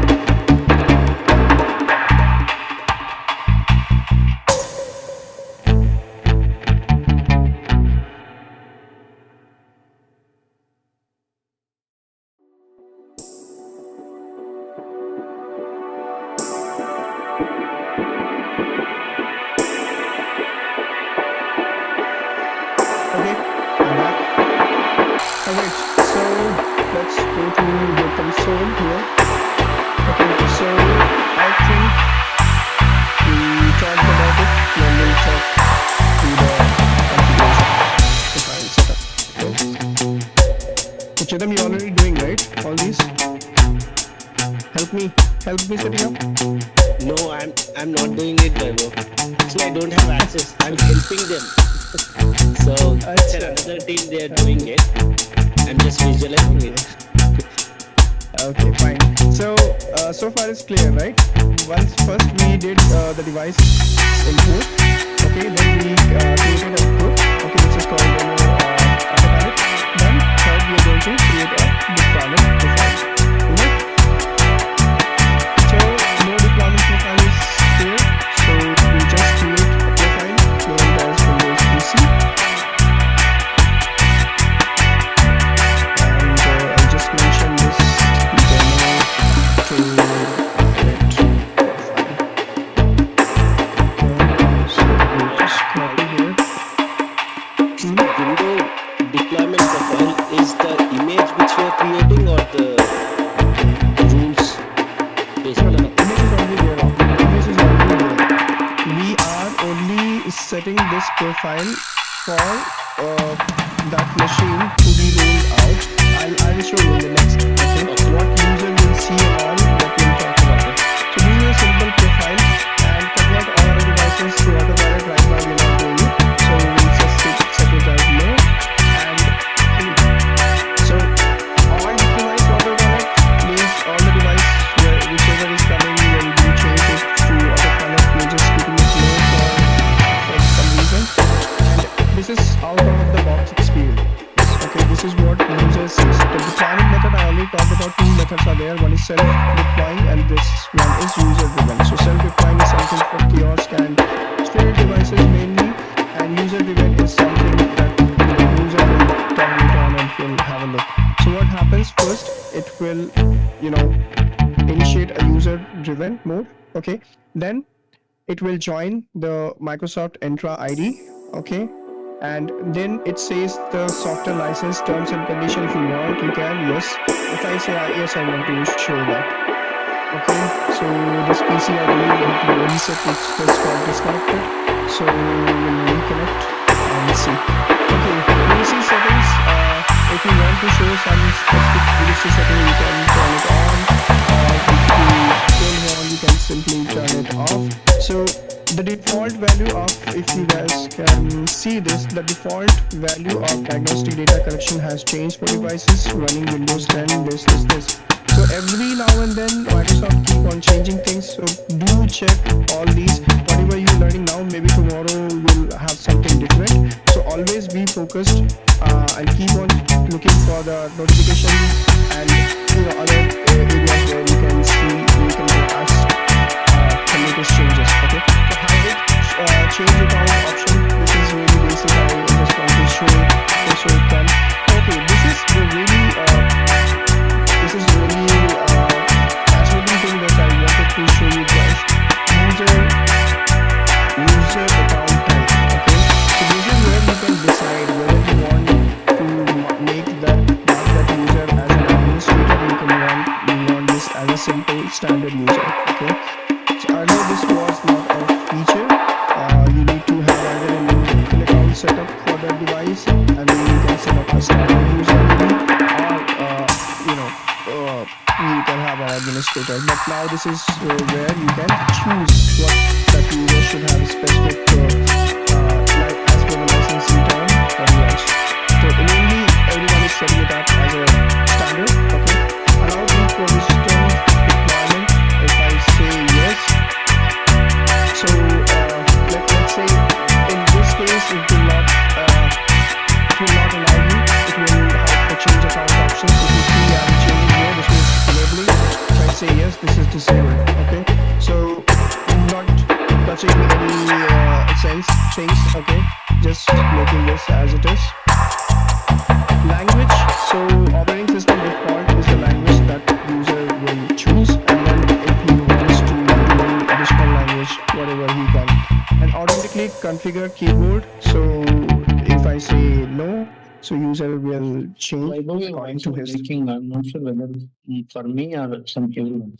Okay, I'm back. Alright, so let's go to the console here. Okay, so I think we talked about it, then we'll talk to the configuration, the file setup. Okay. So Chidam, you're already doing, right? All these? Help me setting up? No, I'm not doing it, Vaibhav. Actually, I don't have access. I'm helping them. So it's another team, they are doing it. I'm just visualizing it. Okay, fine. So so far it's clear, right? First we did the device import. Okay, then we created a group. Okay, which is called Autopilot. Then third we are going to create a deployment profile. Okay? So no deployment profile is here. So we just create a profile named as Windows PC. And I'll just mention this demo to get profile. So we'll just copy here. Window deployment profile is the image which we are creating or the rules basically? Image is already there. Image is already there. We are only setting this profile for that machine to be rolled out. I'll show you in the next. Okay. What user will see and all that we'll talk about it. So this is a simple profile and convert all our devices to Autopilot. Right now we're not doing it. So we'll just set it as low and so all device Autopilot means all the device whichever is coming when we change it to Autopilot, we're just keeping it low for some reason. And this is out of the box experience. Okay, this is what users use. The deployment method I already talked about. default two methods are there. One is self-deploying and this one is user-driven. So self-deploying is something for kiosk and storage devices mainly, and user-driven is something that the user will turn it on and will have a look. So what happens first? It will, initiate a user-driven mode. Okay, then it will join the Microsoft Entra ID. Okay, and then it says the software license terms and conditions. If you want, you can. Yes, if I say yes, I want to show that. Okay, so this PC, I believe we have to reset, it's just got disconnected, so we'll reconnect and see. Okay, PC settings, if you want to show some specific PC setting, you can turn it on, if you don't want, you can simply turn it off. So the default value of, if you guys can see this, the default value of diagnostic data collection has changed for devices running Windows 10, this. So every now and then Microsoft keep on changing things, so do check all these. Whatever you're learning now, maybe tomorrow will have something different. So always be focused and keep on looking for the notification and other areas where you can see, you can ask the latest changes. Okay, so hide change account option. This is really basic. I just want to show it can. Okay, this is the really fascinating thing that I wanted to show you guys. User account type. Okay, so this is where you can decide whether you want to make that user as an administrator. You want this as a simple standard user. Okay, so earlier this was not a feature. You need to have either a new account setup for the device, and then you can set up a standard user or you can have an administrator. But now this is where you can choose what that user should have a specific like as per the licensing term or device. So mainly everyone is setting it up as a standard. Okay, allow me for this term deployment. If I say yes, so let's say in this case it will not allow you. It will have the change account options. If you see I'm changing here, this is enabling. If I say yes, this is disabled. Okay, so not touching any sense things. Okay, just making this as it is. Language. So operating system default is the language that user will choose, and then if he wants to do additional language, whatever he can, and automatically configure keyboard. So if I say no, so user will change according to his. I'm not sure whether for me or some everyone.